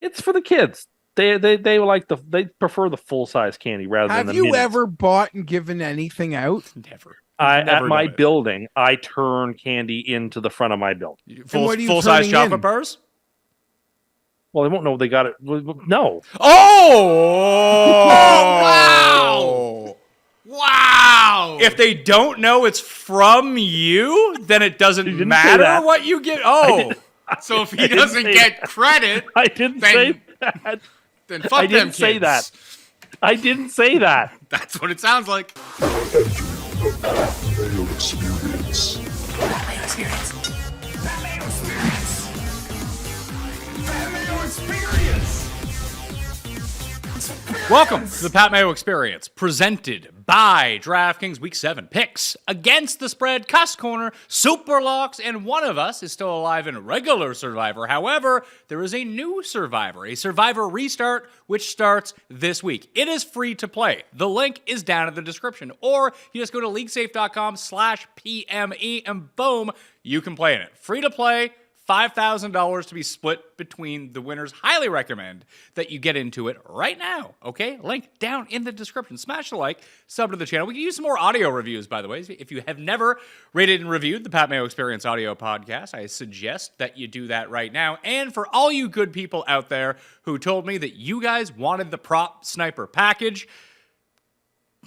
It's for the kids. They prefer the full size candy rather than the Have you minis. ever bought and given anything out? Never. At my building, I turn candy into the front of my building. Full size chocolate bars? Well, they won't know they got it. No. Oh! Wow! If they don't know it's from you, then it doesn't matter what you get. Oh, so if he doesn't get credit, I didn't say that. Then fuck them kids. Say that. I didn't say that. That's what it sounds like. Mayo experience. Mayo experience. Mayo experience. Mayo experience. Welcome to the Pat Mayo Experience, presented by DraftKings Week 7 picks against the spread, Cust Corner, SUPERLOCKS, and one of us is still alive in regular Survivor. However, there is a new Survivor, a Survivor restart, which starts this week. It is free to play. The link is down in the description, or you just go to leaguesafe.com/PME, and boom, you can play in it. Free to play. $5,000 to be split between the winners. Highly recommend that you get into it right now, okay? Link down in the description. Smash the like, sub to the channel. We can use some more audio reviews, by the way. If you have never rated and reviewed the Pat Mayo Experience audio podcast, I suggest that you do that right now. And for all you good people out there who told me that you guys wanted the prop sniper package,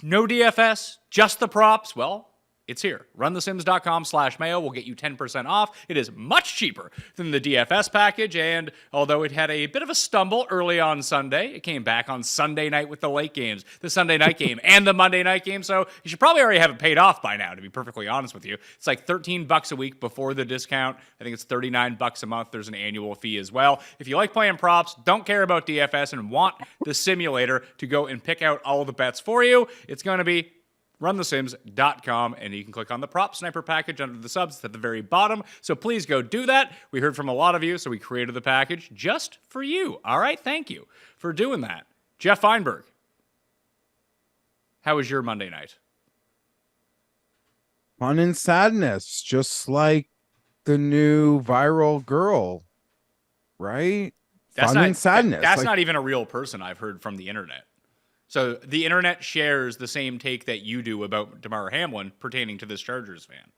no DFS, just the props, well, it's here. RunTheSims.com/Mayo will get you 10% off. It is much cheaper than the DFS package, and although it had a bit of a stumble early on Sunday, it came back on Sunday night with the late games, the Sunday night game, and the Monday night game, so you should probably already have it paid off by now, to be perfectly honest with you. It's like $13 a week before the discount. I think it's $39 a month. There's an annual fee as well. If you like playing props, don't care about DFS, and want the simulator to go and pick out all the bets for you, it's going to be runthesims.com, and you can click on the prop sniper package under the subs at the very bottom. So please go do that. We heard from a lot of you, so we created the package just for you. All right, thank you for doing that. Geoff Fienberg, how was your Monday night? Fun and sadness, just like the new viral girl, right? Fun and sadness. That's not even a real person I've heard from the internet. So the internet shares the same take that you do about Damar Hamlin pertaining to this Chargers fan.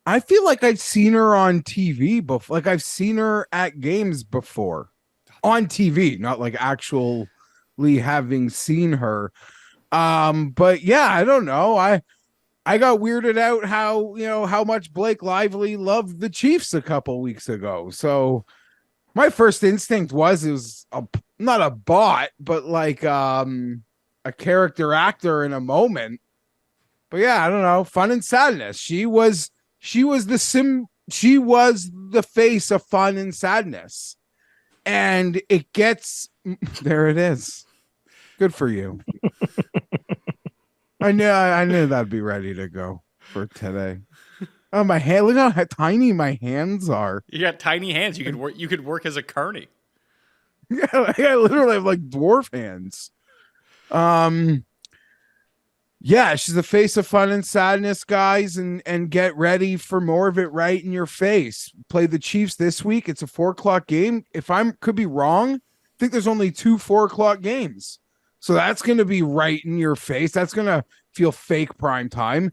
I feel like I've seen her on TV before. Like I've seen her at games before on TV, not like actually having seen her. But yeah, I don't know. I got weirded out how much Blake Lively loved the Chiefs a couple weeks ago. So my first instinct was it was not a bot, but like a character actor in a moment. But yeah, I don't know. Fun and sadness. She was the face of fun and sadness. And it gets there it is. Good for you. I knew that'd be ready to go for today. Oh, my hand! Look how tiny my hands are. You got tiny hands. You could work as a carny. Yeah, I literally have like dwarf hands. Yeah, she's the face of fun and sadness, guys, and get ready for more of it right in your face. Play the Chiefs this week. It's a 4:00 game. If could be wrong, I think there's only 2 4:00 games. So that's going to be right in your face. That's going to feel fake prime time.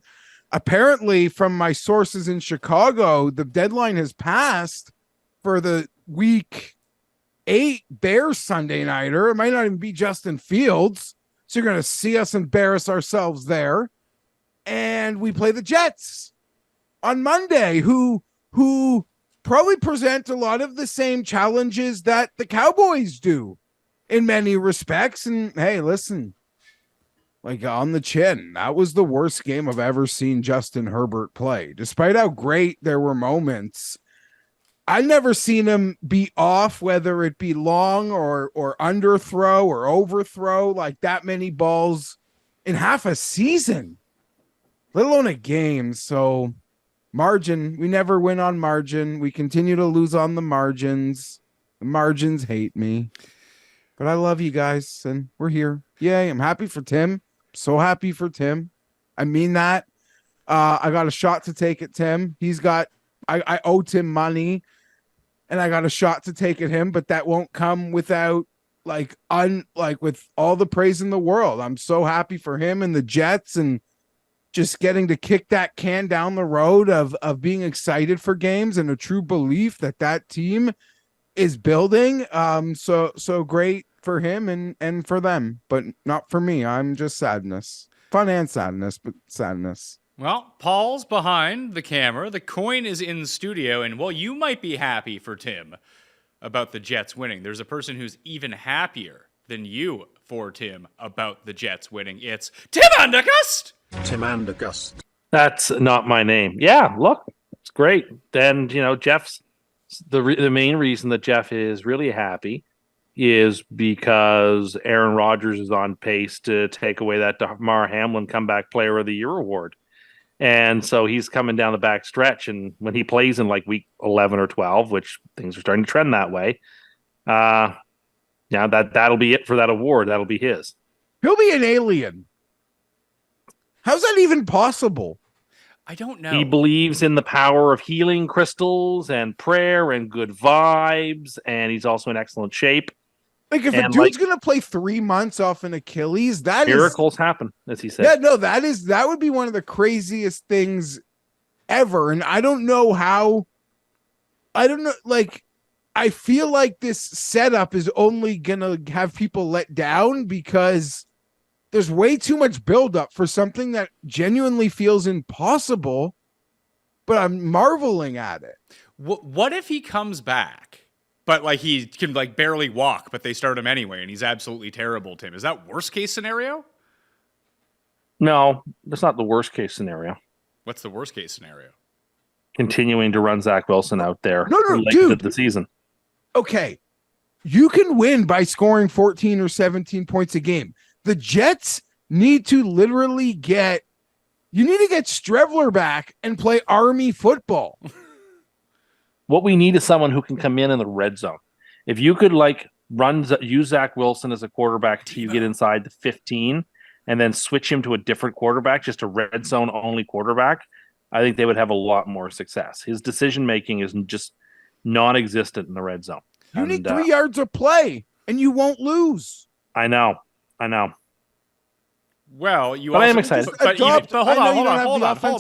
Apparently, from my sources in Chicago, the deadline has passed for the week 8 Bears Sunday nighter. It might not even be Justin Fields. So you're going to see us embarrass ourselves there. And we play the Jets on Monday, who probably present a lot of the same challenges that the Cowboys do in many respects. And hey, listen, like on the chin, that was the worst game I've ever seen Justin Herbert play. Despite how great there were moments, I've never seen him be off, whether it be long or underthrow or overthrow, like that many balls in half a season, let alone a game. So margin, we never win on margin. We continue to lose on the margins. The margins hate me, but I love you guys and we're here. Yay. I'm happy for Tim. So happy for Tim. I mean that. I got a shot to take at Tim. I owe Tim money. and I got a shot to take at him, but that won't come without with all the praise in the world. I'm so happy for him and the Jets, and just getting to kick that can down the road of being excited for games and a true belief that team is building. So great for him and for them, but not for me. I'm just sadness, fun and sadness, but sadness. Well, Paul's behind the camera. The coin is in studio, and well, you might be happy for Tim about the Jets winning. There's a person who's even happier than you for Tim about the Jets winning. It's Tim Andergust. Tim Andergust. That's not my name. Yeah, look, it's great. Then, Jeff's the main reason that Geoff is really happy is because Aaron Rodgers is on pace to take away that Damar Hamlin Comeback Player of the Year award. And so he's coming down the back stretch, and when he plays in like week 11 or 12, which things are starting to trend that way, that'll be it for that award. That'll be his. He'll be an alien. How's that even possible? I don't know. He believes in the power of healing crystals and prayer and good vibes, and he's also in excellent shape. Like, if a dude's going to play 3 months off an Achilles, miracles happen, as he said. Yeah, no, that would be one of the craziest things ever. And I don't know, I feel like this setup is only going to have people let down because there's way too much buildup for something that genuinely feels impossible, but I'm marveling at it. What if he comes back? But like he can like barely walk, but they start him anyway, and he's absolutely terrible, Tim. Is that worst case scenario? No, that's not the worst case scenario. What's the worst case scenario? Continuing to run Zach Wilson out there. No, dude. The season. Okay. You can win by scoring 14 or 17 points a game. The Jets need to literally get Strevler back and play Army football. What we need is someone who can come in the red zone. If you could use Zach Wilson as a quarterback till you get inside the 15 and then switch him to a different quarterback, just a red zone only quarterback, I think they would have a lot more success. His decision making is just non-existent in the red zone. You need 3 yards of play and you won't lose. I know. Well, I am excited. But hold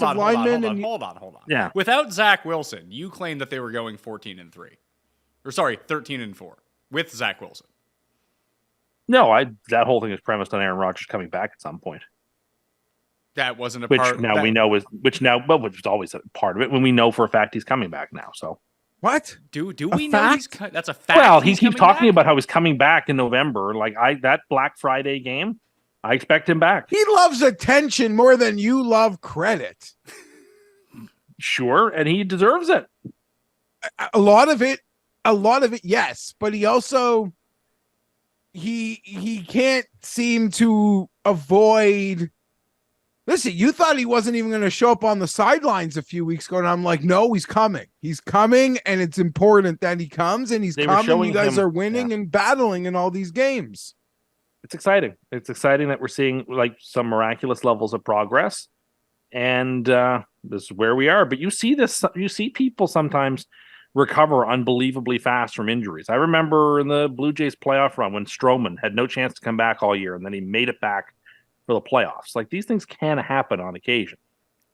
on. Yeah. Without Zach Wilson, you claimed that they were going 14-3. Or sorry, 13-4 with Zach Wilson. No, that whole thing is premised on Aaron Rodgers coming back at some point. That wasn't a which part. Now we know which was always a part of it when we know for a fact he's coming back now. So what do we know? That's a fact. Well, he keeps talking about how he's coming back in November. Like that Black Friday game, I expect him back. He loves attention more than you love credit. Sure, and he deserves it. A lot of it, yes, but he also he can't seem to avoid. Listen, you thought he wasn't even going to show up on the sidelines a few weeks ago, and I'm like, no, he's coming. He's coming, and it's important that he comes, and he's coming. You guys are winning and battling in all these games. It's exciting. It's exciting that we're seeing like some miraculous levels of progress, and this is where we are. But you see this. You see people sometimes recover unbelievably fast from injuries. I remember in the Blue Jays playoff run when Stroman had no chance to come back all year, and then he made it back for the playoffs. Like, these things can happen on occasion.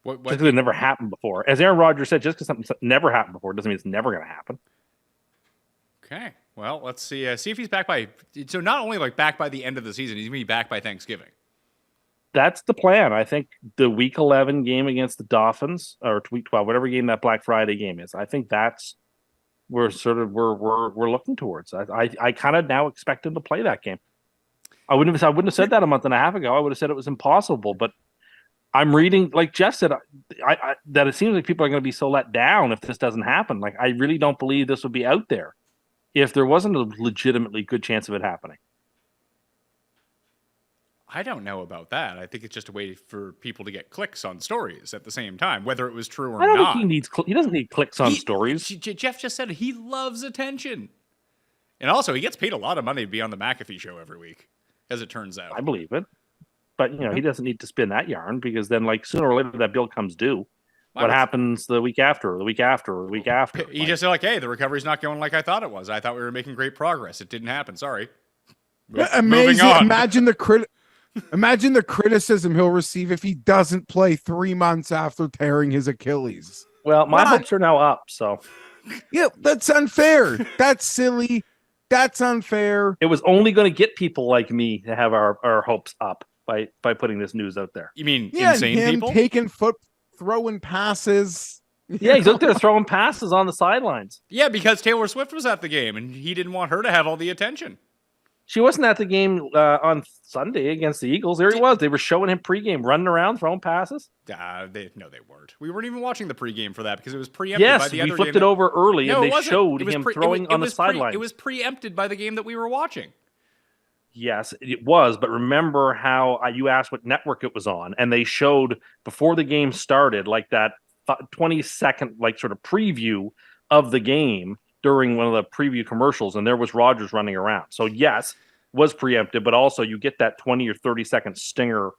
Just because it never happened before. As Aaron Rodgers said, just because something never happened before doesn't mean it's never going to happen. Okay. Well, let's see if he's back by. So not only like back by the end of the season, he's going to be back by Thanksgiving. That's the plan. I think the Week 11 game against the Dolphins, or Week 12, whatever game that Black Friday game is, I think that's we're looking towards. I kind of now expect him to play that game. I wouldn't have said that a month and a half ago. I would have said it was impossible. But I'm reading, like Geoff said, that it seems like people are going to be so let down if this doesn't happen. Like, I really don't believe this would be out there if there wasn't a legitimately good chance of it happening. I don't know about that. I think it's just a way for people to get clicks on stories at the same time, whether it was true or not. I don't think he doesn't need clicks on stories. Geoff just said he loves attention. And also, he gets paid a lot of money to be on the McAfee show every week, as it turns out. I believe it. But, he doesn't need to spin that yarn because then, like, sooner or later that bill comes due. What happens the week after, the week after, the week after? He just said, like, hey, the recovery's not going like I thought it was. I thought we were making great progress. It didn't happen. Sorry. Amazing. On. Imagine the criticism he'll receive if he doesn't play 3 months after tearing his Achilles. Well, my hopes are now up, so. Yeah, that's unfair. That's silly. That's unfair. It was only going to get people like me to have our hopes up by putting this news out there. You mean Yeah, insane him people? throwing passes. Yeah, he's out there throwing passes on the sidelines. Yeah, because Taylor Swift was at the game, and he didn't want her to have all the attention. She wasn't at the game on Sunday against the Eagles. There he was. They were showing him pregame, running around, throwing passes. No, they weren't. We weren't even watching the pregame for that because it was preempted by Yes, the we other flipped game. it over early, No, and it they wasn't. showed It was him pre- throwing on the was pre- sideline. It was preempted by the game that we were watching. Yes, it was. But remember how you asked what network it was on, and they showed before the game started, like that 20-second, like sort of preview of the game during one of the preview commercials, and there was Rodgers running around. So yes, was preempted, but also you get that 20 or 30-second stinger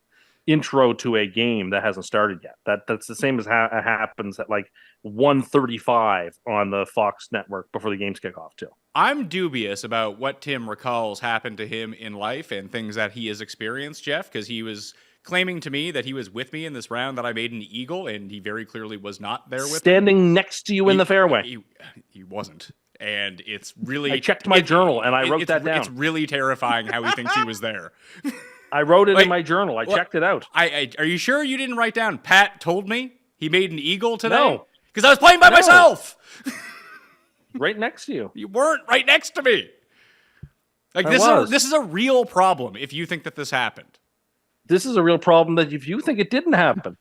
intro to a game that hasn't started yet. That's the same as happens at like 1:35 on the Fox network before the games kick off too. I'm dubious about what Tim recalls happened to him in life and things that he has experienced, Geoff, because he was claiming to me that he was with me in this round that I made an eagle, and he very clearly was not there with Standing next to you in the fairway. He wasn't. And it's really... I checked my journal, and I wrote that down. It's really terrifying how he thinks he was there. I wrote it in my journal. I checked it out. Are you sure you didn't write down, Pat told me he made an eagle today? No. Because I was playing by myself. Right next to you. You weren't right next to me. Like this is a real problem if you think that this happened. This is a real problem that if you think it didn't happen.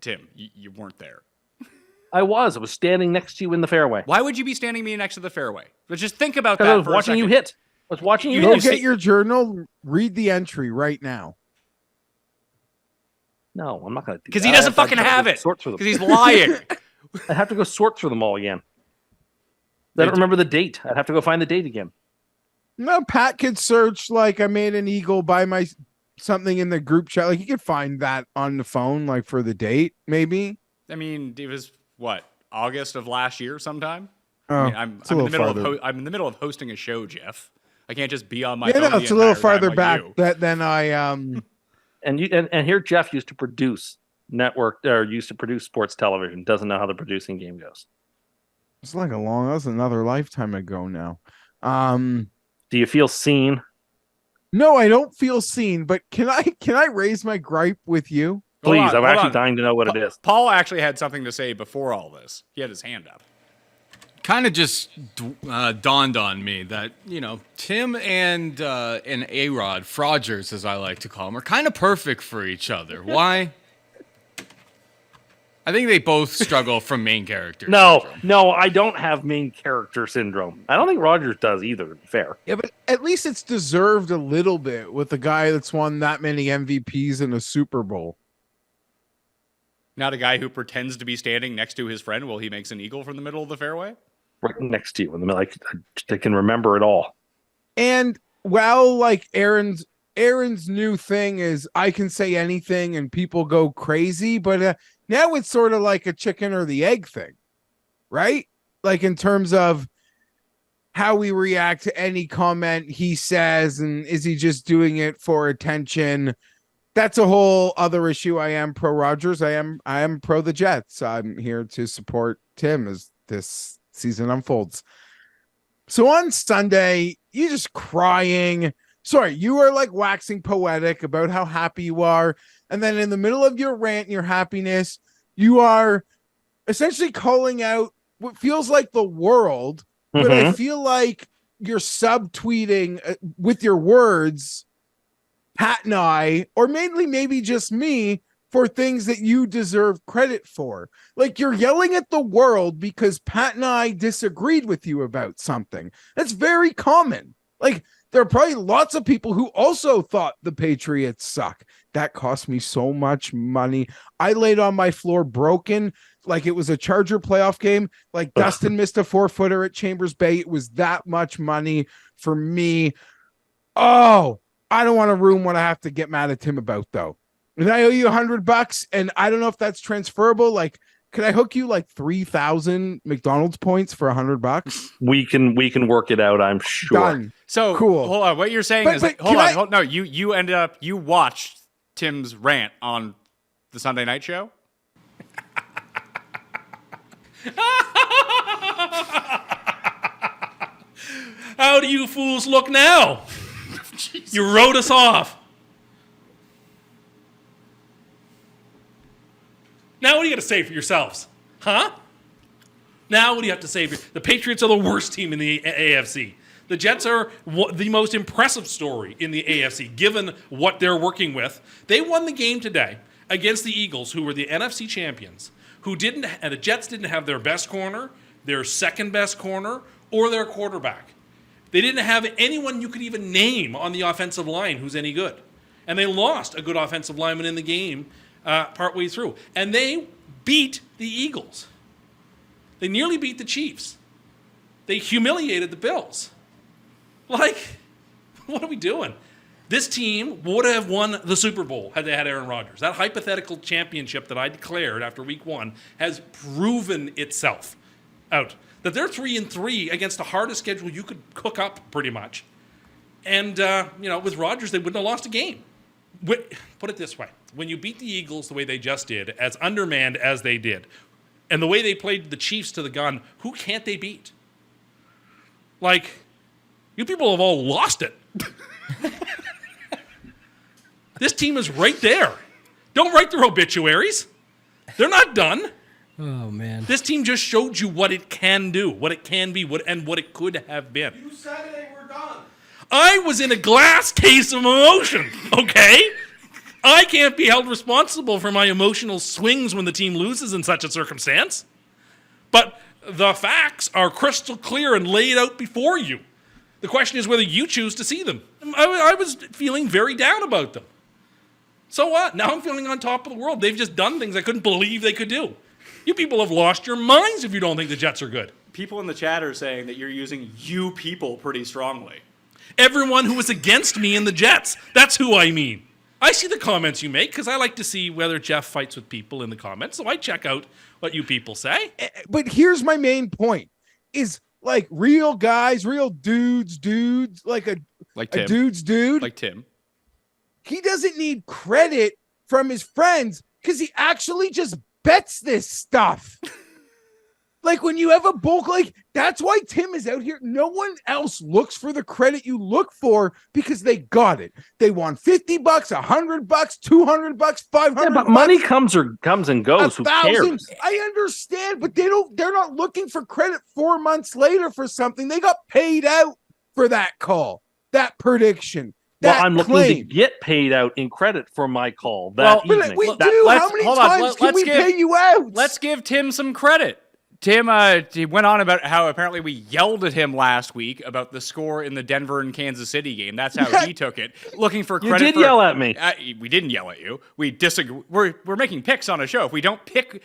Tim, you weren't there. I was standing next to you in the fairway. Why would you be standing me next to the fairway? But just think about that. I was for a watching you second. hit. I was watching you Go hit. get your journal. Read the entry right now. No, I'm not going to do that. Because he doesn't fucking have it. Sort through them. Because he's lying. I have to go sort through them all again. I don't remember the date. I'd have to go find the date again. No, Pat could search like I made an eagle by my something in the group chat. Like you could find that on the phone, like for the date, maybe. I mean, it was what, August of last year sometime? Oh, I mean, I'm in the middle of hosting a show, Geoff. I can't just be on my phone. No, it's a little farther back like than I And here Geoff used to produce sports television. Doesn't know how the producing game goes. It's like that was another lifetime ago now. Do you feel seen? No, I don't feel seen, but can I raise my gripe with you? Please, I'm actually dying to know what it is. Paul actually had something to say before all this. He had his hand up. Kind of just dawned on me that, Tim and A-Rod, Frogers as I like to call them, are kind of perfect for each other. Why? I think they both struggle from main character syndrome. No, I don't have main character syndrome. I don't think Rodgers does either, to be fair. Yeah, but at least it's deserved a little bit with a guy that's won that many MVPs in a Super Bowl. Not a guy who pretends to be standing next to his friend while he makes an eagle from the middle of the fairway? Right next to you in the middle. I can remember it all. And like Aaron's new thing is I can say anything and people go crazy, but now it's sort of like a chicken or the egg thing, right? Like in terms of how we react to any comment he says, and is he just doing it for attention? That's a whole other issue. I am pro Rodgers. I am pro the Jets. I'm here to support Tim as this season unfolds. So on Sunday, you just crying. Sorry, you are like waxing poetic about how happy you are. And then in the middle of your rant and your happiness, you are essentially calling out what feels like the world, but I feel like you're subtweeting with your words, Pat and I, or mainly maybe just me, for things that you deserve credit for. Like you're yelling at the world because Pat and I disagreed with you about something. That's very common. Like there are probably lots of people who also thought the Patriots suck. That cost me so much money. I laid on my floor broken like it was a Charger playoff game. Like Dustin missed a 4-footer at Chambers Bay. It was that much money for me. Oh, I don't want to ruin what I have to get mad at Tim about, though. And I owe you $100, and I don't know if that's transferable. Like, could I hook you like 3,000 McDonald's points for $100? We can work it out, I'm sure. Done. So Cool. hold on. What you're saying But- is, but hold can on, I- hold, no, you watched Tim's rant on the Sunday night show. How do you fools look now? You wrote us off. Now what do you got to say for yourselves? Huh? Now what do you have to say? The Patriots are the worst team in the AFC. The Jets are the most impressive story in the AFC, given what they're working with. They won the game today against the Eagles, who were the NFC champions, and the Jets didn't have their best corner, their second best corner, or their quarterback. They didn't have anyone you could even name on the offensive line who's any good. And they lost a good offensive lineman in the game partway through. And they beat the Eagles. They nearly beat the Chiefs. They humiliated the Bills. Like, what are we doing? This team would have won the Super Bowl had they had Aaron Rodgers. That hypothetical championship that I declared after week 1 has proven itself out. That they're 3-3 against the hardest schedule you could cook up, pretty much. And, with Rodgers, they wouldn't have lost a game. Put it this way. When you beat the Eagles the way they just did, as undermanned as they did, and the way they played the Chiefs to the gun, who can't they beat? Like, you people have all lost it. This team is right there. Don't write their obituaries. They're not done. Oh, man. This team just showed you what it can do, what it can be, and what it could have been. You said they were done. I was in a glass case of emotion, okay? I can't be held responsible for my emotional swings when the team loses in such a circumstance. But the facts are crystal clear and laid out before you. The question is whether you choose to see them. I was feeling very down about them. So what? Now I'm feeling on top of the world. They've just done things I couldn't believe they could do. You people have lost your minds if you don't think the Jets are good. People in the chat are saying that you're using "you people" pretty strongly. Everyone who was against me in the Jets. That's who I mean. I see the comments you make because I like to see whether Geoff fights with people in the comments. So I check out what you people say. But here's my main point: is like real guys, real dudes, like a Tim. dude's dude. Like Tim. He doesn't need credit from his friends because he actually just bets this stuff. Like when you have a bulk, like that's why Tim is out here. No one else looks for the credit you look for because they got it. They won $50, $100, $200, $500. Yeah, but money comes and goes. Who cares? I understand, but they're not looking for credit 4 months later for something. They got paid out for that call, that prediction. Well, I'm looking to claim. get paid out in credit for my call that But evening. we That- do. let's- How many hold on, times can let's we give- pay you out? Let's give Tim some credit. Tim, he went on about how apparently we yelled at him last week about the score in the Denver and Kansas City game. That's how he took it. Looking for You credit. did yell at me. We didn't yell at you. We disagree. We're making picks on a show. If we don't You pick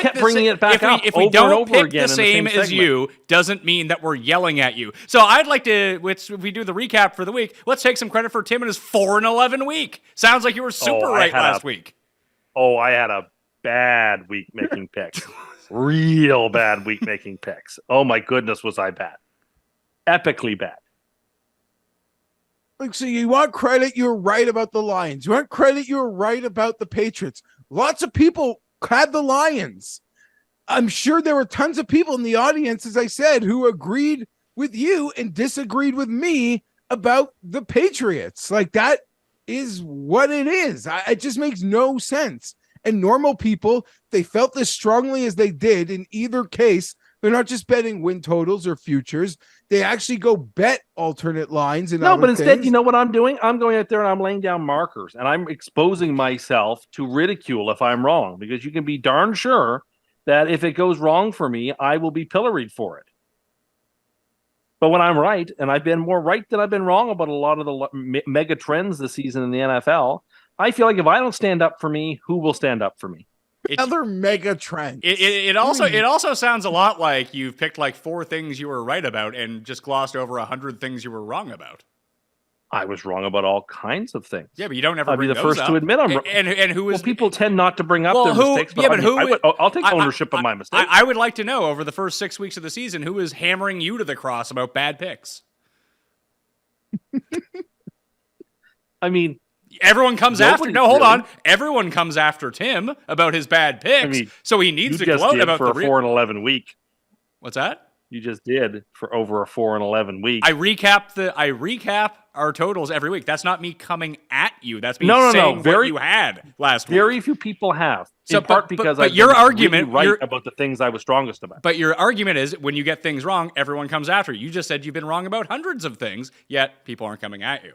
kept the bringing it back up if we over don't and over pick again the in the same same as segment. you, doesn't mean that we're yelling at you. So I'd like to, if we do the recap for the week, let's take some credit for Tim and his 4-11 week. Sounds like you were super I right had last week. Oh, I had a bad week making picks. Real bad week making picks. Oh my goodness, was I bad. Epically bad. Like, so you want credit, you're right about the Lions. You want credit, you're right about the Patriots. Lots of people had the Lions. I'm sure there were tons of people in the audience, as I said, who agreed with you and disagreed with me about the Patriots. Like, that is what it is. It just makes no sense. And normal people, they felt this strongly as they did. In either case, they're not just betting win totals or futures. They actually go bet alternate lines. And No, but other instead, things. you know what I'm doing? I'm going out there and I'm laying down markers and I'm exposing myself to ridicule if I'm wrong, because you can be darn sure that if it goes wrong for me, I will be pilloried for it. But when I'm right, and I've been more right than I've been wrong about a lot of the mega trends this season in the NFL, I feel like if I don't stand up for me, who will stand up for me? Other mega trends. It also sounds a lot like you've picked like 4 things you were right about and just glossed over 100 things you were wrong about. I was wrong about all kinds of things. Yeah, but you don't ever I'd be bring the those first up. to admit I'm wrong. And who Well, is people tend not to bring up Well, their who- mistakes. yeah, but who- I'll take I- ownership of my mistakes. I would like to know over the first 6 weeks of the season who is hammering you to the cross about bad picks. I mean, Everyone comes after. Nobody's No, hold really. on. Everyone comes after Tim about his bad picks. I mean, so he needs you to just gloat did about for the a 4-11 week. What's that? You just did for over a 4-11 week. I recap our totals every week. That's not me coming at you. That's me No. saying what Very- you had last week. Very few people have. So, In part but because your been argument- really right your- about the things I was strongest about. But your argument is when you get things wrong, everyone comes after you. You just said you've been wrong about hundreds of things, yet people aren't coming at you.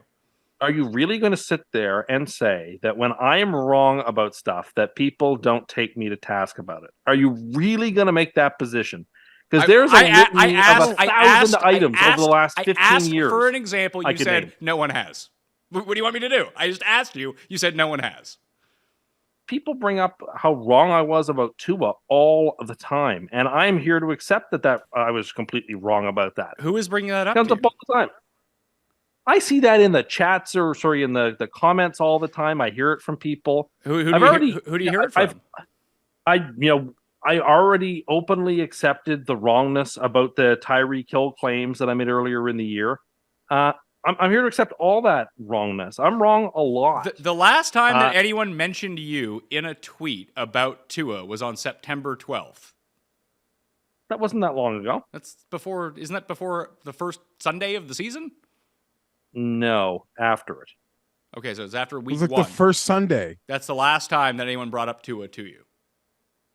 Are you really going to sit there and say that when I am wrong about stuff that people don't take me to task about it? Are you really going to make that position? Because there's a litany of 1,000 items over the last 15 I asked years. for an example. I You could said name. no one has. What do you want me to do? I just asked you. You said no one has. People bring up how wrong I was about Tua all of the time, and I'm here to accept that I was completely wrong about that. Who is bringing that up? Comes to up you? all the time. I see that in the chats in the comments all the time. I hear it from people. Who do I've you already- hear, who do you hear it from? I already openly accepted the wrongness about the Tyreek Hill claims that I made earlier in the year. I'm here to accept all that wrongness. I'm wrong a lot. The last time that anyone mentioned you in a tweet about Tua was on September 12th. That wasn't that long ago. That's before, isn't that before the first Sunday of the season? No, after it. Okay, so it's after It week was like one. the first Sunday. That's the last time that anyone brought up Tua to you.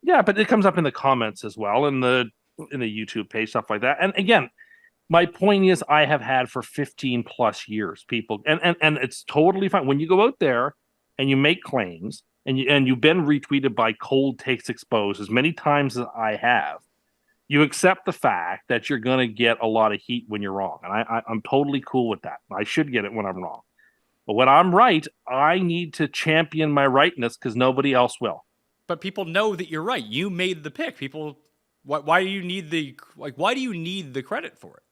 Yeah, but it comes up in the comments as well, in the YouTube page, stuff like that. And again, my point is I have had for 15 plus years people and it's totally fine. When you go out there and you make claims and you've been retweeted by Cold Takes Exposed as many times as I have, you accept the fact that you're going to get a lot of heat when you're wrong. And I'm totally cool with that. I should get it when I'm wrong. But when I'm right, I need to champion my rightness because nobody else will. But people know that you're right. You made the pick. People, why do you need why do you need the credit for it?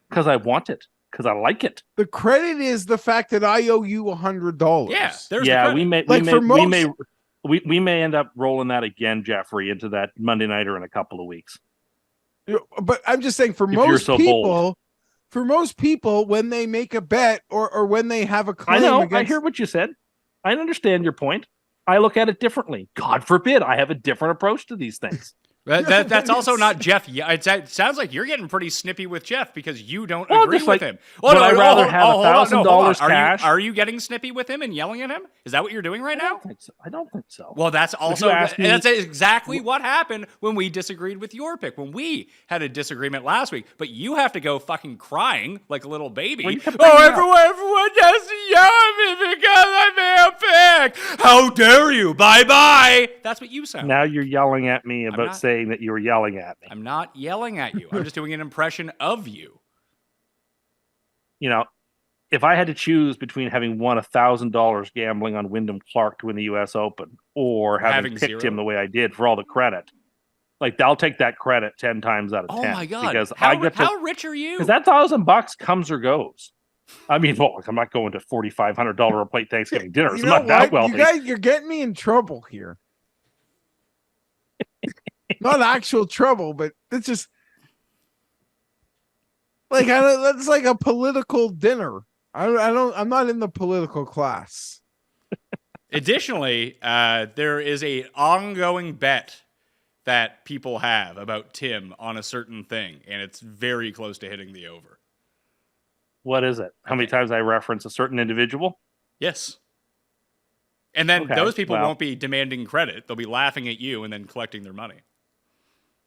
Because I want it. Because I like it. The credit is the fact that I owe you $100. Yeah, there's the Yeah, credit. we may end up rolling that again, Jeffrey, into that Monday nighter in a couple of weeks. But I'm just saying, If you're so bold. for most people, when they make a bet or when they have a claim I know. against, I hear what you said. I understand your point. I look at it differently. God forbid I have a different approach to these things. That's also not Geoff. Yeah, it sounds like you're getting pretty snippy with Geoff because you don't Well, agree just with like, him. would I rather have hold on, no, hold on. $1,000 cash? Are you getting snippy with him and yelling at him? Is that what you're doing right now? I don't think so. Well, that's also ask me- that's exactly what happened when we disagreed with your pick. When we had a disagreement last week, but you have to go fucking crying like a little baby. Well, you kept bringing it up. Everyone has to yell at me because I made a pick. How dare you? Bye bye. That's what you sound. Now you're yelling at me about not- saying that you were yelling at me. I'm not yelling at you. I'm just doing an impression of you. You know, if I had to choose between having won $1,000 gambling on Wyndham Clark to win the U.S. Open or having picked zero. him the way I did for all the credit, like I'll take that credit 10 times out of 10. Oh my god! Because how, I get to, how rich are you? because that $1,000 comes or goes. I mean, well, I'm not going to $4,500 a plate Thanksgiving dinner. you I'm know not that what? wealthy. You're getting me in trouble here. Not actual trouble, but it's just like that's like a political dinner. I'm not in the political class. Additionally, there is a ongoing bet that people have about Tim on a certain thing, and it's very close to hitting the over. What is it? How many times I reference a certain individual? Yes. And then Okay, those people well. won't be demanding credit. They'll be laughing at you and then collecting their money.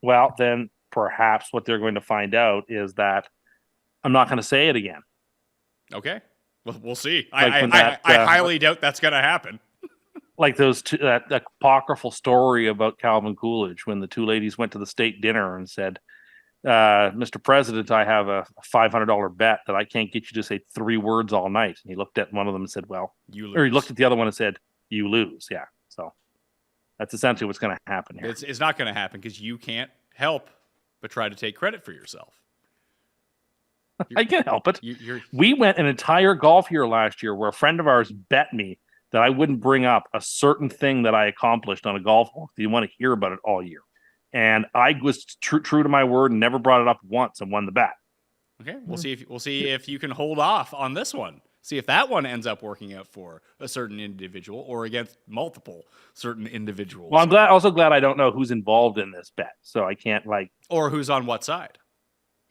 Well, then perhaps what they're going to find out is that I'm not going to say it again. Okay. Well, we'll see. Like when I that, highly doubt that's going to happen. Like those two, that apocryphal story about Calvin Coolidge when the two ladies went to the state dinner and said, Mr. President, I have a $500 bet that I can't get you to say 3 words all night. And he looked at one of them and said, well, You lose. or he looked at the other one and said, you lose. Yeah. So that's essentially what's going to happen here. It's not going to happen because you can't help but try to take credit for yourself. I can't help it. You're We went an entire golf year last year where a friend of ours bet me that I wouldn't bring up a certain thing that I accomplished on a golf hole. You want to hear about it all year. And I was true to my word and never brought it up once and won the bet. okay. We'll see if you can hold off on this one. See if that one ends up working out for a certain individual or against multiple certain individuals. Well, I'm also glad I don't know who's involved in this bet. So I can't or who's on what side.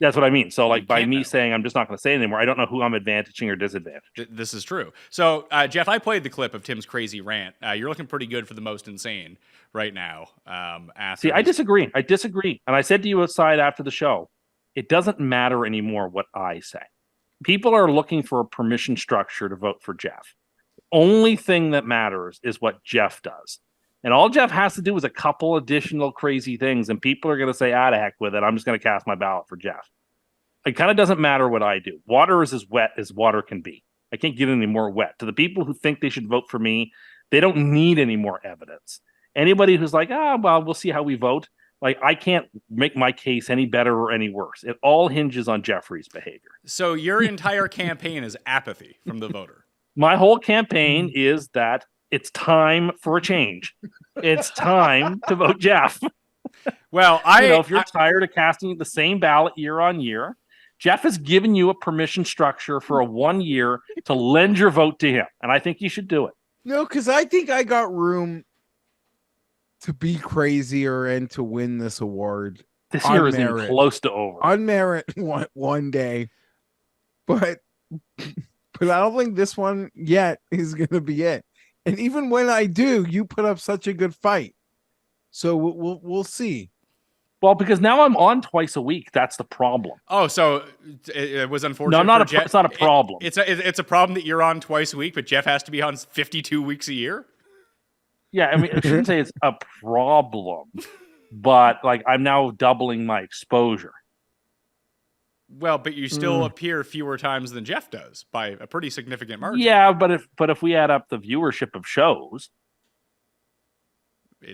that's what I mean. So by can't me know. saying I'm just not going to say it anymore, I don't know who I'm advantaging or disadvantaging. This is true. So, Geoff, I played the clip of Tim's crazy rant. You're looking pretty good for the most insane right now. See, I disagree. And I said to you outside after the show, it doesn't matter anymore what I say. People are looking for a permission structure to vote for Geoff. Only thing that matters is what Geoff does. And all Geoff has to do is a couple additional crazy things, and people are going to say, to heck with it. I'm just going to cast my ballot for Geoff. It kind of doesn't matter what I do. Water is as wet as water can be. I can't get any more wet. To the people who think they should vote for me, they don't need any more evidence. Anybody who's like, well, we'll see how we vote. I can't make my case any better or any worse. It all hinges on Jeffrey's behavior. So your entire campaign is apathy from the voter. My whole campaign is that it's time for a change. It's time to vote Geoff. Well, if you're tired of casting the same ballot year on year, Geoff has given you a permission structure for a 1 year to lend your vote to him. And I think you should do it. No, because I think I got room to be crazier and to win this award. This year isn't even close to over. On merit one day. But I don't think this one yet is going to be it. And even when I do, you put up such a good fight. So we'll see. Well, because now I'm on twice a week. That's the problem. Oh, so it was unfortunate. No, Geoff. it's not a problem. It's a problem that you're on twice a week, but Geoff has to be on 52 weeks a year. Yeah, I mean, I shouldn't say it's a problem, but I'm now doubling my exposure. Well, but you still appear fewer times than Geoff does by a pretty significant margin. Yeah, but if we add up the viewership of shows,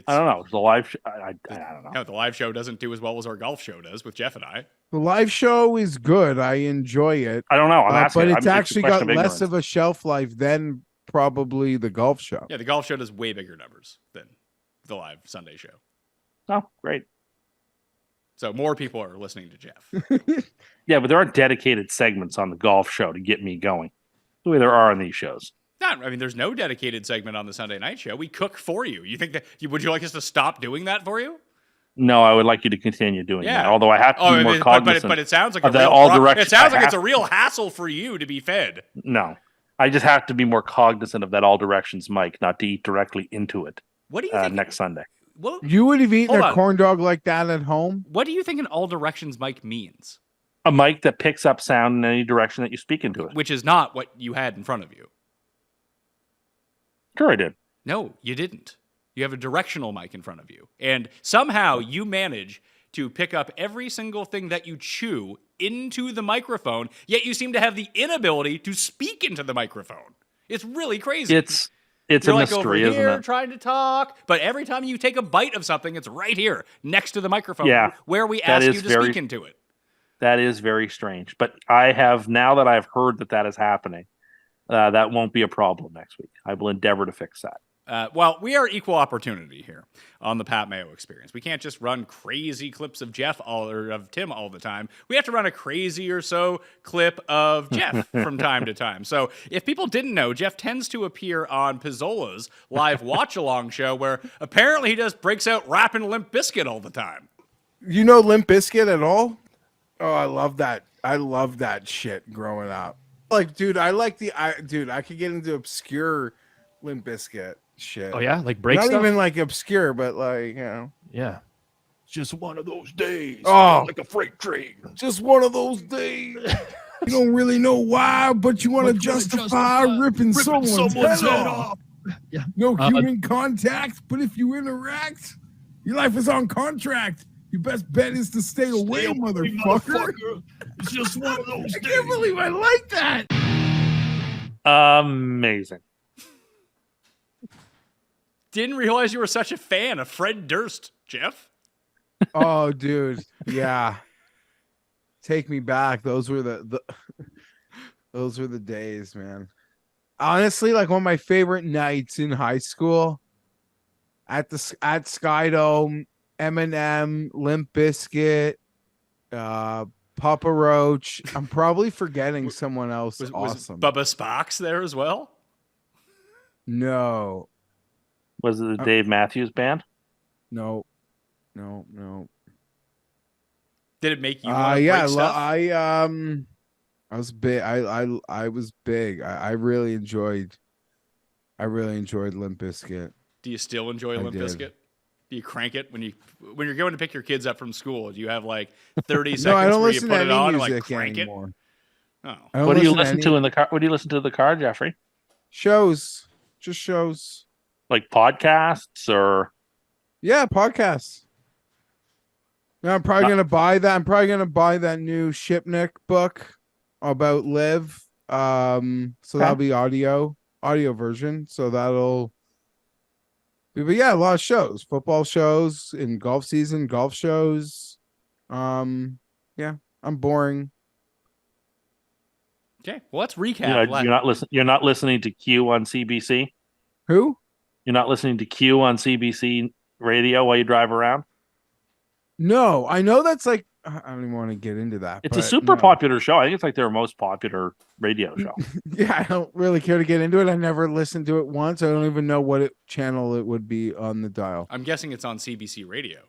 I don't know. The live, I don't know. No, the live show doesn't do as well as our golf show does with Geoff and I. The live show is good. I enjoy it. I don't know. I'm asking, but it's a actually question got of less ignorance. of a shelf life than probably the golf show. Yeah, the golf show does way bigger numbers than the live Sunday show. Oh, great. So more people are listening to Geoff. Yeah, but there aren't dedicated segments on the golf show to get me going the way there are on these shows. There's no dedicated segment on the Sunday night show. We cook for you. You think that would you like us to stop doing that for you? No, I would like you to continue doing that. Although I have to be more but cognizant. it sounds like of that all direction. It sounds like it's a real hassle for you to be fed. No, I just have to be more cognizant of that all directions mic, not to eat directly into it. What do you think next Sunday? You would have eaten Hold a on. corn dog like that at home? What do you think an all directions mic means? A mic that picks up sound in any direction that you speak into it. Which is not what you had in front of you. Sure, I did. No, you didn't. You have a directional mic in front of you. And somehow you manage to pick up every single thing that you chew into the microphone, yet you seem to have the inability to speak into the microphone. It's really crazy. It's You're a like over mystery, isn't here it? trying to talk, but every time you take a bite of something, it's right here next to the microphone where we that ask you is to very- speak into it. That is very strange. But I have, now that I've heard that is happening, that won't be a problem next week. I will endeavor to fix that. Well, we are equal opportunity here on the Pat Mayo Experience. We can't just run crazy clips of Geoff or of Tim all the time. We have to run a crazy or so clip of Geoff from time to time. So if people didn't know, Geoff tends to appear on Pizzola's live watch-along show where apparently he just breaks out rapping Limp Bizkit all the time. You know Limp Bizkit at all? Oh, I love that. I love that shit growing up. Dude, I could get into obscure Limp Bizkit shit. Oh yeah, like break Not stuff. even obscure, but Yeah. Just one of those days. Oh. Like a freight train. just one of those days. You don't really know why, but you want to justify ripping someone's head off. Yeah. No human contact, but if you interact, your life is on contract. Your best bet is to stay away, motherfucker. It's just one of those I days. can't believe I like that. Amazing. Didn't realize you were such a fan of Fred Durst, Geoff. Oh, dude. Yeah. Take me back. Those were the those were the days, man. Honestly, like one of my favorite nights in high school at Skydome, Eminem, Limp Bizkit, Papa Roach. I'm probably forgetting someone else Was awesome. Bubba Sparks there as well? No, Was it the Dave Matthews Band? no. Did it make you want to Yeah, break stuff? I was big. I was big. I really enjoyed Limp Bizkit. Do you still enjoy Limp did. Bizkit? Do you crank it when you're going to pick your kids up from school? Do you have like 30 No, I seconds don't where you listen put to it any on and music like crank anymore. it? Oh, I don't What do you to listen any to in the car? What do you listen to in the car, Jeffrey? shows? Just shows. Like podcasts or Yeah, podcasts. Yeah, I'm probably gonna buy that. I'm probably gonna buy that new Shipnick book about Liv. So that'll be audio version. So that'll but yeah, a lot of shows, football shows in golf season, golf shows. Yeah, I'm boring. okay. Well, let's recap. you're not listening to Q on CBC. Who? You're not listening to Q on CBC radio while you drive around. No, I know that's like I don't even want to get into that. It's a but super no. popular show. I think it's like their most popular radio show. Yeah, I don't really care to get into it. I never listened to it once. I don't even know what channel it would be on the dial. I'm guessing it's on CBC Radio.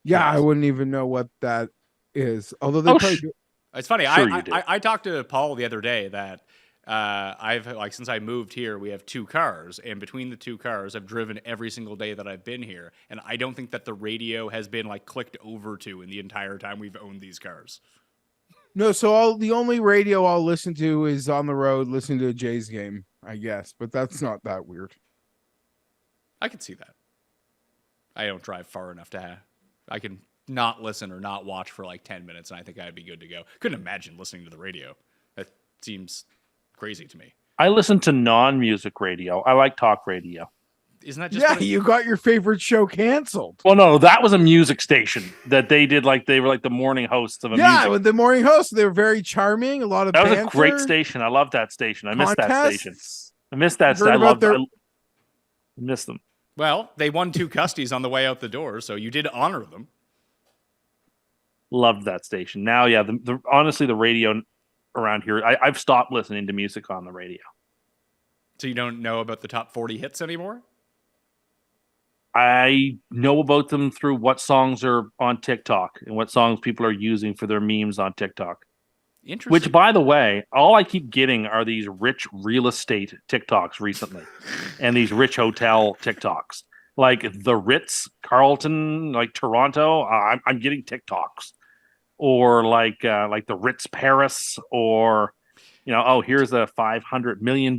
Yeah, I Yes. wouldn't even know what that is. Although they probably do. It's funny. Sure you do. I talked to Paul the other day that I've like since I moved here, we have 2 cars, and between the 2 cars, I've driven every single day that I've been here, and I don't think that the radio has been like clicked over to in the entire time we've owned these cars. No, so the only radio I'll listen to is on the road, listening to a Jays game, I guess. But that's not that weird. I can see that. I don't drive far enough to I can not listen or not watch for like 10 minutes, and I think I'd be good to go. Couldn't imagine listening to the radio. That seems crazy to me. I listen to non-music radio. I like talk radio. Isn't that just Yeah, what it- you got your favorite show canceled. Well, no, that was a music station that they did. Like they were like the morning hosts of a Yeah, music. with the morning host, they were very charming. A lot of That was a banter, great station. I love that station. I missed that station. contests. I missed that. Heard I about loved. their- I missed them. Well, they won 2 custies on the way out the door, so you did honor them. Loved that station. Now, yeah, honestly, the radio around here, I've stopped listening to music on the radio. So you don't know about the top 40 hits anymore? I know about them through what songs are on TikTok and what songs people are using for their memes on TikTok. Interesting. Which, by the way, all I keep getting are these rich real estate TikToks recently, and these rich hotel TikToks, like the Ritz Carlton, like Toronto. I'm getting TikToks, or like the Ritz Paris, or oh, here's a $500 million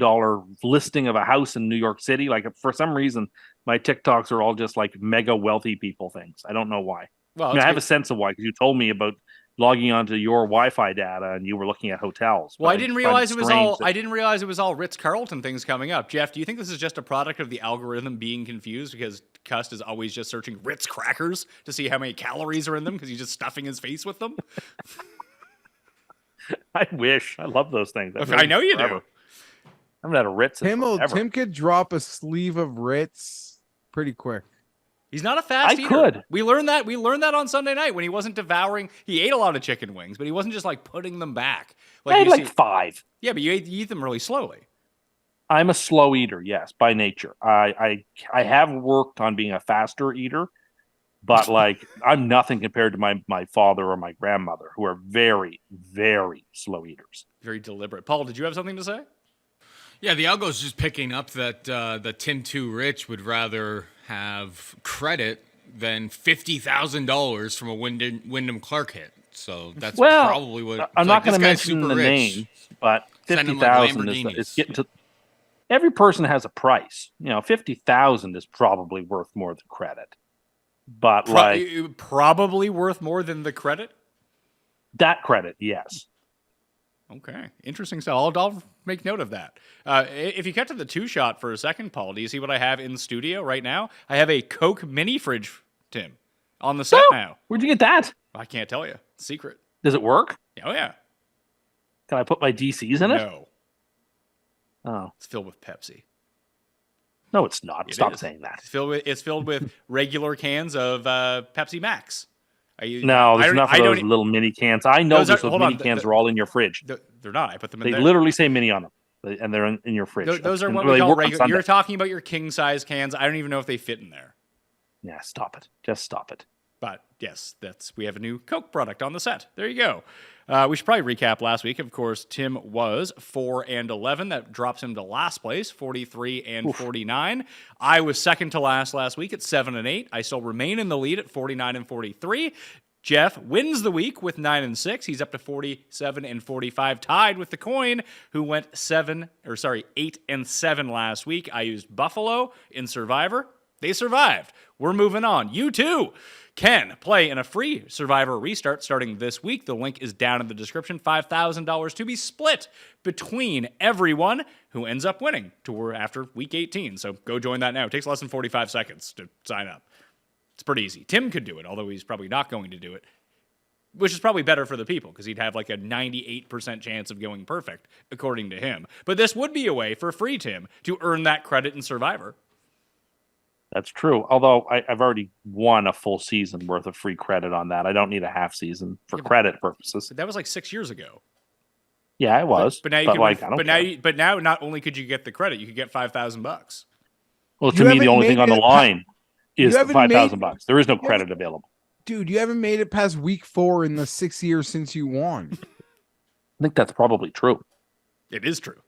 listing of a house in New York City. Like for some reason, my TikToks are all just like mega wealthy people things. I don't know why. Well, I mean, I have a sense of why, because you told me about logging onto your Wi-Fi data and you were looking at hotels. Well, But I didn't find realize it was all. strange I didn't realize it was all Ritz-Carlton things coming up. Jeff, do you think this is just a product of the algorithm being confused because Cust is always just searching Ritz crackers to see how many calories are in them because he's just stuffing his face with them? I wish. I love those things. I've I know you forever. do. I haven't had a Ritz in forever. Tim could drop a sleeve of Ritz pretty quick. He's not a fast I eater. could. We learned that. We learned that on Sunday night when he wasn't devouring. He ate a lot of chicken wings, but he wasn't just like putting them back. I had you like see- 5. yeah, but you eat them really slowly. I'm a slow eater, yes, by nature. I have worked on being a faster eater, but like I'm nothing compared to my father or my grandmother, who are very, very slow eaters. Very deliberate. Paul, did you have something to say? Yeah, the algo's just picking up that that Tim Too Rich would rather have credit than $50,000 from a Wyndham Clark hit. So that's probably what. I'm not going to this guy's mention super the rich. name, but Send him like 50,000 is Lamborghinis. getting to. Every person has a price. 50,000 is probably worth more than credit, but like Probably worth more than the credit. that credit, yes. Okay, interesting stuff. I'll make note of that. If you cut to the 2-shot for a second, Paul, do you see what I have in studio right now? I have a Coke mini fridge, Tim, on the set now. Where'd you get that? I can't tell you. Secret. Does it work? Oh yeah. Can I put my DCs in it? No, Oh it's filled with Pepsi. no, it's not. It Stop is. saying that. It's filled with regular cans of Pepsi Max. No, there's enough of those little mini cans. I know those mini cans are all in your fridge. They're not. I put them in They there. literally say mini on them, and they're in your fridge. Those are And what they we call work on regular. Sunday. You're talking about your king size cans. I don't even know if they fit in there. Yeah, stop it. Just stop it. But yes, we have a new Coke product on the set. There you go. We should probably recap last week. Of course, Tim was 4-11. That drops him to last place, 43-49. I was second to last week at 7-8. I still remain in the lead at 49-43. Geoff wins the week with 9-6. He's up to 47-45, tied with the coin, who went 8-7 last week. I used Buffalo in Survivor. They survived. We're moving on. You too can play in a free Survivor restart starting this week. The link is down in the description. $5,000 to be split between everyone who ends up winning after week 18. So go join that now. It takes less than 45 seconds to sign up. It's pretty easy. Tim could do it, although he's probably not going to do it, which is probably better for the people because he'd have like a 98% chance of going perfect, according to him. But this would be a way for free Tim to earn that credit in Survivor. That's true. Although I've already won a full season worth of free credit on that. I don't need a half season for credit purposes. But that was like 6 years ago. Yeah, it was. But now you now not only could you get the credit, you could get $5,000. Well, to me, the only thing on the line is the $5,000. There is no credit available. Dude, you haven't made it past week 4 in the 6 years since you won. I think that's probably true. It is true.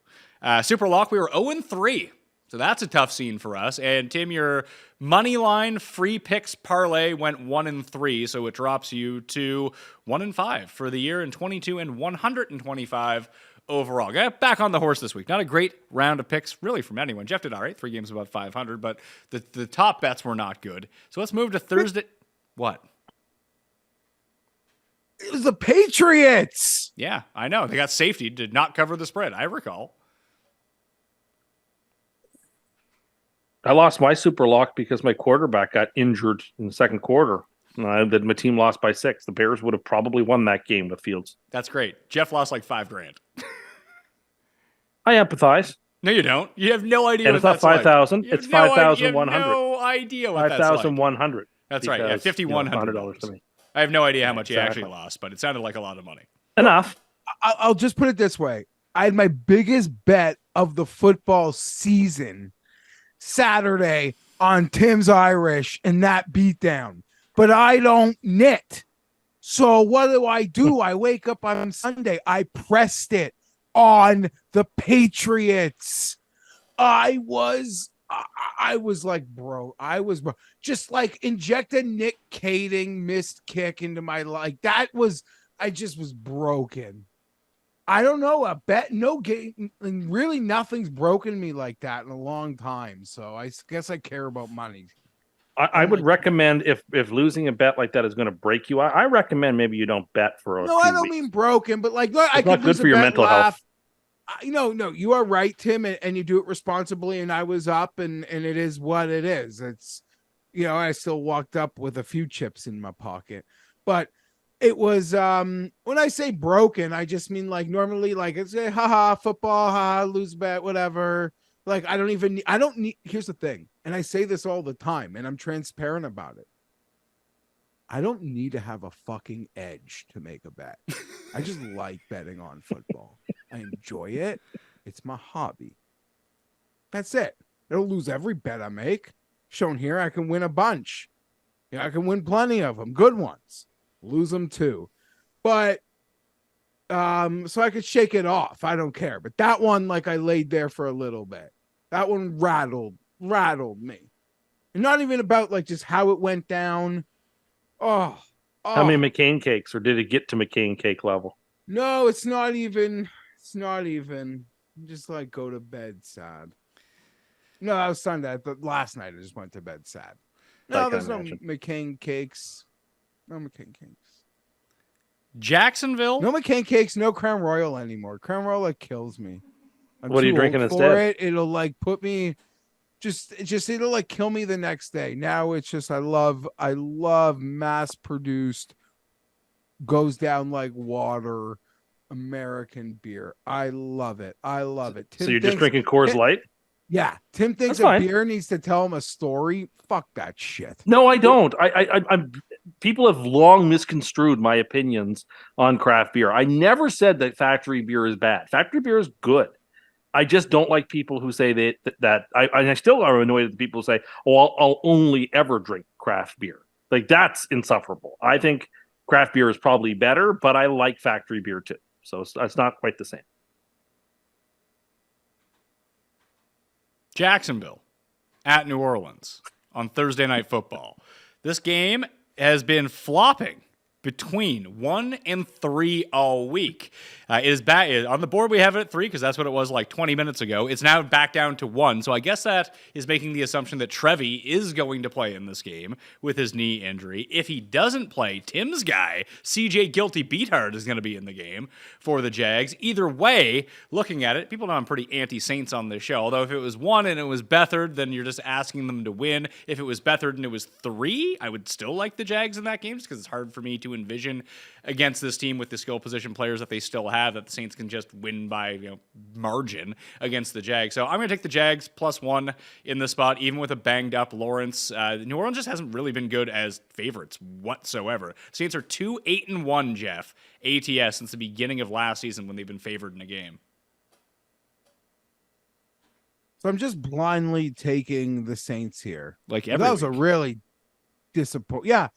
Super Lock, we were 0-3. So that's a tough scene for us. And Tim, your money line free picks parlay went 1-3, so it drops you to 1-5 for the year and 22-125 overall. Got back on the horse this week. Not a great round of picks really from anyone. Geoff did all right, 3 games above 500, but the top bets were not good. So let's move to Thursday. What? It was the Patriots. Yeah, I know. They got safety, did not cover the spread. I recall. I lost my super lock because my quarterback got injured in the second quarter. That my team lost by 6. The Bears would have probably won that game with Fields. That's great. Geoff lost like $5,000. I empathize. No, you don't. You have no idea. And it's not 5,000. It's 5,100. No idea what that's like. 5,100. That's right. Yeah, $5,100 to me. I have no idea how much you actually lost, but it sounded like a lot of money. Enough. I'll just put it this way. I had my biggest bet of the football season Saturday on Tim's Irish and that beatdown, but I don't knit. So what do? I wake up on Sunday. I pressed it on the Patriots. I was like, bro, just like inject a Nick Kading missed kick into my life. I just was broken. I don't know, a bet, no game, and really nothing's broken me like that in a long time. So I guess I care about money. I would recommend if losing a bet like that is going to break you, I recommend maybe you don't bet for a few I don't weeks. mean broken, but like I could not good lose for your mental health. No, you are right, Tim, and you do it responsibly. And I was up, and it is what it is. It's, I still walked up with a few chips in my pocket, but it was when I say broken, I just mean like normally like it's a football, lose bet, whatever. Like I don't need. Here's the thing, and I say this all the time, and I'm transparent about it. I don't need to have a fucking edge to make a bet. I just like betting on football. I enjoy it. It's my hobby. That's it. I don't lose every bet I make. Shown here, I can win a bunch. I can win plenty of them, good ones. Lose them too. But so I could shake it off. I don't care. But that one, like I laid there for a little bit. That one rattled me. And not even about like just how it went down. Oh. How many McCain cakes, or did it get to McCain cake level? No, it's not even. Just like go to bed sad. No, I was Sunday. Last night I just went to bed sad. No, there's no McCain cakes. No McCain cakes. Jacksonville. No McCain cakes. No Crown Royal anymore. Crown Royal like kills me. What are you drinking instead? It'll like put me. It'll like kill me the next day. Now it's just I love mass produced goes down like water. American beer. I love it. I love it. So you're just drinking Coors Tim- Light? Yeah. Tim thinks That's a fine. beer needs to tell him a story. Fuck that shit. No, I don't. I'm. People have long misconstrued my opinions on craft beer. I never said that factory beer is bad. Factory beer is good. I just don't like people who say that I still are annoyed at the people who say, "Oh, I'll only ever drink craft beer." Like that's insufferable. I think craft beer is probably better, but I like factory beer too. So it's not quite the same. Jacksonville at New Orleans on Thursday Night Football. This game has been flopping between 1 and 3 all week. It is back on the board. We have it at 3 because that's what it was like 20 minutes ago. It's now back down to 1. So I guess that is making the assumption that Trevi is going to play in this game with his knee injury. If he doesn't play, Tim's guy, CJ Guilty Beathard, is going to be in the game for the Jags. Either way, looking at it, people know I'm pretty anti-Saints on this show. Although if it was 1 and it was Beathard, then you're just asking them to win. If it was Beathard and it was 3, I would still like the Jags in that game just because it's hard for me to envision against this team with the skill position players that they still have that the Saints can just win by margin against the Jags. So I'm going to take the Jags +1 in the spot, even with a banged up Lawrence. New Orleans just hasn't really been good as favorites whatsoever. Saints are 2-8-1, Geoff, ATS, since the beginning of last season when they've been favored in a game. So I'm just blindly taking the Saints here. Like every that was a week. really disappointing. Yeah.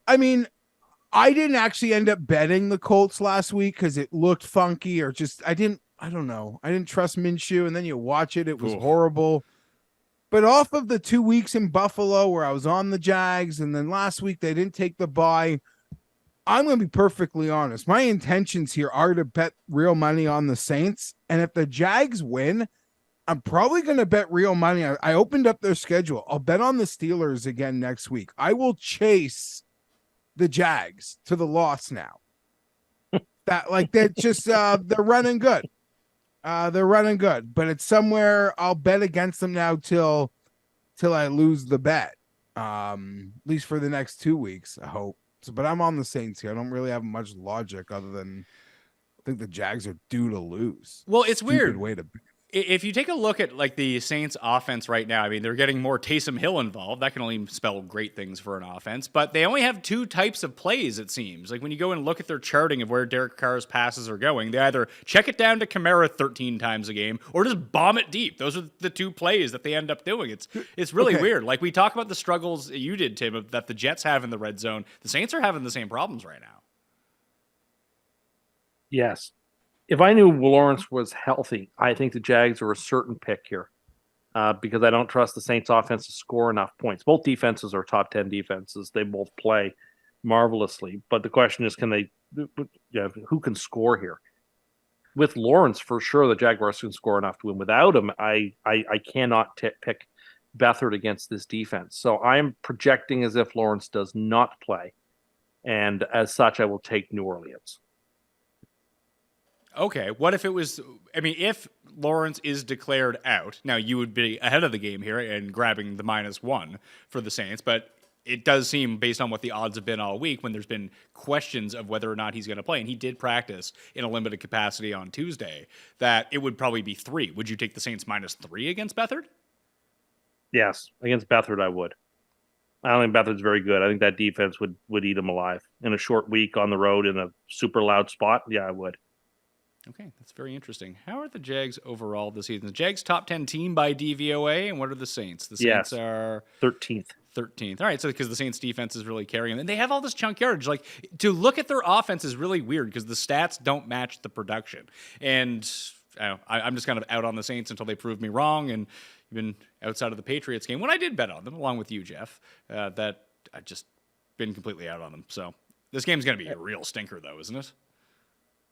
I mean, I didn't actually end up betting the Colts last week because it looked funky or just I don't know. I didn't trust Minshew, and then you watch it, it was Oof. horrible. But off of the 2 weeks in Buffalo where I was on the Jags, and then last week they didn't take the bye, I'm going to be perfectly honest. My intentions here are to bet real money on the Saints, and if the Jags win, I'm probably going to bet real money. I opened up their schedule. I'll bet on the Steelers again next week. I will chase the Jags to the loss now. They're just they're running good. They're running good, but it's somewhere I'll bet against them now till I lose the bet. At least for the next 2 weeks, I hope. So, but I'm on the Saints here. I don't really have much logic other than I think the Jags are due to lose. Well, it's Stupid weird. way to If you take a look at like the Saints offense right now, I mean, they're getting more Taysom Hill involved. That can only spell great things for an offense, but they only have 2 types of plays, it seems. Like when you go and look at their charting of where Derek Carr's passes are going, they either check it down to Kamara 13 times a game or just bomb it deep. Those are the 2 plays that they end up doing. It's really Okay. weird. Like we talk about the struggles you did, Tim, that the Jets have in the red zone. The Saints are having the same problems right now. Yes. If I knew Lawrence was healthy, I think the Jags are a certain pick here because I don't trust the Saints offense to score enough points. Both defenses are top 10 defenses. They both play marvelously. But the question is, who can score here? With Lawrence, for sure, the Jaguars can score enough to win. Without him, I cannot pick Beathard against this defense. So I'm projecting as if Lawrence does not play. And as such, I will take New Orleans. Okay, what if it was, I mean, if Lawrence is declared out, now you would be ahead of the game here and grabbing the -1 for the Saints, but it does seem, based on what the odds have been all week, when there's been questions of whether or not he's going to play, and he did practice in a limited capacity on Tuesday, that it would probably be 3. Would you take the Saints -3 against Beathard? Yes, against Beathard, I would. I don't think Beathard's very good. I think that defense would eat him alive. In a short week on the road in a super loud spot, yeah, I would. Okay, that's very interesting. How are the Jags overall this season? The Jags top 10 team by DVOA, and what are the Saints? The Saints are 13th. 13th. All right, so because the Saints defense is really carrying them. And they have all this chunk yardage. Like, to look at their offense is really weird because the stats don't match the production. And I'm just kind of out on the Saints until they prove me wrong. And even outside of the Patriots game, when I did bet on them, along with you, Geoff, that I've just been completely out on them. So this game's going to be a real stinker, though, isn't it?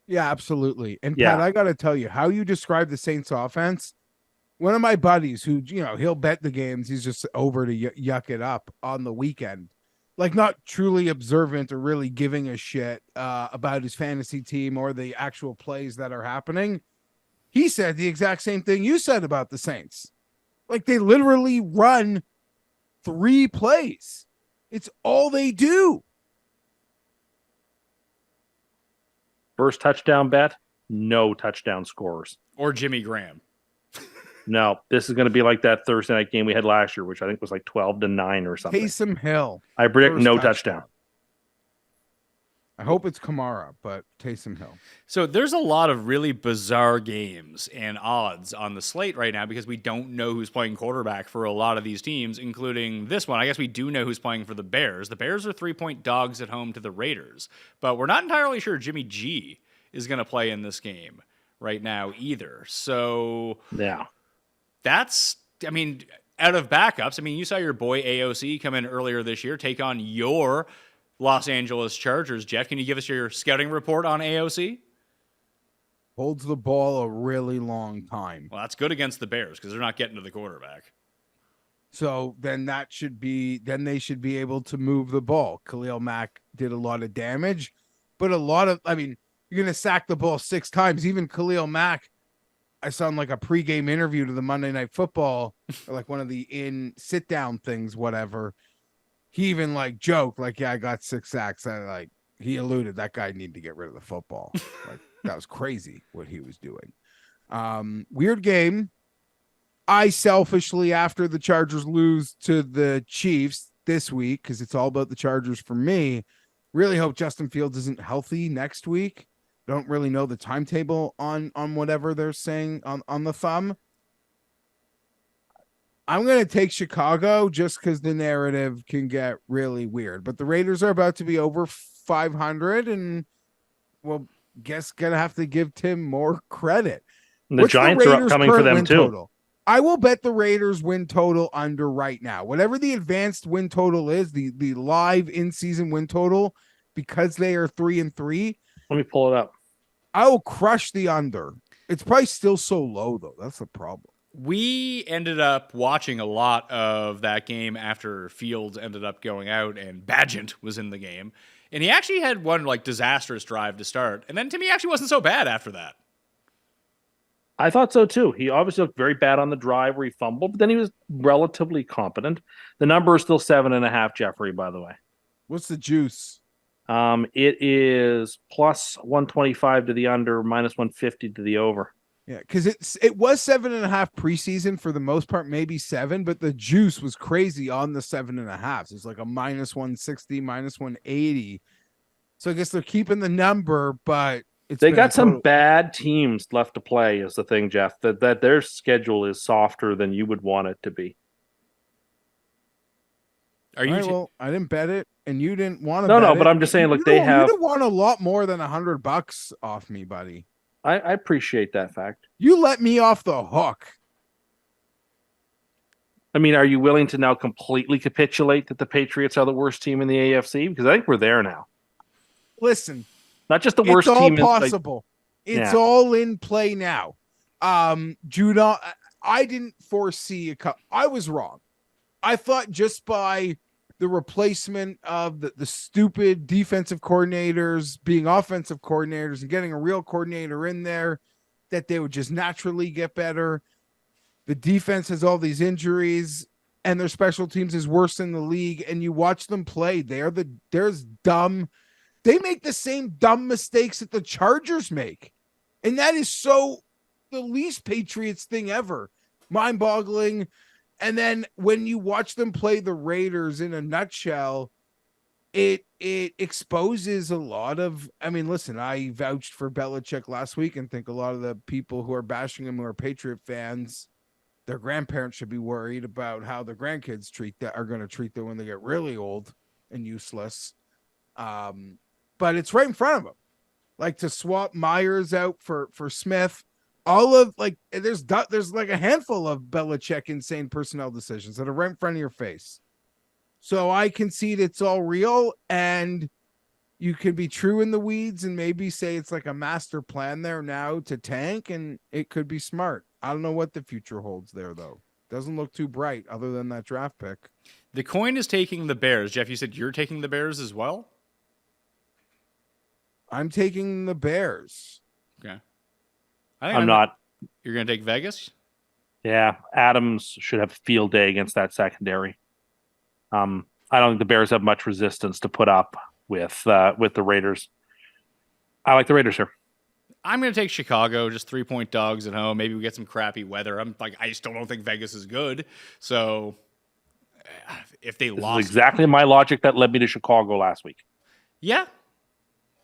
Yeah, absolutely. And Yeah. Pat, I got to tell you, how you describe the Saints offense, one of my buddies who, he'll bet the games, he's just over to yuck it up on the weekend. Like not truly observant or really giving a shit about his fantasy team or the actual plays that are happening. He said the exact same thing you said about the Saints. Like they literally run 3 plays. It's all they do. First touchdown bet, no touchdown scorers. Or Jimmy Graham. No, this is going to be like that Thursday night game we had last year, which I think was like 12-9 or something. Taysom Hill. I predict first no touchdown. I hope it's Kamara, but Taysom Hill. So there's a lot of really bizarre games and odds on the slate right now because we don't know who's playing quarterback for a lot of these teams, including this one. I guess we do know who's playing for the Bears. The Bears are 3-point dogs at home to the Raiders, but we're not entirely sure Jimmy G is going to play in this game right now either. So Yeah. that's, I mean, out of backups, I mean, you saw your boy AOC come in earlier this year, take on your Los Angeles Chargers. Geoff, can you give us your scouting report on AOC? Holds the ball a really long time. Well, that's good against the Bears because they're not getting to the quarterback. So then they should be able to move the ball. Khalil Mack did a lot of damage, but you're going to sack the ball 6 times. Even Khalil Mack, I sound like a pregame interview to the Monday Night Football, or like one of the sit down things, whatever. He even like joked, like, yeah, I got 6 sacks. He alluded that guy needed to get rid of the football. Like, that was crazy what he was doing. Weird game. I selfishly, after the Chargers lose to the Chiefs this week, because it's all about the Chargers for me, really hope Justin Fields isn't healthy next week. Don't really know the timetable on whatever they're saying on the thumb. I'm going to take Chicago just because the narrative can get really weird. But the Raiders are about to be over 500, and well, guess going to have to give Tim more credit. And the Giants are upcoming for them too. Total? I will bet the Raiders win total under right now. Whatever the advanced win total is, the live in-season win total, because they are 3-3. Let me pull it up. I will crush the under. It's probably still so low, though. That's the problem. We ended up watching a lot of that game after Fields ended up going out and Badgett was in the game. And he actually had one like disastrous drive to start. And then to me, actually wasn't so bad after that. I thought so too. He obviously looked very bad on the drive where he fumbled, but then he was relatively competent. The number is still 7.5, Jeffrey, by the way. What's the juice? It is plus 125 to the under, minus 150 to the over. Yeah, because it was 7.5 preseason for the most part, maybe 7, but the juice was crazy on the 7.5. So it's like a minus 160, minus 180. So I guess they're keeping the number, but they got some bad teams left to play is the thing, Geoff, that their schedule is softer than you would want it to be. Are you? Right, well, I didn't bet it, and you didn't want to. No, but I'm just saying, like they have. You want a lot more than $100 off me, buddy. I appreciate that fact. You let me off the hook. I mean, are you willing to now completely capitulate that the Patriots are the worst team in the AFC? Because I think we're there now. Listen, not just the worst it's all team. Possible. It's all in play now. Judah, I didn't foresee a cut. I was wrong. I thought just by the replacement of the stupid defensive coordinators being offensive coordinators and getting a real coordinator in there, that they would just naturally get better. The defense has all these injuries and their special teams is worse in the league. And you watch them play. There's dumb. They make the same dumb mistakes that the Chargers make. And that is so the least Patriots thing ever. Mind-boggling. And then when you watch them play the Raiders in a nutshell, it exposes a lot of, I mean, listen, I vouched for Belichick last week and think a lot of the people who are bashing him who are Patriot fans, their grandparents should be worried about how their grandkids are going to treat them when they get really old and useless. But it's right in front of them. Like to swap Myers out for Smith. All of like there's like a handful of Belichick insane personnel decisions that are right in front of your face. So I concede it's all real, and you could be true in the weeds and maybe say it's like a master plan there now to tank, and it could be smart. I don't know what the future holds there though. Doesn't look too bright other than that draft pick. The coin is taking the Bears. Geoff, you said you're taking the Bears as well? I'm taking the Bears. Okay. I'm not. You're going to take Vegas? Yeah, Adams should have a field day against that secondary. I don't think the Bears have much resistance to put up with the Raiders. I like the Raiders here. I'm going to take Chicago, just 3-point dogs at home. Maybe we get some crappy weather. I still don't think Vegas is good. So if they This lost, is exactly my logic that led me to Chicago last week. yeah,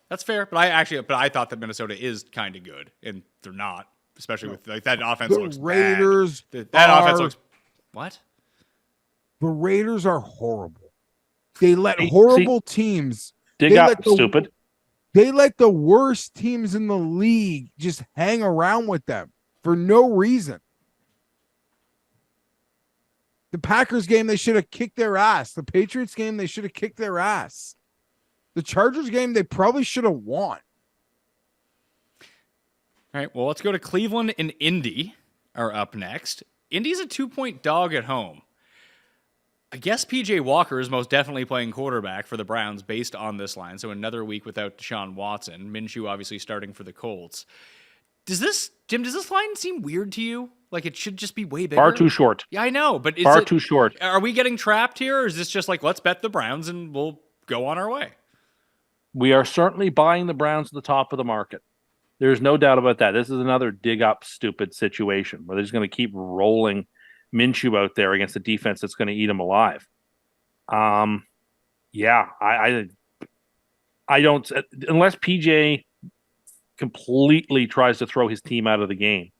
that's fair. But I thought that Minnesota is kind of good, and they're not, especially with like that offense The looks Raiders bad. That offense are- looks what? The Raiders are horrible. They let horrible teams. Dig They up, let the- stupid. They let the worst teams in the league just hang around with them for no reason. The Packers game, they should have kicked their ass. The Patriots game, they should have kicked their ass. The Chargers game, they probably should have won. All right, well, let's go to Cleveland and Indy are up next. Indy's a 2-point dog at home. I guess PJ Walker is most definitely playing quarterback for the Browns based on this line. So another week without Deshaun Watson. Minshew obviously starting for the Colts. Does this line seem weird to you? Like it should just be way bigger? Far too short. Yeah, I know, but is Far it, too short. Are we getting trapped here, or is this just like, let's bet the Browns and we'll go on our way? We are certainly buying the Browns at the top of the market. There's no doubt about that. This is another dig up stupid situation where they're just going to keep rolling Minshew out there against a defense that's going to eat him alive. Yeah, I don't, unless PJ completely tries to throw his team out of the game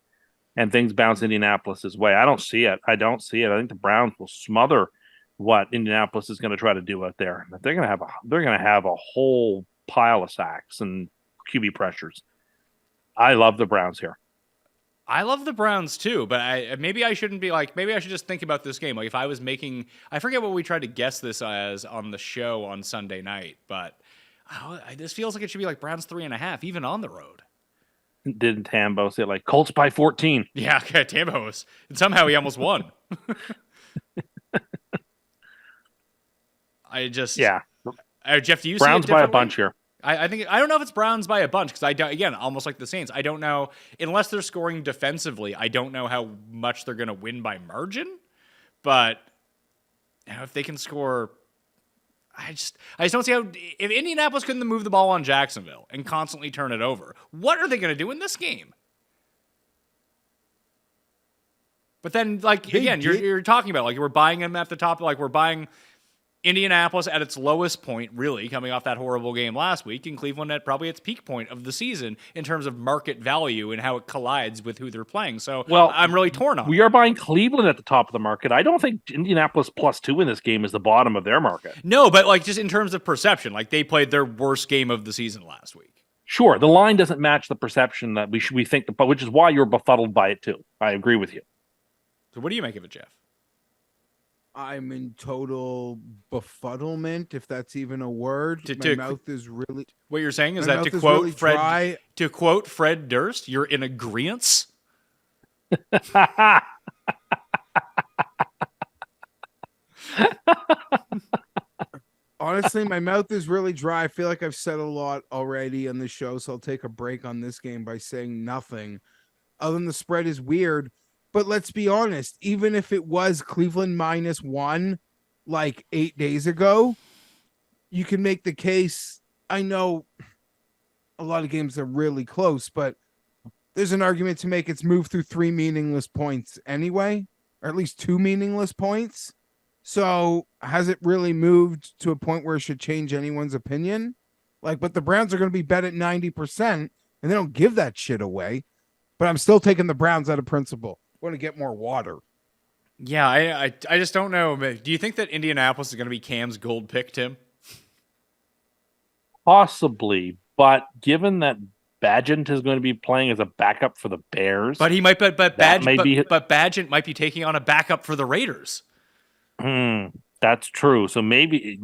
and things bounce Indianapolis's way. I don't see it. I think the Browns will smother what Indianapolis is going to try to do out there. They're going to have a whole pile of sacks and QB pressures. I love the Browns here. I love the Browns too, but maybe I shouldn't be like, maybe I should just think about this game. Like if I was making, I forget what we tried to guess this as on the show on Sunday night, but this feels like it should be like Browns 3.5, even on the road. Didn't Tambo say like Colts by 14? Yeah, okay, Tambos. And somehow he almost won. Jeff, do you Browns see it by a differently? bunch here. I don't know if it's Browns by a bunch because again, almost like the Saints, I don't know unless they're scoring defensively. I don't know how much they're going to win by margin, but if they can score, I just don't see how. If Indianapolis couldn't move the ball on Jacksonville and constantly turn it over, what are they going to do in this game? But then, you're talking about like we're buying them at the top, like we're buying Indianapolis at its lowest point, really, coming off that horrible game last week, and Cleveland at probably its peak point of the season in terms of market value and how it collides with who they're playing. So I'm really torn on it. We are buying Cleveland at the top of the market. I don't think Indianapolis +2 in this game is the bottom of their market. No, but like just in terms of perception, like they played their worst game of the season last week. Sure, the line doesn't match the perception that we think, but which is why you're befuddled by it too. I agree with you. So what do you make of it, Jeff? I'm in total befuddlement, if that's even a word. My mouth is really. What you're saying is my that mouth is really dry. to quote Fred Durst, you're in agreeance. Honestly, my mouth is really dry. I feel like I've said a lot already on the show, so I'll take a break on this game by saying nothing. Other than the spread is weird. But let's be honest, even if it was Cleveland -1 like 8 days ago, you can make the case. I know a lot of games are really close, but there's an argument to make it's moved through 3 meaningless points anyway, or at least 2 meaningless points. So has it really moved to a point where it should change anyone's opinion? But the Browns are going to be bet at 90%, and they don't give that shit away. But I'm still taking the Browns out of principle. Want to get more water. Yeah, I just don't know. Do you think that Indianapolis is going to be Cam's gold pick, Tim? Possibly, but given that Badgett is going to be playing as a backup for the Bears, But he might, but Badgett might be taking on a backup for the Raiders. That's true. So maybe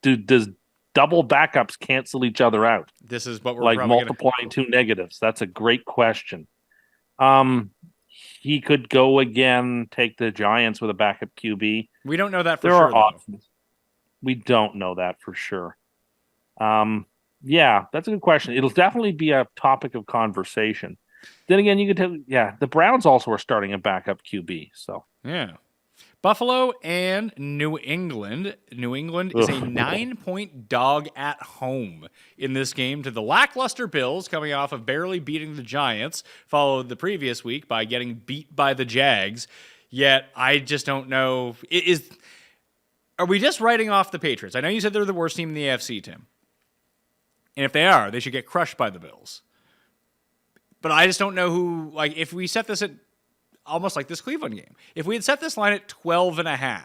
does double backups cancel each other out? This is what we're like probably multiplying two negatives. That's a great question. He could go again, take the Giants with a backup QB. We don't know that for there sure. There are options. We don't know that for sure. Yeah, that's a good question. It'll definitely be a topic of conversation. Then again, you could tell, the Browns also are starting a backup QB. So yeah, Buffalo and New England. New England is a 9-point dog at home in this game to the lackluster Bills, coming off of barely beating the Giants, followed the previous week by getting beat by the Jags. Yet I just don't know. Are we just writing off the Patriots? I know you said they're the worst team in the AFC, Tim. And if they are, they should get crushed by the Bills. But I just don't know who, like, if we set this at almost like this Cleveland game, if we had set this line at 12.5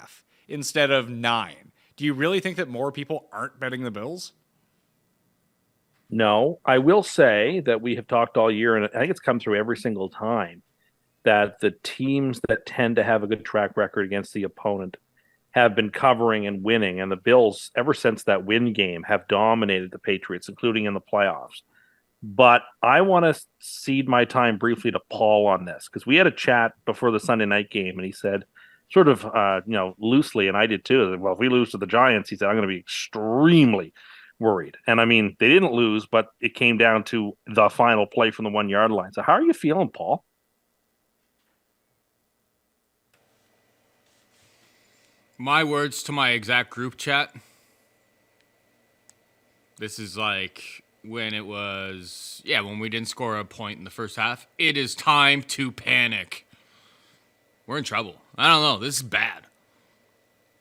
instead of 9, do you really think that more people aren't betting the Bills? No, I will say that we have talked all year, and I think it's come through every single time, that the teams that tend to have a good track record against the opponent have been covering and winning. And the Bills, ever since that win game, have dominated the Patriots, including in the playoffs. But I want to cede my time briefly to Paul on this, because we had a chat before the Sunday night game, and he said, sort of, loosely, and I did too, well, if we lose to the Giants, he said, I'm going to be extremely worried. And I mean, they didn't lose, but it came down to the final play from the 1 yard line. So how are you feeling, Paul? My words to my exact group chat. This is like when it was, when we didn't score a point in the first half. It is time to panic. We're in trouble. I don't know. This is bad.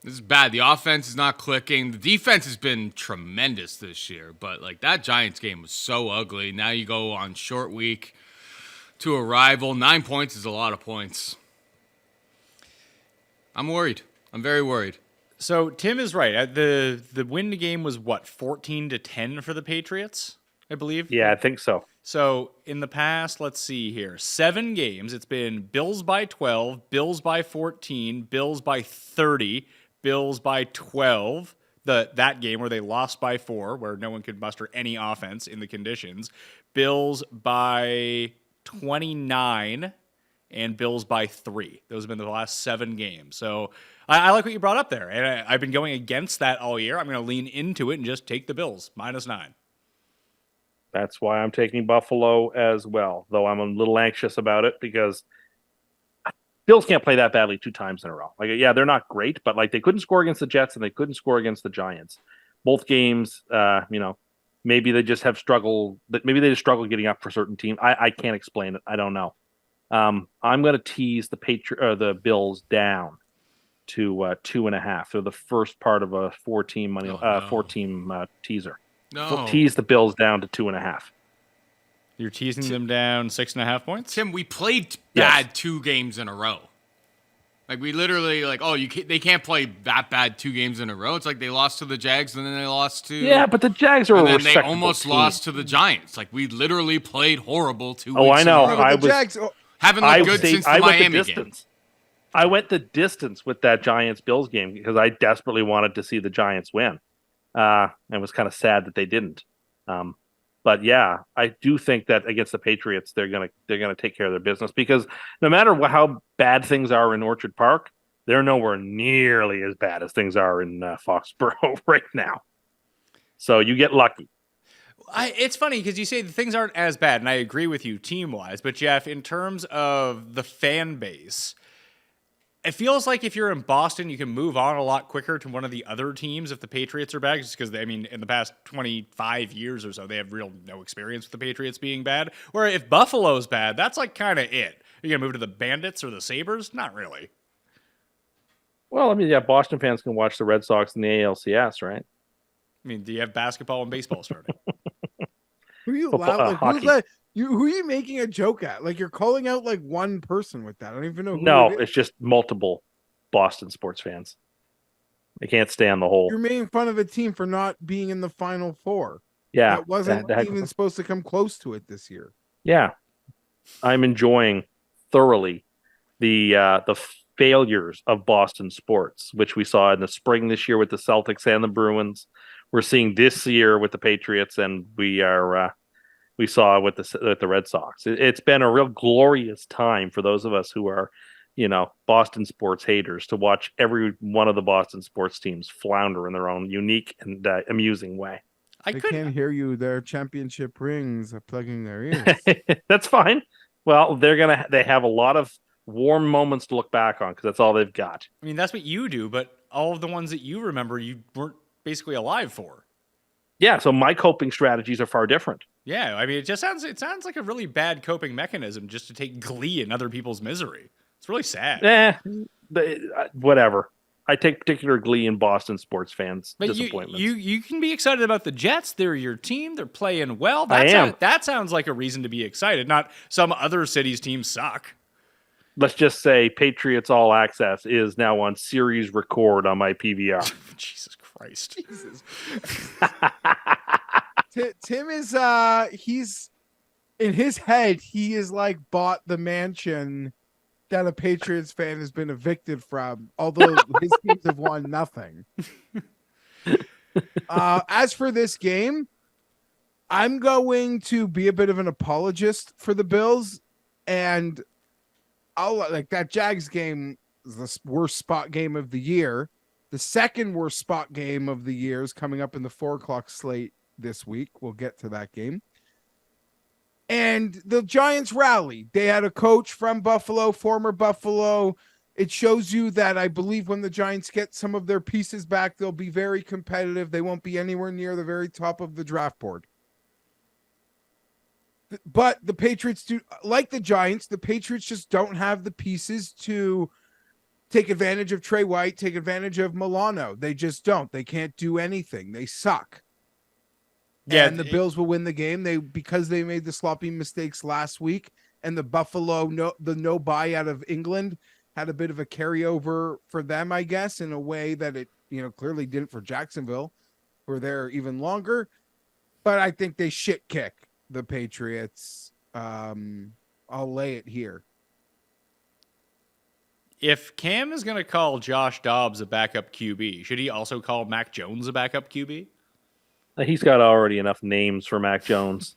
This is bad. The offense is not clicking. The defense has been tremendous this year, but like that Giants game was so ugly. Now you go on short week to a rival. 9 points is a lot of points. I'm worried. I'm very worried. So Tim is right. The win game was what, 14-10 for the Patriots, I believe? Yeah, I think so. So in the past, let's see here, 7 games, it's been Bills by 12, Bills by 14, Bills by 30, Bills by 12, that game where they lost by 4, where no one could muster any offense in the conditions, Bills by 29, and Bills by 3. Those have been the last 7 games. So I like what you brought up there, and I've been going against that all year. I'm going to lean into it and just take the Bills, -9. That's why I'm taking Buffalo as well, though I'm a little anxious about it because Bills can't play that badly 2 times in a row. Like, yeah, they're not great, but like they couldn't score against the Jets and they couldn't score against the Giants. Both games, maybe they just have struggled. Maybe they just struggle getting up for certain teams. I can't explain it. I don't know. I'm going to tease the Bills down to 2.5. They're the first part of a 4-team teaser. No. Tease the Bills down to 2.5. You're teasing them down 6.5 points? Tim, we played bad 2 games in a row. Like we literally they can't play that bad 2 games in a row. It's like they lost to the Jags and then they lost to but the Jags are and a then they respectable almost team. lost to the Giants. Like we literally played horrible 2 weeks. Oh, I know. In a row. The Jags, Haven't looked good since the Miami game. I went the distance with that Giants-Bills game because I desperately wanted to see the Giants win. And was kind of sad that they didn't. But yeah, I do think that against the Patriots, they're gonna take care of their business because no matter how bad things are in Orchard Park, they're nowhere nearly as bad as things are in Foxborough right now. So you get lucky. It's funny because you say the things aren't as bad, and I agree with you team-wise. But Geoff, in terms of the fan base, it feels like if you're in Boston, you can move on a lot quicker to one of the other teams if the Patriots are bad, just because, in the past 25 years or so, they have no experience with the Patriots being bad. Where if Buffalo's bad, that's like kind of it. Are you going to move to the Bandits or the Sabres? Not really. Well, Boston fans can watch the Red Sox in the ALCS, right? Do you have basketball and baseball starting? Who are you who are you making a joke at? Like you're calling out like one person with that. I don't even know who No, it is. it's just multiple Boston sports fans. They can't stay on the whole. You're making fun of a team for not being in the Final Four. Yeah. That wasn't even supposed to come close to it this year. Yeah. I'm enjoying thoroughly the failures of Boston sports, which we saw in the spring this year with the Celtics and the Bruins. We're seeing this year with the Patriots, and we saw with the Red Sox. It's been a real glorious time for those of us who are, Boston sports haters to watch every one of the Boston sports teams flounder in their own unique and amusing way. I can't hear you. Their championship rings are plugging their ears. That's fine. Well, they have a lot of warm moments to look back on because that's all they've got. I mean, that's what you do, but all of the ones that you remember, you weren't basically alive for. Yeah, so my coping strategies are far different. Yeah, I mean, it sounds like a really bad coping mechanism just to take glee in other people's misery. It's really sad. Whatever. I take particular glee in Boston sports fans' But disappointments. you can be excited about the Jets. They're your team. They're playing well. That sounds like a reason to be excited, not some other city's teams suck. Let's just say Patriots All Access is now on series record on my PVR. Jesus Christ. Tim is he's in his head, he is like bought the mansion that a Patriots fan has been evicted from, although his teams have won nothing. As for this game, I'm going to be a bit of an apologist for the Bills, and I'll like that Jags game is the worst spot game of the year. The second worst spot game of the year is coming up in the 4:00 slate this week. We'll get to that game. And the Giants rallied. They had a coach from Buffalo, former Buffalo. It shows you that I believe when the Giants get some of their pieces back, they'll be very competitive. They won't be anywhere near the very top of the draft board. But the Patriots do, like the Giants, the Patriots just don't have the pieces to take advantage of Trey White, take advantage of Milano. They just don't. They can't do anything. They suck. Yeah, and the Bills will win the game. Because they made the sloppy mistakes last week, and the Buffalo no buy out of England had a bit of a carryover for them, I guess, in a way that it clearly didn't for Jacksonville, who were there even longer. But I think they shit kick the Patriots. I'll lay it here. If Cam is going to call Josh Dobbs a backup QB, should he also call Mac Jones a backup QB? He's got already enough names for Mac Jones.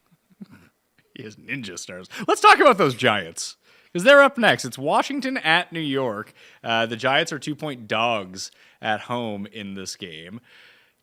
He has ninja stars. Let's talk about those Giants, because they're up next. It's Washington at New York. The Giants are 2-point dogs at home in this game.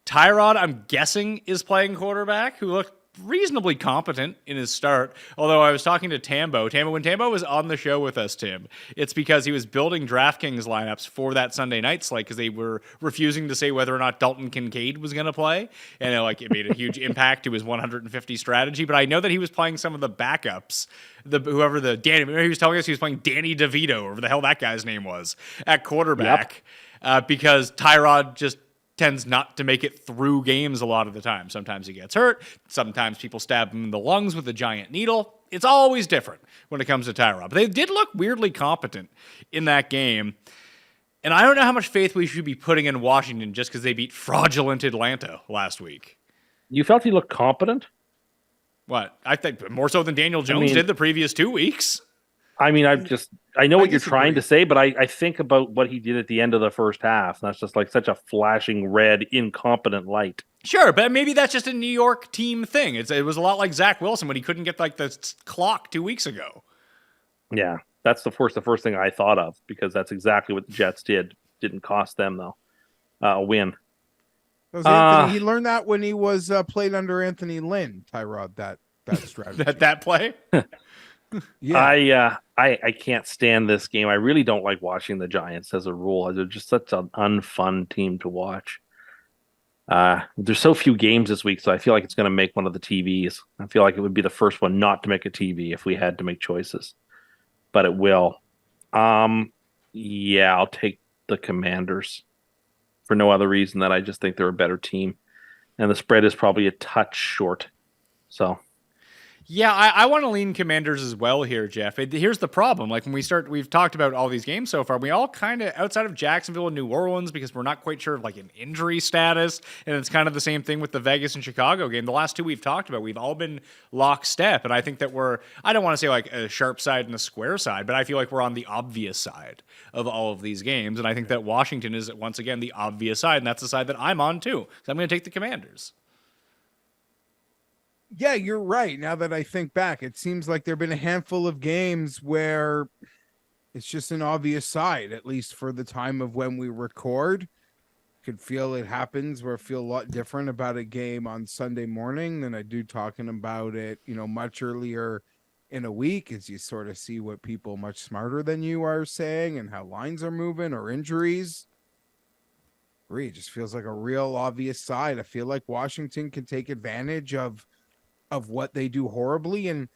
Tyrod, I'm guessing, is playing quarterback, who looked reasonably competent in his start. Although I was talking to Tambo. When Tambo was on the show with us, Tim, it's because he was building DraftKings lineups for that Sunday night slate because they were refusing to say whether or not Dalton Kincaid was going to play. And it made a huge impact to his 150 strategy. But I know that he was playing some of the backups. He was telling us he was playing Danny DeVito, or whatever the hell that guy's name was, at quarterback. Yep. Because Tyrod just tends not to make it through games a lot of the time. Sometimes he gets hurt. Sometimes people stab him in the lungs with a giant needle. It's always different when it comes to Tyrod. But they did look weirdly competent in that game. And I don't know how much faith we should be putting in Washington just because they beat fraudulent Atlanta last week. You felt he looked competent? What? I think more so than Daniel Jones did the previous 2 weeks. I mean, I know what you're trying to say, but I think about what he did at the end of the first half. That's just like such a flashing red, incompetent light. Sure, but maybe that's just a New York team thing. It was a lot like Zach Wilson when he couldn't get the clock 2 weeks ago. Yeah, that's the first thing I thought of, because that's exactly what the Jets did. Didn't cost them though a win. He learned that when he was played under Anthony Lynn. Tyrod, that strategy. that play. Yeah. I can't stand this game. I really don't like watching the Giants as a rule. They're just such an unfun team to watch. There's so few games this week, so I feel like it's going to make one of the TVs. I feel like it would be the first one not to make a TV if we had to make choices, but it will. Yeah, I'll take the Commanders for no other reason that I just think they're a better team, and the spread is probably a touch short. So. Yeah, I want to lean Commanders as well here, Geoff. Here's the problem. Like when we've talked about all these games so far, we all kind of, outside of Jacksonville and New Orleans, because we're not quite sure of an injury status, and it's kind of the same thing with the Vegas and Chicago game. The last two we've talked about, we've all been lockstep, and I think that I don't want to say like a sharp side and a square side, but I feel like we're on the obvious side of all of these games, and I think that Washington is, once again, the obvious side, and that's the side that I'm on too, so I'm going to take the Commanders. Yeah, you're right. Now that I think back, it seems like there have been a handful of games where it's just an obvious side, at least for the time of when we record. Could feel it happens where I feel a lot different about a game on Sunday morning than I do talking about it, much earlier in a week as you sort of see what people much smarter than you are saying and how lines are moving or injuries. It just feels like a real obvious side. I feel like Washington can take advantage of what they do horribly. And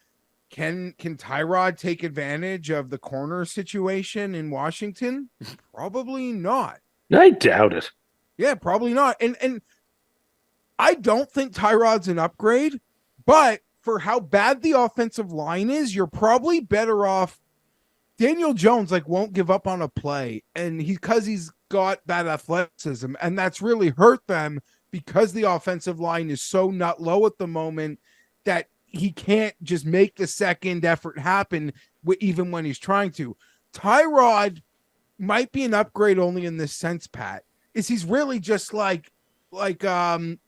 can Tyrod take advantage of the corner situation in Washington? Probably not. I doubt it. Yeah, probably not. And I don't think Tyrod's an upgrade, but for how bad the offensive line is, you're probably better off. Daniel Jones won't give up on a play, and he's got that athleticism, and that's really hurt them because the offensive line is so not low at the moment that he can't just make the second effort happen even when he's trying to. Tyrod might be an upgrade only in this sense, Pat, is he's really just like 2-3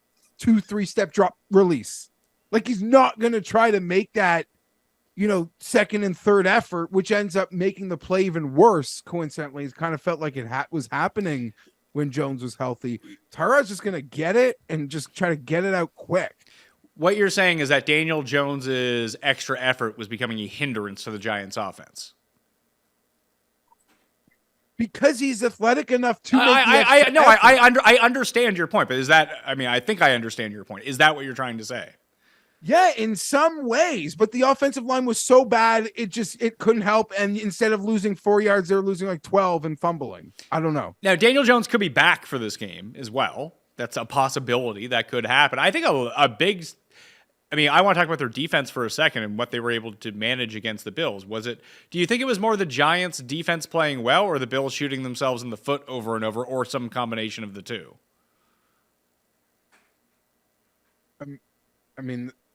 step drop release. Like he's not going to try to make that, second and third effort, which ends up making the play even worse. Coincidentally, it kind of felt like it was happening when Jones was healthy. Tyrod's just going to get it and just try to get it out quick. What you're saying is that Daniel Jones's extra effort was becoming a hindrance to the Giants' offense. Because he's athletic enough to make I understand your point, but I think I understand your point. Is that what you're trying to say? Yeah, in some ways, but the offensive line was so bad, it couldn't help. And instead of losing 4 yards, they were losing 12 and fumbling. I don't know. Now, Daniel Jones could be back for this game as well. That's a possibility that could happen. I think a big... I want to talk about their defense for a second and what they were able to manage against the Bills. Do you think it was more the Giants' defense playing well or the Bills shooting themselves in the foot over and over, or some combination of the two?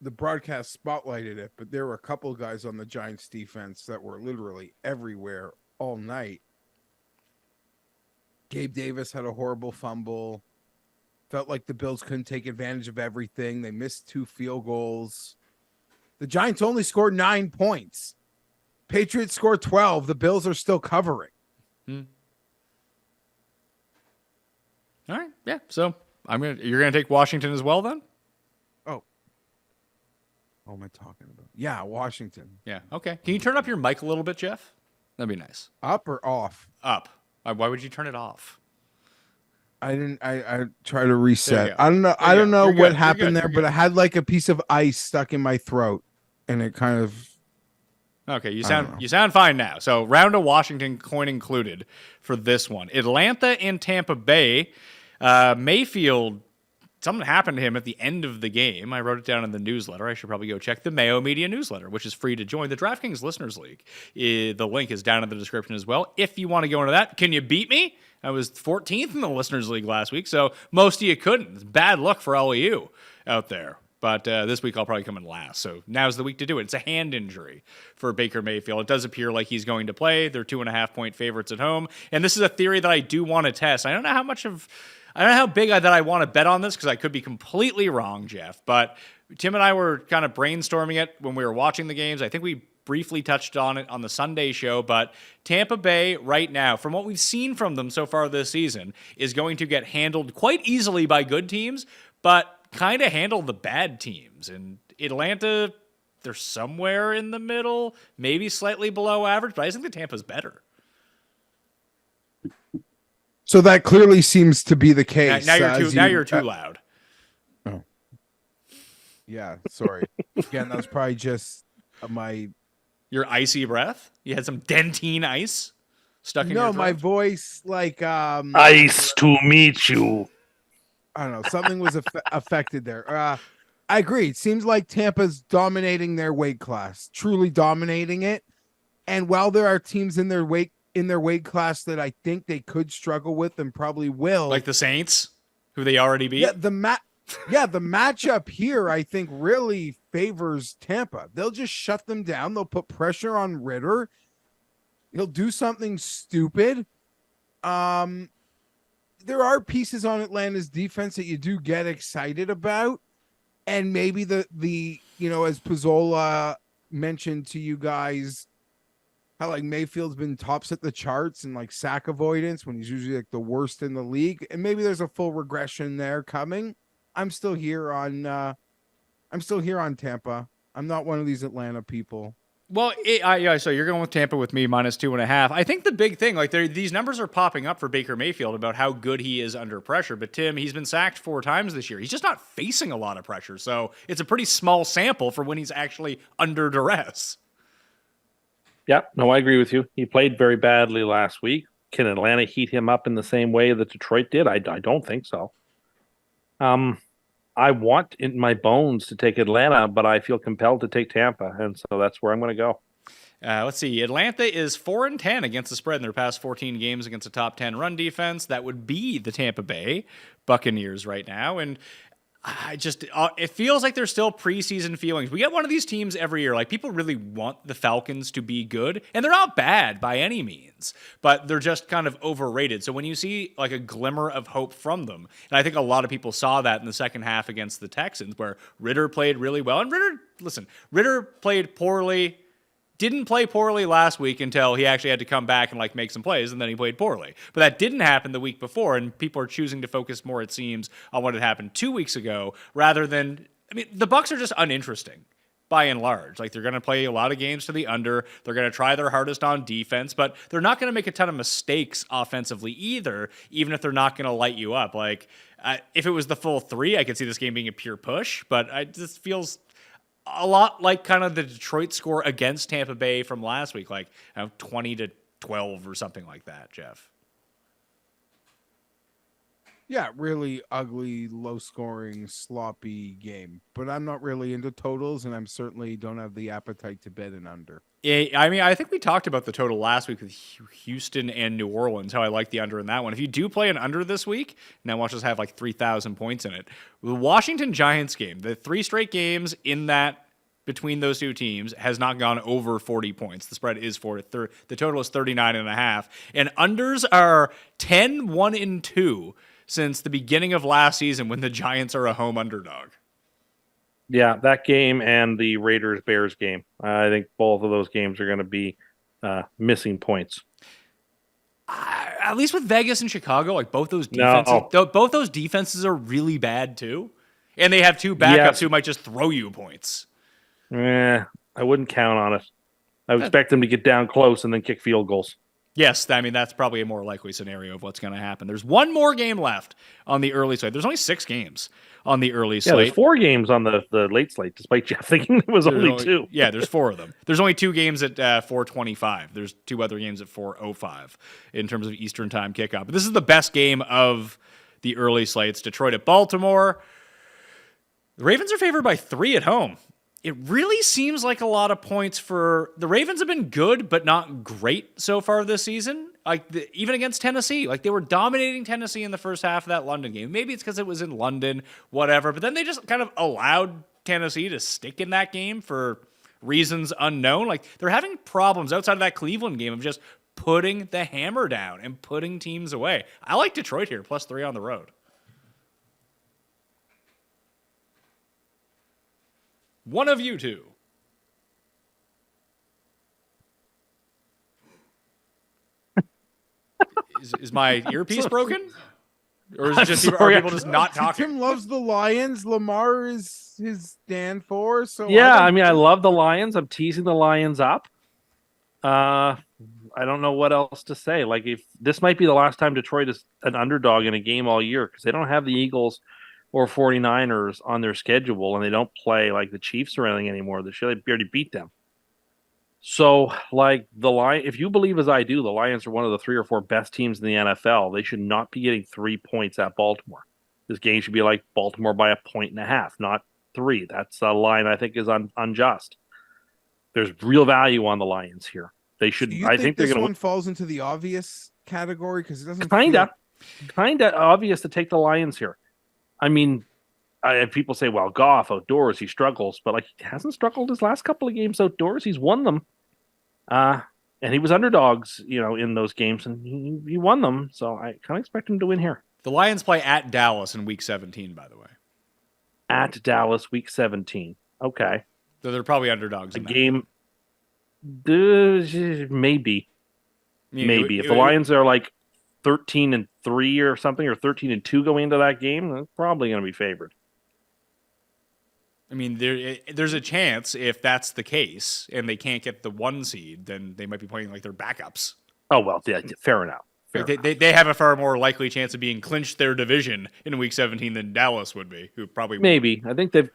The broadcast spotlighted it, but there were a couple of guys on the Giants defense that were literally everywhere all night. Gabe Davis had a horrible fumble. Felt like the Bills couldn't take advantage of everything. They missed 2 field goals. The Giants only scored 9 points. Patriots scored 12. The Bills are still covering. All right. Yeah. So you're gonna take Washington as well then? What am I talking about? Yeah, Washington. Yeah. Okay. Can you turn up your mic a little bit, Geoff? That'd be nice. Up or off? Up. Why would you turn it off? I didn't. I try to reset. go. I don't know. There I you don't go. know You're what good. happened You're there, good. but I had a piece of ice stuck in my throat, and it kind of. Okay, you sound fine now. So round of Washington, coin included, for this one. Atlanta and Tampa Bay. Mayfield. Something happened to him at the end of the game. I wrote it down in the newsletter. I should probably go check the Mayo Media newsletter, which is free to join the DraftKings Listeners League. The link is down in the description as well. If you want to go into that, can you beat me? I was 14th in the Listeners League last week, so most of you couldn't. It's bad luck for all of you out there. But this week I'll probably come in last. So now's the week to do it. It's a hand injury for Baker Mayfield. It does appear like he's going to play. They're 2.5-point favorites at home. And this is a theory that I do want to test. I don't know how big that I want to bet on this because I could be completely wrong, Geoff. But Tim and I were kind of brainstorming it when we were watching the games. I think we briefly touched on it on the Sunday show. But Tampa Bay right now, from what we've seen from them so far this season, is going to get handled quite easily by good teams, but kind of handle the bad teams. And Atlanta, they're somewhere in the middle, maybe slightly below average, but I think the Tampa's better. So that clearly seems to be the case. Now you're too loud. Oh, yeah. Sorry. Again, that was probably just my your icy breath. You had some dentine ice stuck in your throat. No, my voice Ice to meet you. I don't know. Something was affected there. I agree. It seems like Tampa's dominating their weight class, truly dominating it. And while there are teams in their weight class that I think they could struggle with and probably will, like the Saints, who they already beat. Yeah, the matchup here I think really favors Tampa. They'll just shut them down. They'll put pressure on Ritter. He'll do something stupid. There are pieces on Atlanta's defense that you do get excited about, and maybe the as Pizzola mentioned to you guys, how Mayfield's been tops at the charts and sack avoidance when he's usually the worst in the league, and maybe there's a full regression there coming. I'm still here on Tampa. I'm not one of these Atlanta people. Well, so you're going with Tampa with me -2.5. I think the big thing, like these numbers are popping up for Baker Mayfield about how good he is under pressure. But Tim, he's been sacked 4 times this year. He's just not facing a lot of pressure. So it's a pretty small sample for when he's actually under duress. Yeah, no, I agree with you. He played very badly last week. Can Atlanta heat him up in the same way that Detroit did? I don't think so. I want in my bones to take Atlanta, but I feel compelled to take Tampa, and so that's where I'm going to go. Let's see. Atlanta is 4-10 against the spread in their past 14 games against a top 10 run defense. That would be the Tampa Bay Buccaneers right now, and it feels like there's still preseason feelings. We get one of these teams every year. Like, people really want the Falcons to be good, and they're not bad by any means, but they're just kind of overrated. So when you see like a glimmer of hope from them, and I think a lot of people saw that in the second half against the Texans, where Ritter played really well. And Ritter played poorly. Didn't play poorly last week until he actually had to come back and like make some plays, and then he played poorly. But that didn't happen the week before, and people are choosing to focus more, it seems, on what had happened 2 weeks ago rather than. I mean, the Bucs are just uninteresting by and large. Like, they're going to play a lot of games to the under. They're going to try their hardest on defense, but they're not going to make a ton of mistakes offensively either, even if they're not going to light you up. Like, if it was the full 3, I could see this game being a pure push, but it just feels a lot like kind of the Detroit score against Tampa Bay from last week, like 20-12 or something like that, Geoff. Yeah, really ugly, low-scoring, sloppy game. But I'm not really into totals, and I'm certainly don't have the appetite to bet an under. I mean, I think we talked about the total last week with Houston and New Orleans, how I like the under in that one. If you do play an under this week, now watch us have like 3,000 points in it. The Washington Giants game, the 3 straight games in that between those two teams has not gone over 40 points. The spread is the total is 39.5. And unders are 10, 1, and 2 since the beginning of last season when the Giants are a home underdog. Yeah, that game and the Raiders-Bears game. I think both of those games are going to be missing points. At least with Vegas and Chicago, like both those defenses are really bad too. And they have 2 backups who might just throw you points. I wouldn't count on it. I would expect them to get down close and then kick field goals. Yes, I mean, that's probably a more likely scenario of what's going to happen. There's one more game left on the early slate. There's only 6 games on the early slate. There's 4 games on the late slate, despite Geoff thinking there was only 2. Yeah, there's 4 of them. There's only 2 games at 4:25. There's 2 other games at 4:05 in terms of Eastern time kickoff. But this is the best game of the early slates. Detroit at Baltimore. The Ravens are favored by 3 at home. It really seems like a lot of points for the Ravens. Have been good, but not great so far this season. Like even against Tennessee, like they were dominating Tennessee in the first half of that London game. Maybe it's because it was in London, whatever. But then they just kind of allowed Tennessee to stick in that game for reasons unknown. Like they're having problems outside of that Cleveland game of just putting the hammer down and putting teams away. I like Detroit here, +3 on the road. One of you two. Is my earpiece broken? Or is it just are people just not talking? Tim loves the Lions. Lamar is his stand for. So yeah, I mean, I love the Lions. I'm teasing the Lions up. I don't know what else to say. Like, if this might be the last time Detroit is an underdog in a game all year because they don't have the Eagles or 49ers on their schedule, and they don't play like the Chiefs or anything anymore. They already beat them. So, like if you believe as I do, the Lions are one of the 3 or 4 best teams in the NFL. They should not be getting 3 points at Baltimore. This game should be like Baltimore by 1.5 points, not 3. That's a line I think is unjust. There's real value on the Lions here. They should. I think this they're going one falls into the obvious category because it doesn't kind of obvious to take the Lions here. I mean, people say, well, Goff outdoors, he struggles, but like he hasn't struggled his last couple of games outdoors. He's won them. And he was underdogs, in those games, and he won them. So I kind of expect him to win here. The Lions play at Dallas in week 17, by the way. At Dallas, week 17. Okay. So they're probably underdogs in that game. Maybe. If the Lions are like 13-3 or something, or 13-2 going into that game, they're probably going to be favored. I mean, there's a chance if that's the case and they can't get the 1 seed, then they might be playing like their backups. Oh, well, yeah, fair enough. Fair Like enough. they have a far more likely chance of being clinched their division in Week 17 than Dallas would be, who probably won't. Maybe. I think they're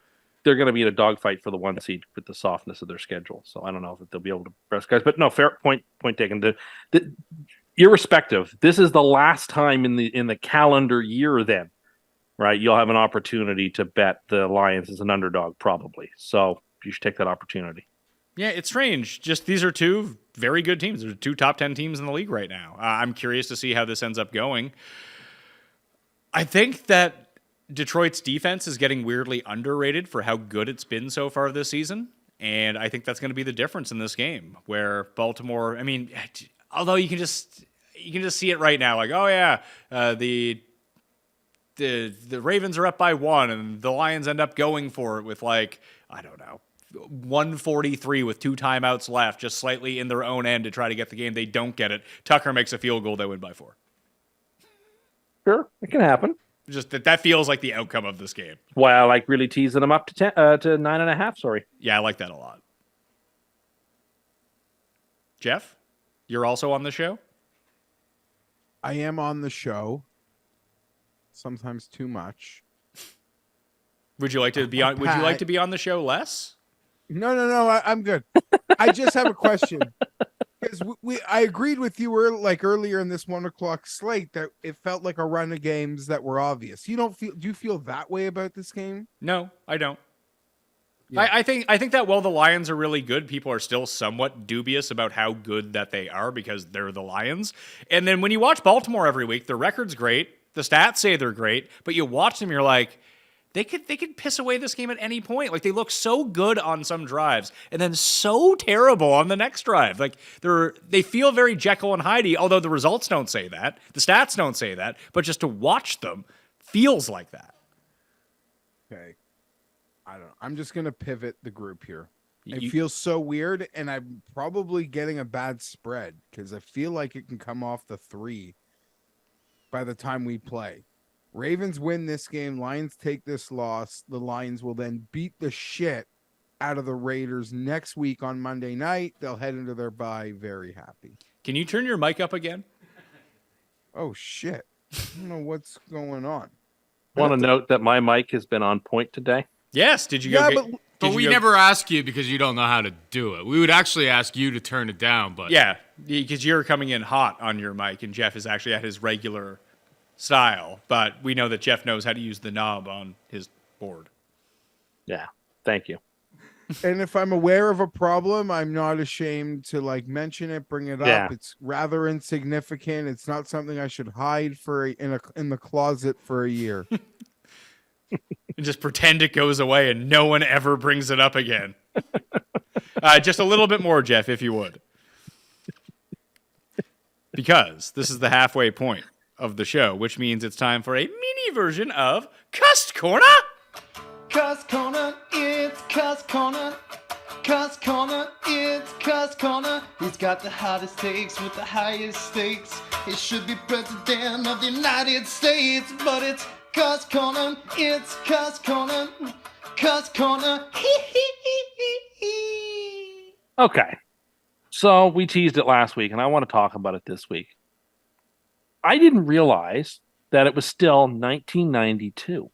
going to be in a dogfight for the 1 seed with the softness of their schedule. So I don't know if they'll be able to press guys. But no, fair point taken. Irrespective, this is the last time in the calendar year then, right? You'll have an opportunity to bet the Lions as an underdog probably. So you should take that opportunity. Yeah, it's strange. Just these are 2 very good teams. They're 2 top 10 teams in the league right now. I'm curious to see how this ends up going. I think that Detroit's defense is getting weirdly underrated for how good it's been so far this season. And I think that's going to be the difference in this game where Baltimore, I mean, although you can just see it right now. Like, oh yeah, the Ravens are up by 1 and the Lions end up going for it with like, I don't know, 143 with 2 timeouts left, just slightly in their own end to try to get the game. They don't get it. Tucker makes a field goal. They win by 4. Sure, it can happen. Just that feels like the outcome of this game. Why I like really teasing them up to 9.5. Sorry. Yeah, I like that a lot. Geoff, you're also on the show? I am on the show. Sometimes too much. Would you like to be on? Would you like to be on the show less? No. I'm good. I just have a question because I agreed with you earlier in this 1 o'clock slate that it felt like a run of games that were obvious. Do you feel that way about this game? No, I don't. Yeah. I think that while the Lions are really good, people are still somewhat dubious about how good that they are because they're the Lions. And then when you watch Baltimore every week, their record's great. The stats say they're great, but you watch them, you're like, they could piss away this game at any point. Like they look so good on some drives and then so terrible on the next drive. Like they feel very Jekyll and Hyde, although the results don't say that. The stats don't say that, but just to watch them feels like that. Okay. I don't know. I'm just going to pivot the group here. It You- feels so weird, and I'm probably getting a bad spread because I feel like it can come off the 3 by the time we play. Ravens win this game. Lions take this loss. The Lions will then beat the shit out of the Raiders next week on Monday night. They'll head into their bye very happy. Can you turn your mic up again? Oh, shit. I don't know what's going on. Want to note that my mic has been on point today. Yes. Did you Yeah, go? but But we never ask you because you don't know how to do it. We would actually ask you to turn it down, but Yeah, because you're coming in hot on your mic, and Geoff is actually at his regular style. But we know that Geoff knows how to use the knob on his board. Yeah. Thank you. And if I'm aware of a problem, I'm not ashamed to mention it, bring it Yeah. up. It's rather insignificant. It's not something I should hide in the closet for a year. And just pretend it goes away and no one ever brings it up again. Just a little bit more, Geoff, if you would. Because this is the halfway point of the show, which means it's time for a mini version of Cust Corner. Cust Corner, it's Cust Corner. Cust Corner, it's Cust Corner. He's got the hottest takes with the highest stakes. He should be president of the United States, but it's Cust Corner, it's Cust Corner. Cust Corner, Okay. So we teased it last week, and I want to talk about it this week. I didn't realize that it was still 1992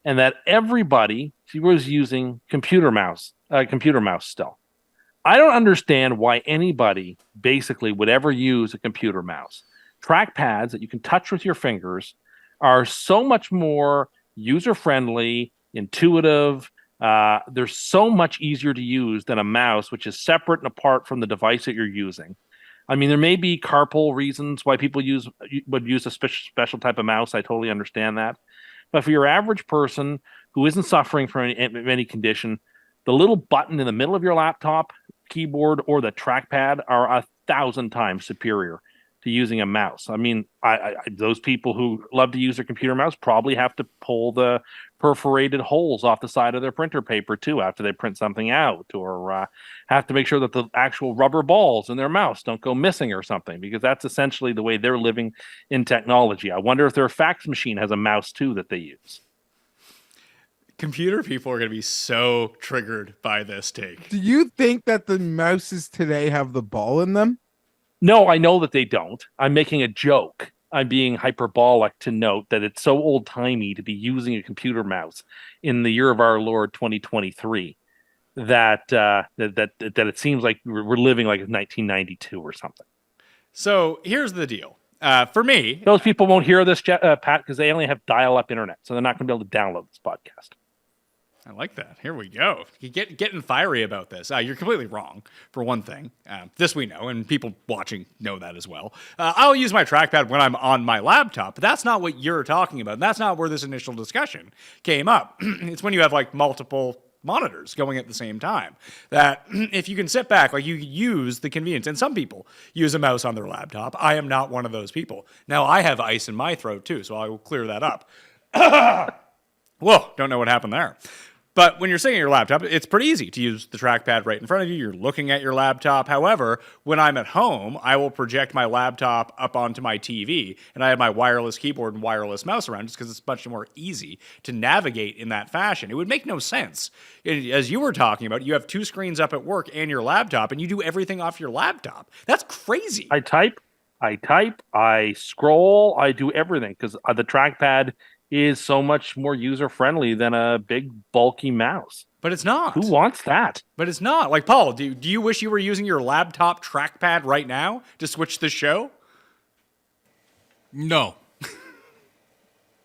and that everybody was using computer mouse still. I don't understand why anybody basically would ever use a computer mouse. Trackpads that you can touch with your fingers are so much more user-friendly, intuitive. They're so much easier to use than a mouse, which is separate and apart from the device that you're using. I mean, there may be carpal reasons why people would use a special type of mouse. I totally understand that. But for your average person who isn't suffering from any condition, the little button in the middle of your laptop keyboard or the trackpad are 1,000 times superior to using a mouse. I mean, those people who love to use their computer mouse probably have to pull the perforated holes off the side of their printer paper too after they print something out, or have to make sure that the actual rubber balls in their mouse don't go missing or something, because that's essentially the way they're living in technology. I wonder if their fax machine has a mouse too that they use. Computer people are going to be so triggered by this take. Do you think that the mouses today have the ball in them? No, I know that they don't. I'm making a joke. I'm being hyperbolic to note that it's so old timey to be using a computer mouse in the year of our Lord 2023 that it seems like we're living like 1992 or something. So here's the deal. For me, Those people won't hear this, Pat, because they only have dial-up internet, so they're not going to be able to download this podcast. I like that. Here we go. You getting fiery about this. You're completely wrong, for one thing. This we know, and people watching know that as well. I'll use my trackpad when I'm on my laptop, but that's not what you're talking about. That's not where this initial discussion came up. It's when you have like multiple monitors going at the same time. That if you can sit back, like you use the convenience, and some people use a mouse on their laptop. I am not one of those people. Now, I have ice in my throat too, so I will clear that up. Whoa, don't know what happened there. But when you're sitting at your laptop, it's pretty easy to use the trackpad right in front of you. You're looking at your laptop. However, when I'm at home, I will project my laptop up onto my TV, and I have my wireless keyboard and wireless mouse around just because it's much more easy to navigate in that fashion. It would make no sense. As you were talking about, you have two screens up at work and your laptop, and you do everything off your laptop. That's crazy. I type, I scroll, I do everything because the trackpad is so much more user-friendly than a big, bulky mouse. But it's not. Who wants that? But it's not. Like, Paul, do you wish you were using your laptop trackpad right now to switch the show? No.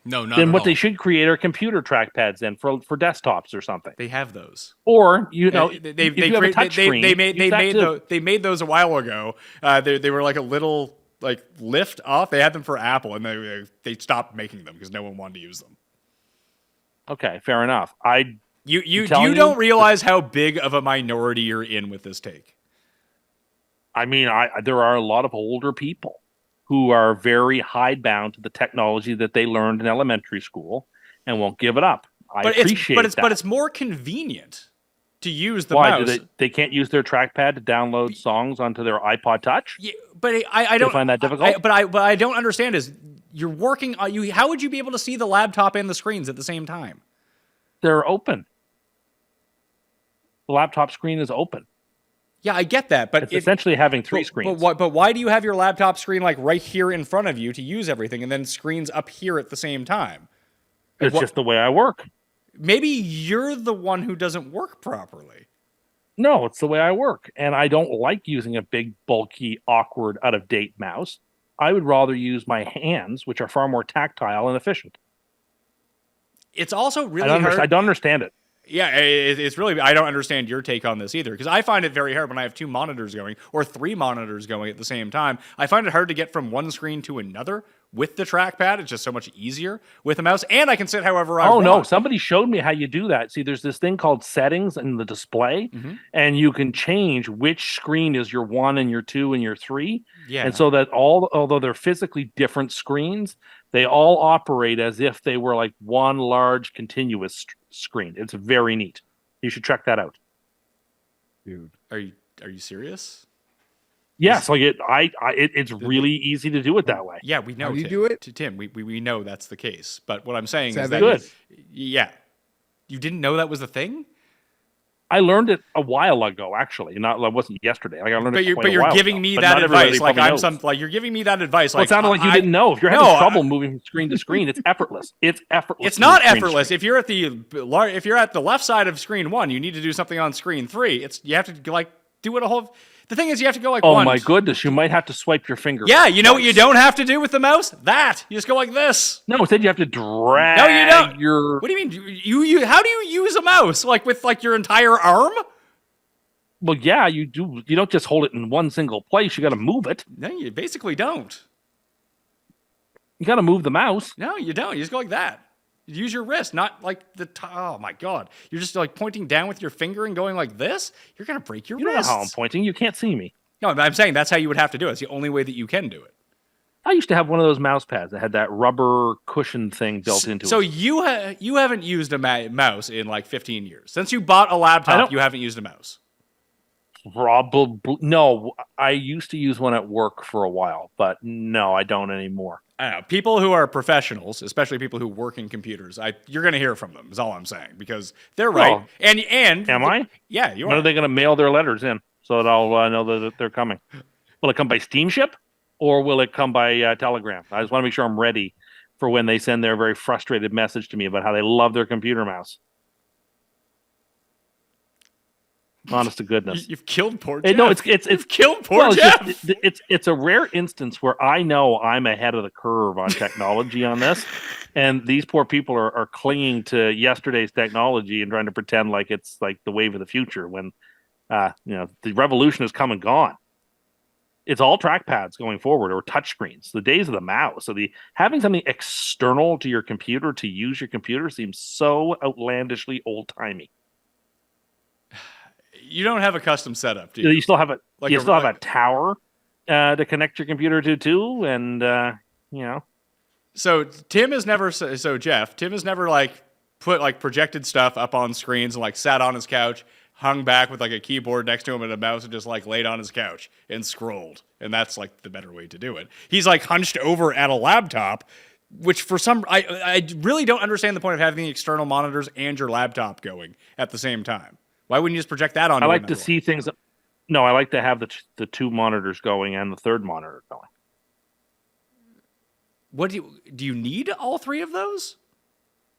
No, not Then at what all. they should create are computer trackpads then for desktops or something. They have those. Or, you know, They if you have a touch screen, they made those a while ago. They were like a little like lift off. They had them for Apple, and they stopped making them because no one wanted to use them. Okay, fair enough. You don't realize how big of a minority you're in with this take. I mean, there are a lot of older people who are very hidebound to the technology that they learned in elementary school and won't give it up. I appreciate that. But it's more convenient to use the Why? mouse. They can't use their trackpad to download songs onto their iPod Touch? Yeah, but I don't find that difficult. But I don't understand is you're working. How would you be able to see the laptop and the screens at the same time? They're open. The laptop screen is open. Yeah, I get that, but It's essentially having three screens. But why do you have your laptop screen like right here in front of you to use everything, and then screens up here at the same time? It's just the way I work. Maybe you're the one who doesn't work properly. No, it's the way I work. And I don't like using a big, bulky, awkward, out-of-date mouse. I would rather use my hands, which are far more tactile and efficient. It's also really I hard. don't understand it. Yeah, it's really. I don't understand your take on this either, because I find it very hard when I have two monitors going or three monitors going at the same time. I find it hard to get from one screen to another with the trackpad. It's just so much easier with a mouse, and I can sit however I want. Oh no, somebody showed me how you do that. See, there's this thing called settings in the display, and you can change which screen is your 1 and your 2 and your 3. Yeah. And so that although they're physically different screens, they all operate as if they were like one large continuous screen. It's very neat. You should check that out. Dude. Are you serious? Yes, like it's really easy to do it that way. Yeah, we know. How do you Tim. do it? Tim? We know that's the case. But what I'm saying is that Good. Yeah, you didn't know that was the thing. I learned it a while ago, actually. It wasn't yesterday. Like I learned it. But you're giving me that advice. Like you're giving me that advice. Well, Like it sounded like you didn't know. If you're having trouble moving from screen to screen, it's effortless. It's effortless. It's not screen to effortless. screen. If you're at the left side of screen 1, you need to do something on screen 3. You have to like do it a whole. The thing is, you have to go like Oh one. my goodness! You might have to swipe your finger. Yeah, you know what you don't have to do with the mouse? That you just go like this. No, instead you have to drag. No, you don't. Your. What do you mean? You how do you use a mouse? Like with like your entire arm? Well, yeah, you do. You don't just hold it in one single place. You got to move it. No, you basically don't. You got to move the mouse. No, you don't. You just go like that. You use your wrist, not like oh my god. You're just like pointing down with your finger and going like this. You're gonna break your You know wrist. how I'm pointing. You can't see me. No, I'm saying that's how you would have to do it. It's the only way that you can do it. I used to have one of those mouse pads that had that rubber cushion thing built into So it. you haven't used a mouse in like 15 years. Since you bought a laptop, you haven't used a mouse. Probably no. I used to use one at work for a while, but no, I don't anymore. I don't know. People who are professionals, especially people who work in computers, you're going to hear from them. Is all I'm saying because they're right. Well, And am I? Yeah, you When are. are they going to mail their letters in so that I'll know that they're coming? Will it come by steamship or will it come by telegram? I just want to make sure I'm ready for when they send their very frustrated message to me about how they love their computer mouse. Honest to goodness. You've killed poor Hey, Geoff. no, it's You've killed poor well, Geoff. it's a rare instance where I know I'm ahead of the curve on technology on this, and these poor people are clinging to yesterday's technology and trying to pretend like it's like the wave of the future when the revolution has come and gone. It's all trackpads going forward or touchscreens. The days of the mouse. So having something external to your computer to use your computer seems so outlandishly old timey. You don't have a custom setup, do you? You still have Like you still have a tower to connect your computer to too, and So Tim has never. So Geoff, Tim has never like put like projected stuff up on screens and like sat on his couch, hung back with like a keyboard next to him and a mouse, and just like laid on his couch and scrolled. And that's like the better way to do it. He's like hunched over at a laptop, which for some I really don't understand the point of having external monitors and your laptop going at the same time. Why wouldn't you just project that on? I like to see things. No, I like to have the two monitors going and the third monitor going. What do you need all three of those?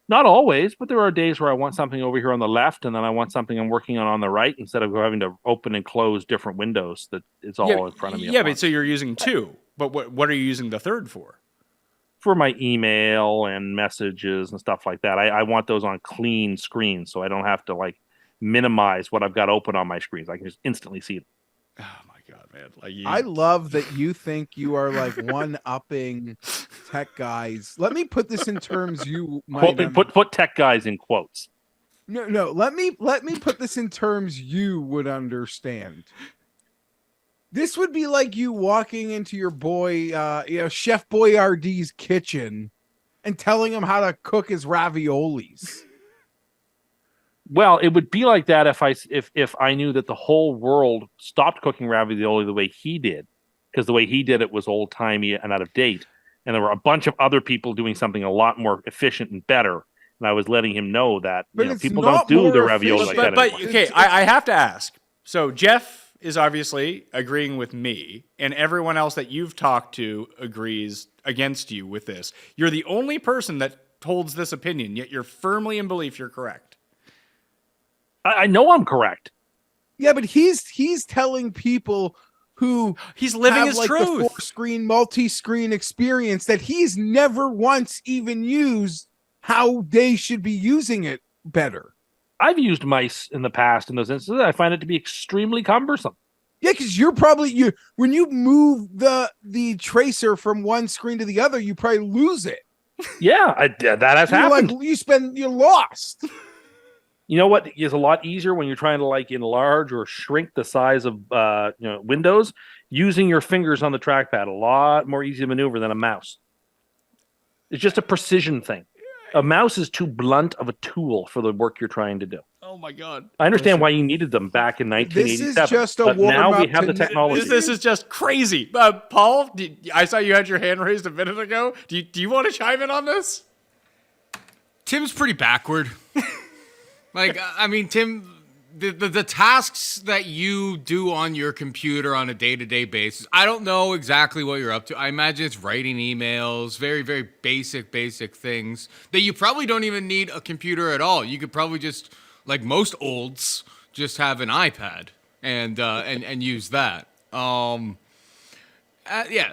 Not always, but there are days where I want something over here on the left, and then I want something I'm working on the right, instead of having to open and close different windows. That it's all in front of me. Yeah, but so you're using two. But what are you using the third for? For my email and messages and stuff like that. I want those on clean screens, so I don't have to like minimize what I've got open on my screens. I can just instantly see it. Oh my god, man! Like I love that you think you are like one-upping tech guys. Let me put this in terms you might Put tech guys in quotes. No. Let me put this in terms you would understand. This would be like you walking into your boy, Chef Boyardee's kitchen and telling him how to cook his raviolis. Well, it would be like that if I knew that the whole world stopped cooking ravioli the way he did, because the way he did it was old timey and out of date, and there were a bunch of other people doing something a lot more efficient and better. And I was letting him know that people don't do the ravioli like that. But okay, I have to ask. So Geoff is obviously agreeing with me, and everyone else that you've talked to agrees against you with this. You're the only person that holds this opinion, yet you're firmly in belief you're correct. I know I'm correct. Yeah, but he's telling people who he's living have his like truth. The 4-screen, multi-screen experience that he's never once even used how they should be using it better. I've used mice in the past in those instances. I find it to be extremely cumbersome. Yeah, because you're probably when you move the tracer from one screen to the other, you probably lose it. Yeah, that has happened. You're lost. You know what is a lot easier when you're trying to like enlarge or shrink the size of windows? Using your fingers on the trackpad, a lot more easy to maneuver than a mouse. It's just a precision thing. A mouse is too blunt of a tool for the work you're trying to do. Oh my god! I understand why you needed them back in 1987. This is just a but now we have the to technology. This is just crazy. Paul, I saw you had your hand raised a minute ago. Do you want to chime in on this? Tim's pretty backward. Like, I mean, Tim, the tasks that you do on your computer on a day-to-day basis, I don't know exactly what you're up to. I imagine it's writing emails, very, very basic things that you probably don't even need a computer at all. You could probably just, like most olds, just have an iPad and use that. Yeah,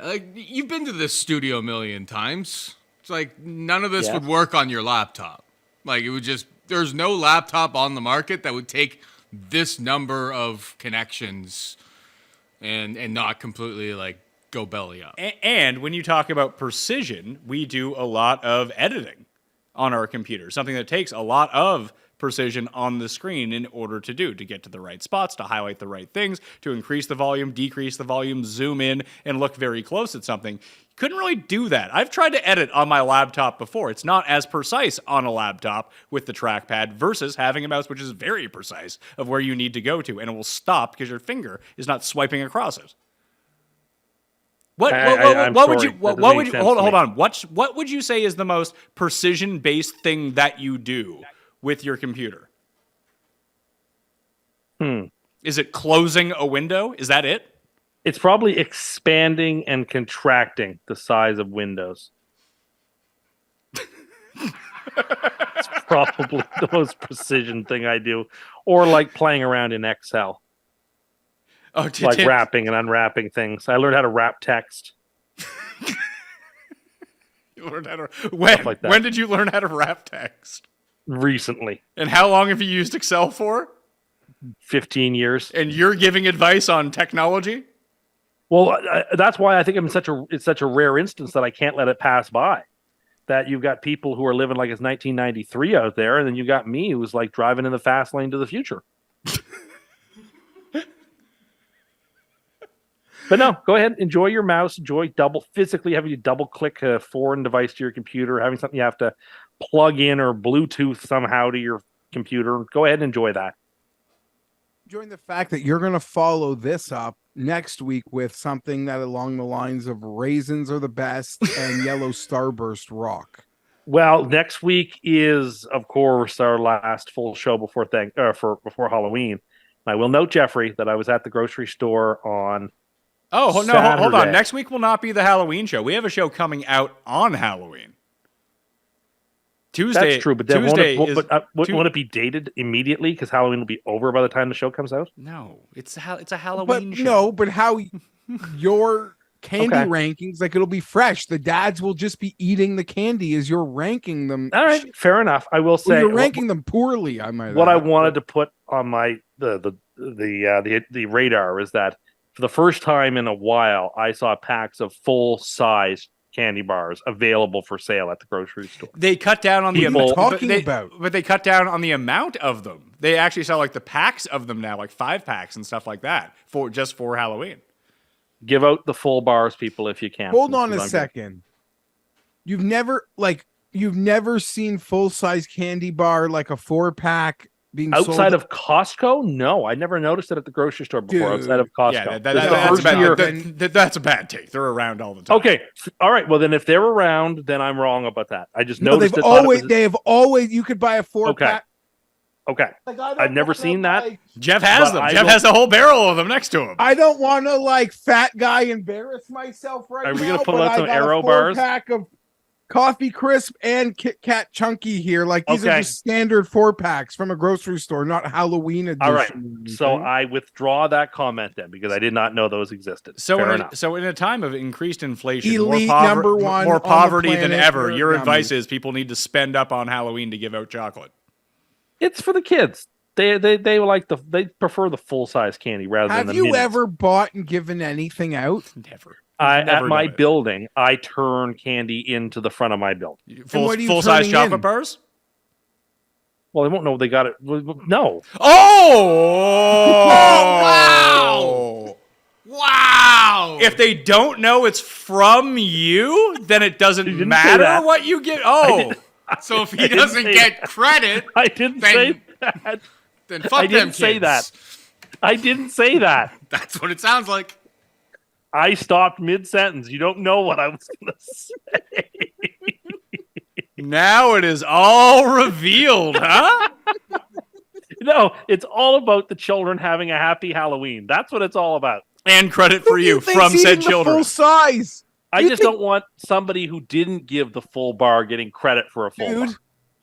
like you've been to this studio a million times. It's like none of this would work on your laptop. Like it would just. There's no laptop on the market that would take this number of connections and not completely like go belly up. And when you talk about precision, we do a lot of editing on our computer, something that takes a lot of precision on the screen in order to get to the right spots, to highlight the right things, to increase the volume, decrease the volume, zoom in, and look very close at something. You couldn't really do that. I've tried to edit on my laptop before. It's not as precise on a laptop with the trackpad versus having a mouse which is very precise of where you need to go to, and it will stop because your finger is not swiping across it. What would you hold on? What would you say is the most precision-based thing that you do with your computer? Is it closing a window? Is that it? It's probably expanding and contracting the size of windows. It's probably the most precision thing I do. Or like playing around in Excel. Oh, Like wrapping and unwrapping things. I learned how to wrap text. You learned how to like that. when did you learn how to wrap text? Recently. And how long have you used Excel for? 15 years. And you're giving advice on technology? Well, that's why I think it's such a rare instance that I can't let it pass by. That you've got people who are living like it's 1993 out there, and then you got me who's like driving in the fast lane to the future. But no, go ahead, enjoy your mouse, enjoy physically having to double click a foreign device to your computer, having something you have to plug in or Bluetooth somehow to your computer. Go ahead and enjoy that. Enjoying the fact that you're going to follow this up next week with something that along the lines of raisins are the best and yellow starburst rock. Well, next week is, of course, our last full show before Halloween. I will note, Jeffrey, that I was at the grocery store on Oh, no, Saturday. hold on. Next week will not be the Halloween show. We have a show coming out on Halloween. Tuesday. That's true, but then Tuesday won't it be dated immediately because Halloween will be over by the time the show comes out? No, it's a Halloween show. No, but how your candy rankings, like it'll be fresh. The dads will just be eating the candy as you're ranking them. All right, fair enough. I will say you're ranking them poorly. I might. What I wanted to put on my the radar is that for the first time in a while, I saw packs of full-size candy bars available for sale at the grocery store. They cut down on the amount. about? But they cut down on the amount of them. They actually sell like the packs of them now, like 5 packs and stuff like that for Halloween. Give out the full bars, people, if you can. Hold on a second. You've never seen full-size candy bar like a 4-pack being outside sold of Costco? No, I never noticed it at the grocery store before. Dude. Outside of Costco, that's a bad take. They're around all the time. Okay, all right. Well, then if they're around, then I'm wrong about that. I just noticed they have always. You could buy a 4-pack. Okay, I've never seen that. Jeff has them. Jeff has a whole barrel of them next to him. I don't want to like fat guy embarrass myself right now. Are we gonna pull out some Aero bars? Pack of Coffee Crisp and Kit Kat Chunky here. Like these are just standard 4-packs from a grocery store, not Halloween edition. All right. So I withdraw that comment then because I did not know those existed. So in a time of increased inflation, Elite more poverty than ever, your number. advice is people need to spend up on Halloween to give out chocolate. It's for the kids. They prefer the full size candy rather than the Have you minis. ever bought and given anything out? Never. At my building, I turn candy into the front of my building. Full size chocolate bars? Well, they won't know they got it. No. Oh! Wow! If they don't know it's from you, then it doesn't matter what you get. Oh, so if he doesn't get credit, I didn't say that. Then fuck them kids. I didn't say that. I didn't say that. That's what it sounds like. I stopped mid-sentence. You don't know what I was going to say. Now it is all revealed, huh? No, it's all about the children having a happy Halloween. That's what it's all about. And credit for you from said children. Full size. I just don't want somebody who didn't give the full bar getting credit for a full bar.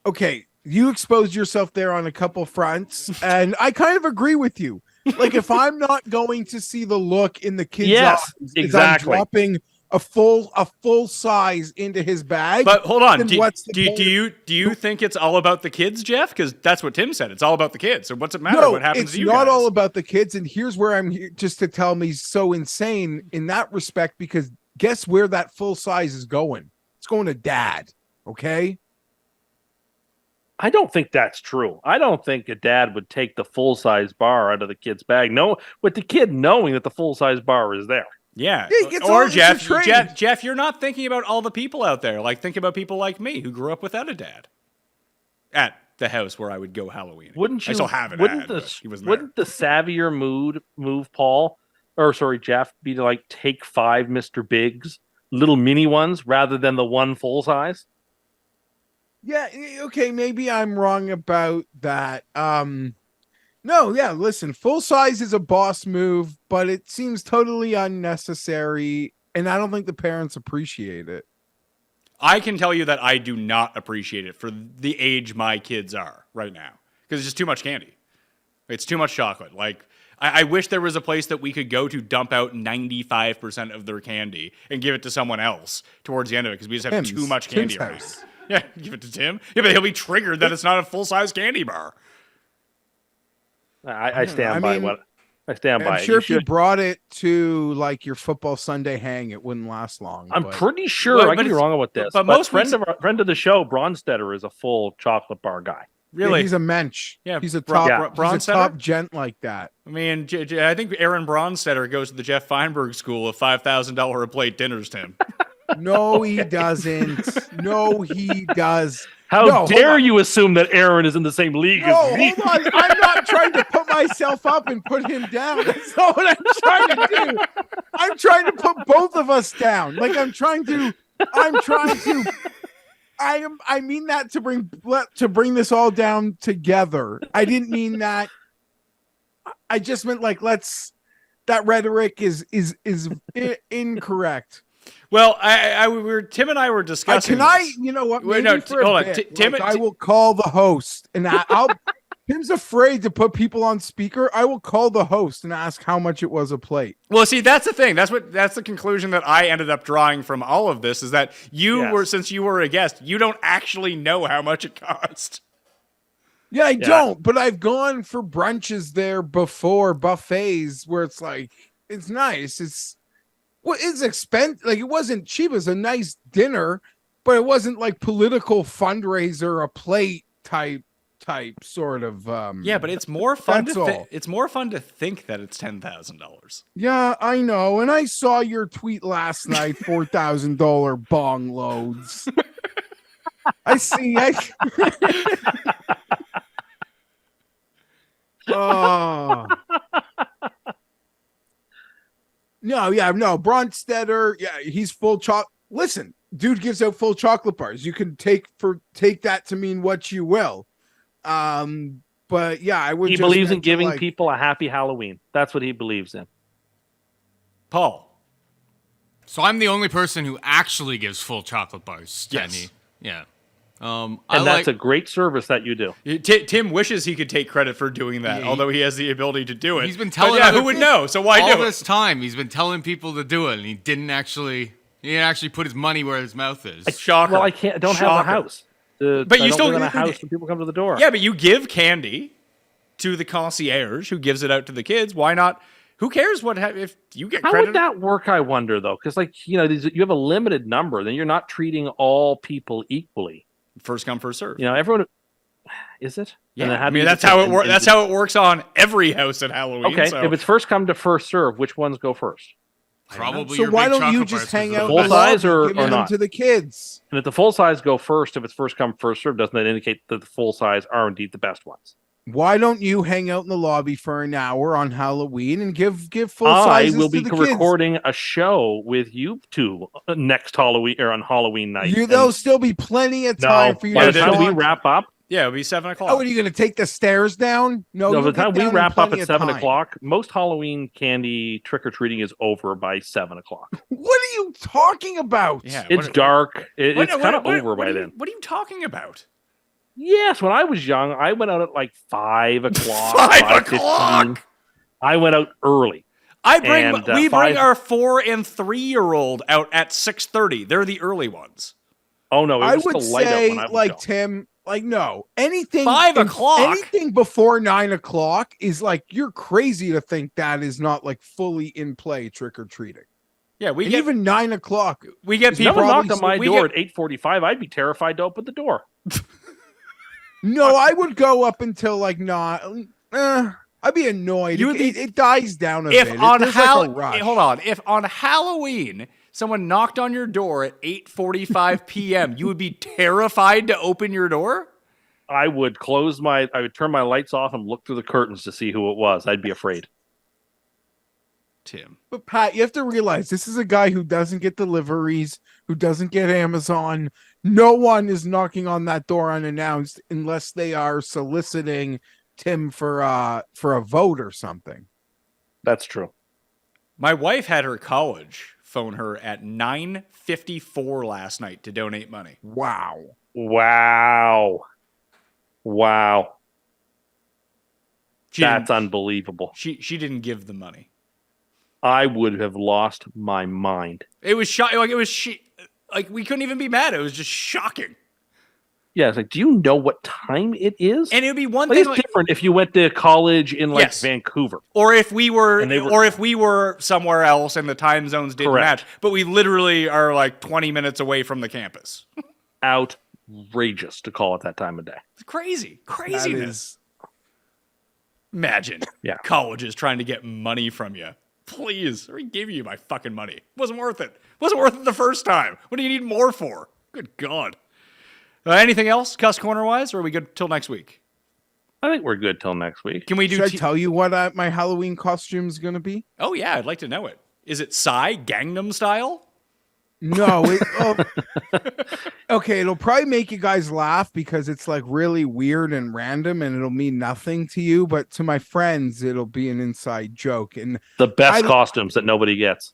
Okay, you exposed yourself there on a couple fronts, and I kind of agree with you. Like if I'm not going to see the look in the kid's eyes, exactly. I'm dropping a full size into his bag. But hold on, do point? you think it's all about the kids, Jeff? Because that's what Tim said. It's all about the kids. So what's it matter what happens to you? It's not guys? all about the kids. And here's where I'm here just to tell me so insane in that respect. Because guess where that full size is going? It's going to dad. Okay. I don't think that's true. I don't think a dad would take the full-size bar out of the kid's bag. No, with the kid knowing that the full-size bar is there. Yeah. Yeah, he gets all- Or it's a Jeff, trade. Jeff, you're not thinking about all the people out there. Like, think about people like me who grew up without a dad at the house where I would go Halloween. Wouldn't you? I still have it. Wouldn't the savvier move, Paul, or sorry, Jeff, be to like take 5 Mr. Bigs, little mini ones, rather than the one full size? Yeah, okay, maybe I'm wrong about that. No, yeah, listen, full size is a boss move, but it seems totally unnecessary, and I don't think the parents appreciate it. I can tell you that I do not appreciate it for the age my kids are right now because it's just too much candy. It's too much chocolate. Like, I wish there was a place that we could go to dump out 95% of their candy and give it to someone else towards the end of it because we just have too much candy Tim's around. house. Yeah, give it to Tim. Yeah, but he'll be triggered that it's not a full-size candy bar. I stand I by mean, what I stand by. I'm sure if you brought it to like your football Sunday hang, it wouldn't last long. I'm but- pretty sure Well, I but could be it's- wrong about this. but But most friend of the show, Bronstetter, is a full chocolate bar guy. Yeah, Really? he's a mensch. Yeah, he's a Bron- top, Bron- he's a Bronstetter? top gent like that. I mean, I think Aaron Bronstetter goes to the Jeff Fienberg School of $5,000 a plate dinners, Tim. No, he doesn't. No, he does. How No, hold dare on. you assume that Aaron is in the same league No, as me? hold on. I'm not trying to put myself up and put him down. That's not what I'm trying to do. I'm trying to put both of us down. Like I mean that to bring this all down together. I didn't mean that. I just meant like that rhetoric is incorrect. Well, Tim and I were discussing. You know what? Wait, Maybe no, for a hold on. bit, Tim- like, I will call the host, and I'll. Tim's afraid to put people on speaker. I will call the host and ask how much it was a plate. Well, see, that's the thing. That's the conclusion that I ended up drawing from all of this is that since you were a guest, you don't actually know how much it cost. Yeah, I don't, but I've gone for brunches there before, buffets where it's like it's nice. It's expensive. Like it wasn't cheap. It was a nice dinner, but it wasn't like political fundraiser, a plate type sort of. Yeah, but it's more fun. That's all. It's more fun to think that it's $10,000. Yeah, I know. And I saw your tweet last night, $4,000 bong loads. I see. Oh. No, Bronstetter, yeah, he's full chocolate. Listen, dude gives out full chocolate bars. You can take that to mean what you will. But yeah, I would. He just believes in meant to, giving like- people a happy Halloween. That's what he believes in. Paul. So I'm the only person who actually gives full chocolate bars. Yes. Tenny. Yeah. And that's a great service that you do. Tim wishes he could take credit for doing that, although he has the ability to do it. He's been telling But other who would people- know? So why all do this it? time he's been telling people to do it, and he didn't actually put his money where his mouth is. Shocker. Well, I don't have a Shocker. house. But I you don't still live in a house when people come to the door. Yeah, but you give candy to the concierge who gives it out to the kids. Why not? Who cares if you get How credit? would that work? I wonder though, because you have a limited number, then you're not treating all people equally. First come, first serve. Everyone. Is it? Yeah, And then I do mean you that's just- how it and- works. and- That's how it works on every house at Halloween. Okay, so. if it's first come to first serve, which ones go first? Probably. So your why big don't you chocolate just bars, hang 'cause out Full in the size lobby, or giving them not? to the kids? And if the full size go first, if it's first come first serve, doesn't that indicate that the full size are indeed the best ones? Why don't you hang out in the lobby for an hour on Halloween and give full I sizes will to be the kids? recording a show with you two next Halloween or on Halloween night. There'll still be plenty of time No, for you by to the time show we on- wrap up, Yeah, it'll be 7 o'clock. Oh, are you going to take the stairs down? No, by you'll the time get we down in wrap up plenty at of 7 time. o'clock, most Halloween candy trick or treating is over by 7 o'clock. What are you talking about? Yeah, It's what- dark. what- It's kind of what- over what by are you- then. What are you talking about? Yes, when I was young, I went out at like 5 o'clock. 5 5:15. o'clock? I went out early. We And, bring 5 our 4 and 3-year-old out at 6:30. They're the early ones. Oh no, it I was would still light out say, when I was like young. Tim, like no, anything 5 o'clock? anything before 9 o'clock is like you're crazy to think that is not like fully in play trick or treating. Yeah, we And get even 9 o'clock. we get If people. someone knocked on my we door get- at 8:45, I'd be terrified to open the door. No, I would go up until like not. I'd be annoyed. You would be- It dies down a If bit. on There's like a rush. hold on, if on Halloween someone knocked on your door at 8:45 p.m., you would be terrified to open your door? I would turn my lights off and look through the curtains to see who it was. I'd be afraid. Tim. But Pat, you have to realize this is a guy who doesn't get deliveries, who doesn't get Amazon. No one is knocking on that door unannounced unless they are soliciting Tim for a vote or something. That's true. My wife had her college phone her at 9:54 last night to donate money. Wow. Wow. She That's didn't, unbelievable. she didn't give the money. I would have lost my mind. It was like we couldn't even be mad. It was just shocking. Yeah, it's like, do you know what time it is? And it would be one Like, thing it's like, different if you went to college in like Yes. Vancouver. or if we were And they were- or if we were somewhere else and the time zones didn't Correct. match, but we literally are like 20 minutes away from the campus. Outrageous to call it that time of day. It's crazy. That Craziness. is Imagine Yeah. colleges trying to get money from you. Please, I gave you my fucking money. Wasn't worth it. Wasn't worth it the first time. What do you need more for? Good God. Anything else, Cust Corner wise, or are we good till next week? I think we're good till next week. Can we do? Should I tell you what my Halloween costume is going to be? Oh yeah, I'd like to know it. Is it Psy Gangnam Style? No. Okay, it'll probably make you guys laugh because it's like really weird and random and it'll mean nothing to you. But to my friends, it'll be an inside joke. And The best I- costumes that nobody gets.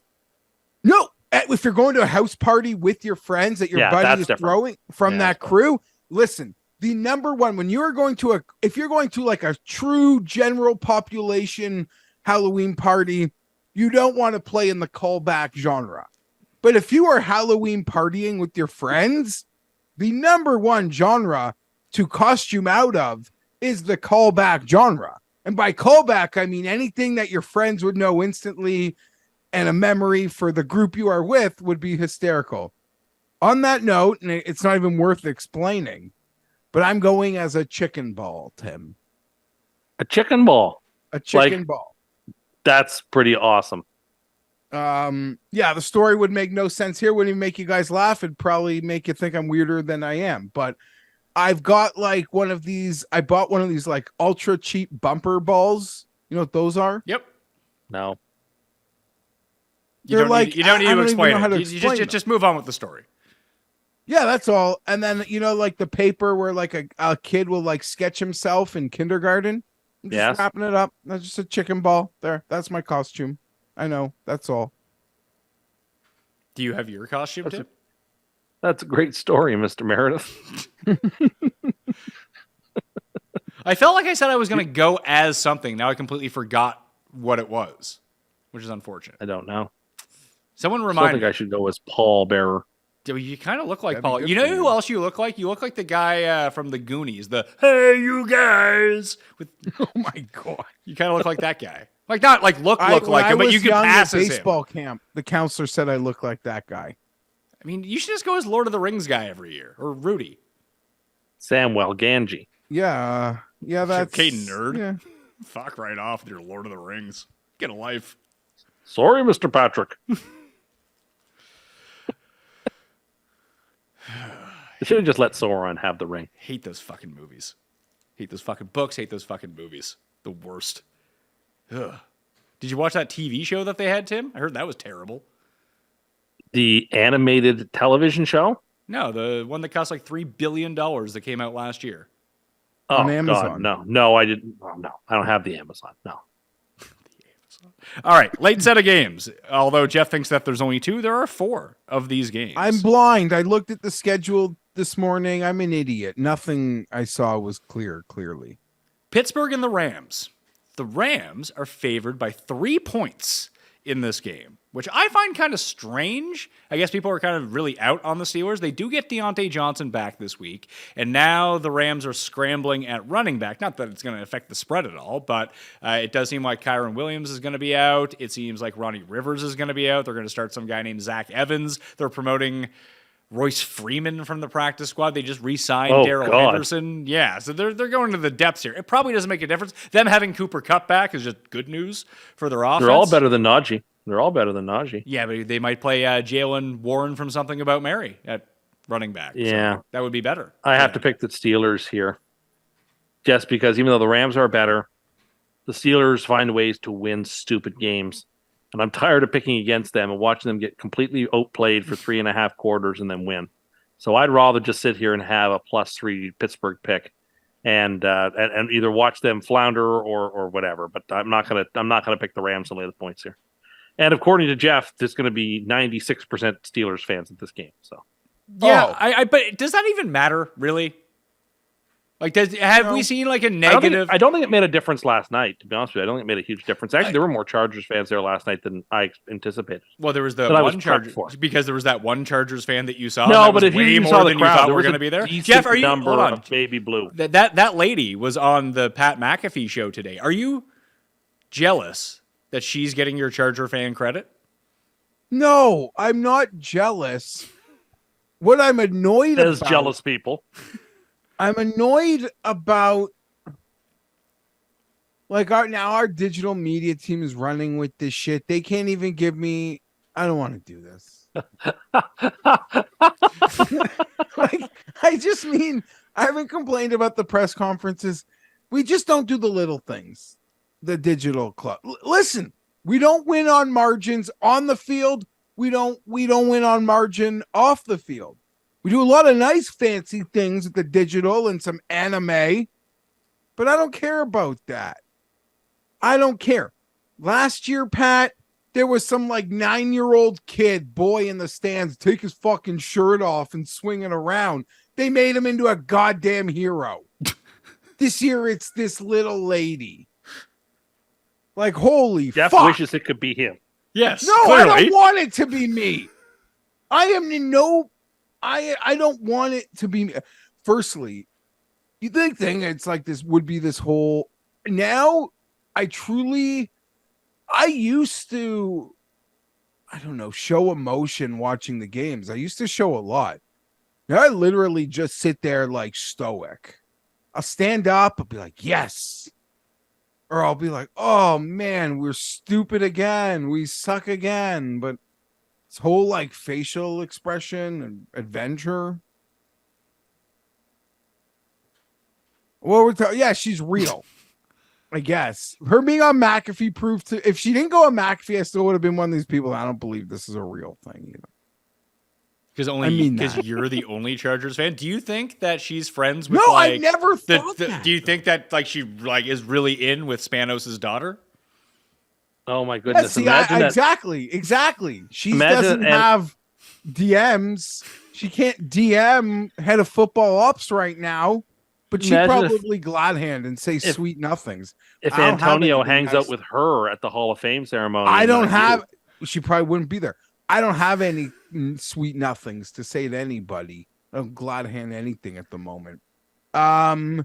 no, if you're going to a house party with your friends that your Yeah, buddy that's is different. throwing from Yeah, that that's crew, listen, the number one, when you're going to if you're going to like a true general population Halloween party, you don't want to play in the callback genre. But if you are Halloween partying with your friends, the number one genre to costume out of is the callback genre. And by callback, I mean anything that your friends would know instantly and a memory for the group you are with would be hysterical. On that note, and it's not even worth explaining, but I'm going as a chicken ball, Tim. A chicken ball. A chicken ball. That's pretty awesome. Yeah, the story would make no sense here. Wouldn't even make you guys laugh. It'd probably make you think I'm weirder than I am. But I've got like one of these. I bought one of these like ultra cheap bumper balls. You know what those are? Yep. No. You They're don't like- need, you don't need I to don't even explain know how to it. You explain them. just move on with the story. Yeah, that's all. And then you know, like the paper where like a kid will like sketch himself in kindergarten. I'm just Yes. wrapping it up. That's just a chicken ball. There. That's my costume. I know. That's all. Do you have your costume, That's Tim? That's a great story, Mr. Meredith. I felt like I said I was going to go as something. Now I completely forgot what it was, which is unfortunate. I don't know. Someone I don't remind think me. I should go as Paul Bearer. Dude, you kind of look like That'd be Paul. good You know for who you. else you look like? You look like the guy from the Goonies. The "Hey, you guys!" With Oh my god. you kind of look like that guy. Like not like look When like I him, but you was could young pass at as him. baseball camp. The counselor said I look like that guy. I mean, you should just go as Lord of the Rings guy every year, or Rudy. Samuel Ganji. Yeah. Yeah, that's Okay, nerd. Yeah. Fuck right off with your Lord of the Rings. Get a life. Sorry, Mr. Patrick. They should have just let Sauron have the ring. Hate those fucking movies. Hate those fucking books. Hate those fucking movies. The worst. Ugh. Did you watch that TV show that they had, Tim? I heard that was terrible. The animated television show? No, the one that cost like $3 billion that came out last year. Oh, On Amazon. God, no. No, I didn't. Oh, no, I don't have the Amazon. No. All right, late set of games. Although Geoff thinks that there's only 2, there are 4 of these games. I'm blind. I looked at the schedule this morning. I'm an idiot. Nothing I saw was clearly. Pittsburgh and the Rams. The Rams are favored by 3 points in this game, which I find kind of strange. I guess people are kind of really out on the Steelers. They do get Deontay Johnson back this week, and now the Rams are scrambling at running back. Not that it's going to affect the spread at all, but it does seem like Kyron Williams is going to be out. It seems like Ronnie Rivers is going to be out. They're going to start some guy named Zach Evans. They're promoting Royce Freeman from the practice squad. They just re-signed Oh, Darrell God. Henderson. Yeah, so they're going to the depths here. It probably doesn't make a difference. Them having Cooper Kupp back is just good news for their offense. They're all better than Najee. They're all better than Najee. Yeah, but they might play Jalen Warren from Something About Mary at running back. Yeah. So that would be better. I have to pick the Steelers here. Just because even though the Rams are better, the Steelers find ways to win stupid games. And I'm tired of picking against them and watching them get completely outplayed for 3.5 quarters and then win. So I'd rather just sit here and have a +3 Pittsburgh pick and either watch them flounder or whatever. But I'm not gonna pick the Rams to lay the points here. And according to Geoff, there's going to be 96% Steelers fans at this game. So Yeah, but does that even matter, really? Like, have we seen like a negative? I don't think it made a difference last night, to be honest with you. I don't think it made a huge difference. Actually, there were more Chargers fans there last night than I anticipated. Well, there was the that I was one prepped Chargers for. because there was that one Chargers fan that you saw. No, that but was if way you more saw the than crowd, you thought there were was going a to be there. decent Geoff, are you number hold on? of baby blue. That lady was on the Pat McAfee show today. Are you jealous that she's getting your Charger fan credit? No, I'm not jealous. What I'm annoyed There's about, jealous people. I'm annoyed about, like, our digital media team is running with this shit. They can't even give me. I don't want to do this. Like, I just mean, I haven't complained about the press conferences. We just don't do the little things. The digital club. Listen, we don't win on margins on the field. We don't win on margin off the field. We do a lot of nice fancy things with the digital and some anime, but I don't care about that. I don't care. Last year, Pat, there was some like 9-year-old boy in the stands, take his fucking shirt off and swing it around. They made him into a goddamn hero. This year, it's this little lady. Like, holy Geoff fuck. wishes it could be him. Yes. No, clearly. I don't want it to be me. I am in no. I don't want it to be. Firstly, you think it's like this would be this whole. Now, I used to, I don't know, show emotion watching the games. I used to show a lot. Now I literally just sit there like stoic. I'll stand up. I'll be like, yes. Or I'll be like, oh man, we're stupid again. We suck again. But this whole like facial expression and adventure. Well, we're talking, yeah, she's real. I guess her being on McAfee proved to, if she didn't go on McAfee, I still would have been one of these people. I don't believe this is a real thing either. Because you're the only Chargers fan. Do you think that she's friends with? No, like, I never thought that. Do you think that like she like is really in with Spanos' daughter? Oh my goodness! See, Imagine that. exactly. She Imagine- doesn't and- have DMs. She can't DM head of football ops right now, but she Imagine if- probably glad hand and say sweet nothings. If I don't have Antonio anything hangs nice. out with her at the Hall of Fame ceremony, I don't then have. She probably wouldn't be there. I don't have any sweet nothings to say to anybody. I don't glad hand anything at the moment. No,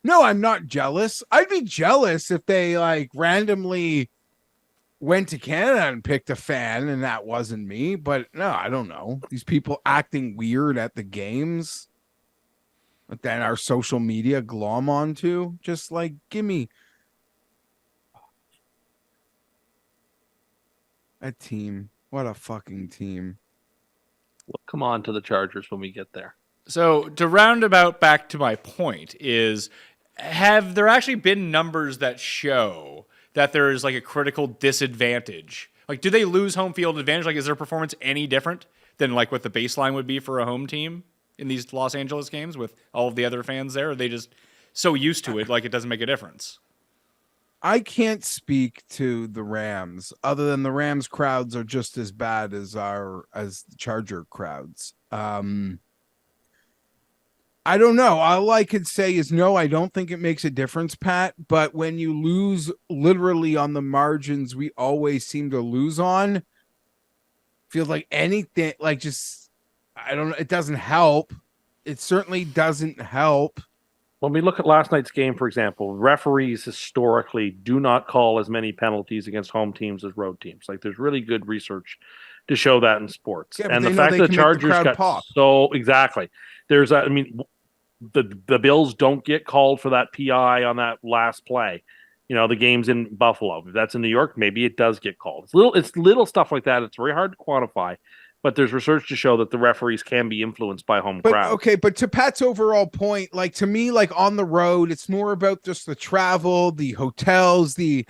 I'm not jealous. I'd be jealous if they like randomly went to Canada and picked a fan and that wasn't me. But no, I don't know. These people acting weird at the games, but then our social media glom onto. Just like, give me a team. What a fucking team. We'll come on to the Chargers when we get there. So to roundabout back to my point is, have there actually been numbers that show that there is like a critical disadvantage? Like, do they lose home field advantage? Like, is their performance any different than like what the baseline would be for a home team in these Los Angeles games with all of the other fans there? Or are they just so used to it, like it doesn't make a difference? I can't speak to the Rams other than the Rams crowds are just as bad as the Charger crowds. I don't know. All I could say is no, I don't think it makes a difference, Pat. But when you lose literally on the margins, we always seem to lose on. Feels like anything, like just, I don't know. It doesn't help. It certainly doesn't help. When we look at last night's game, for example, referees historically do not call as many penalties against home teams as road teams. Like, there's really good research to show that in sports. Yeah, but And they the know fact they that can the make the Chargers crowd got pop. so exactly. There's a, I mean, the Bills don't get called for that PI on that last play. You know, the game's in Buffalo. If that's in New York, maybe it does get called. It's little stuff like that. It's very hard to quantify, but there's research to show that the referees can be influenced by home But crowds. okay, but to Pat's overall point, like to me, like on the road, it's more about just the travel, the hotels, the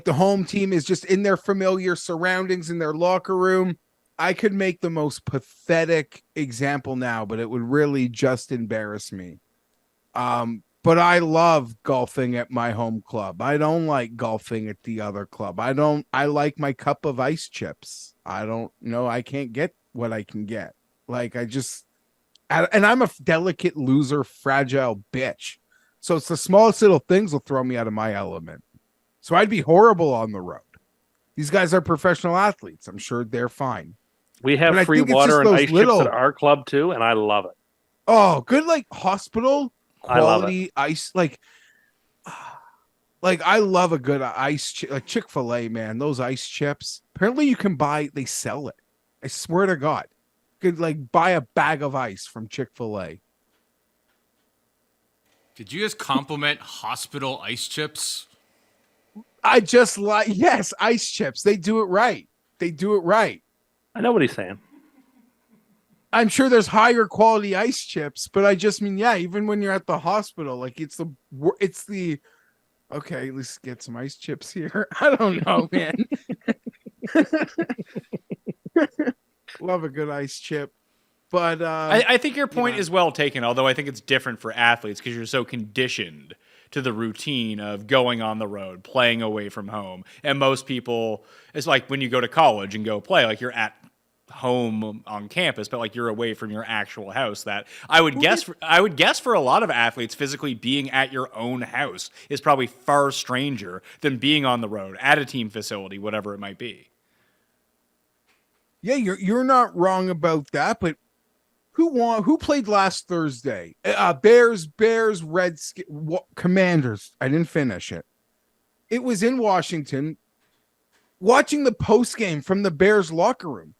home team is just in their familiar surroundings in their locker room. I could make the most pathetic example now, but it would really just embarrass me. But I love golfing at my home club. I don't like golfing at the other club. I like my cup of ice chips. I don't know. I can't get what I can get. Like and I'm a delicate loser, fragile bitch. So it's the smallest little things will throw me out of my element. So I'd be horrible on the road. These guys are professional athletes. I'm sure they're fine. We have But I free think it's water just and those ice little- chips at our club too, and I love it. Oh, good like hospital I love quality ice like I love a good like Chick-fil-A, man. Those ice chips. Apparently you can they sell it. I swear to God. You could like buy a bag of ice from Chick-fil-A. Did you just compliment hospital ice chips? I just like yes, ice chips. They do it right. They do it right. I know what he's saying. I'm sure there's higher quality ice chips, but I just mean, yeah, even when you're at the hospital, like it's the okay, let's get some ice chips here. I don't know, man. Love a good ice chip. But I think your point is well taken, although I think it's different for athletes because you're so conditioned to the routine of going on the road, playing away from home. And most people, it's like when you go to college and go play, like you're at home on campus, but like you're away from your actual house. That I would guess for a lot of athletes, physically being at your own house is probably far stranger than being on the road at a team facility, whatever it might be. yeah, you're not wrong about that, but who played last Thursday? Bears, Commanders. I didn't finish it. It was in Washington. Watching the post game from the Bears locker room.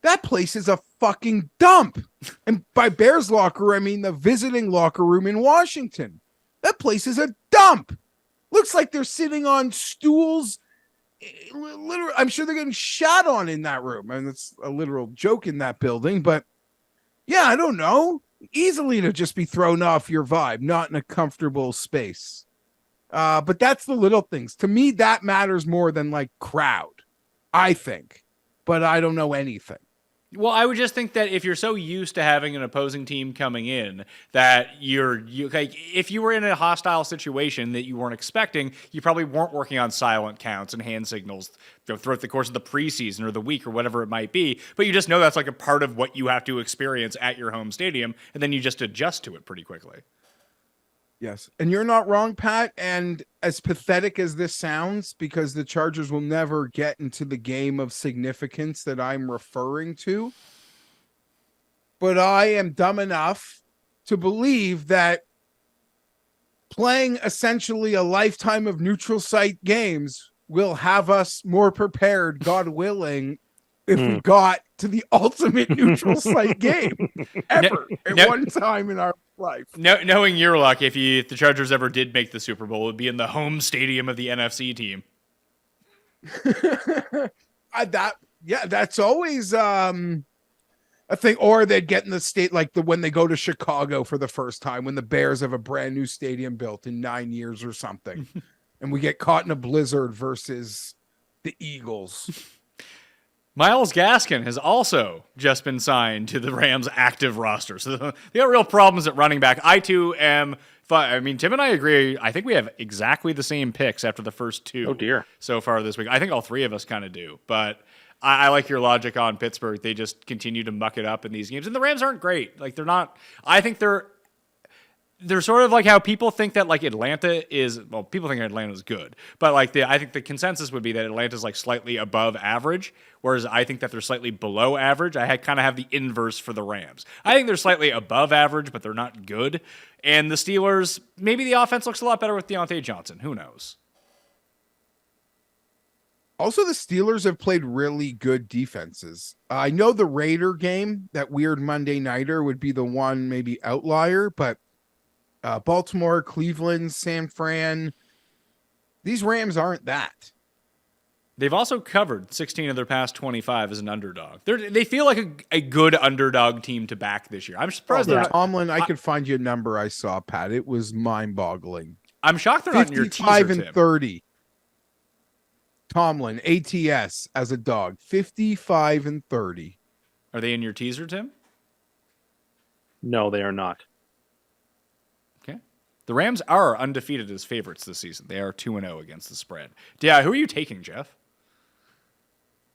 That place is a fucking dump. And by Bears locker room, I mean the visiting locker room in Washington. That place is a dump. Looks like they're sitting on stools. Literally, I'm sure they're getting shot on in that room. I mean, that's a literal joke in that building, but yeah, I don't know. Easily to just be thrown off your vibe, not in a comfortable space. But that's the little things. To me, that matters more than like crowd, I think. But I don't know anything. Well, I would just think that if you're so used to having an opposing team coming in that you like, if you were in a hostile situation that you weren't expecting, you probably weren't working on silent counts and hand signals throughout the course of the preseason or the week or whatever it might be. But you just know that's like a part of what you have to experience at your home stadium, and then you just adjust to it pretty quickly. Yes. And you're not wrong, Pat. And as pathetic as this sounds, because the Chargers will never get into the game of significance that I'm referring to, but I am dumb enough to believe that playing essentially a lifetime of neutral site games will have us more prepared, God willing, if we got to the ultimate neutral site game ever at one time in our life. Knowing your luck, if the Chargers ever did make the Super Bowl, it would be in the home stadium of the NFC team. That's always a thing. Or they'd get in the state like when they go to Chicago for the first time, when the Bears have a brand new stadium built in 9 years or something, and we get caught in a blizzard versus the Eagles. Miles Gaskin has also just been signed to the Rams' active roster. So they got real problems at running back. I, too, am fine. I mean, Tim and I agree. I think we have exactly the same picks after the first two. Oh, dear. So far this week. I think all three of us kind of do. But I like your logic on Pittsburgh. They just continue to muck it up in these games. And the Rams aren't great. Like, they're not. I think they're sort of like how people think that like Atlanta is, well, people think Atlanta is good, but like I think the consensus would be that Atlanta is like slightly above average, whereas I think that they're slightly below average. I kind of have the inverse for the Rams. I think they're slightly above average, but they're not good. And the Steelers, maybe the offense looks a lot better with Deontay Johnson. Who knows? Also, the Steelers have played really good defenses. I know the Raider game, that weird Monday nighter, would be the one maybe outlier, but Baltimore, Cleveland, San Fran, these Rams aren't that. They've also covered 16 of their past 25 as an underdog. They feel like a good underdog team to back this year. I'm surprised they're not. Tomlin, I could find you a number I saw, Pat. It was mind-boggling. I'm shocked they're not in your teaser, 55 and Tim. 30. Tomlin, ATS as a dog, 55 and 30. Are they in your teaser, Tim? No, they are not. Okay. The Rams are undefeated as favorites this season. They are 2-0 against the spread. Yeah, who are you taking, Geoff?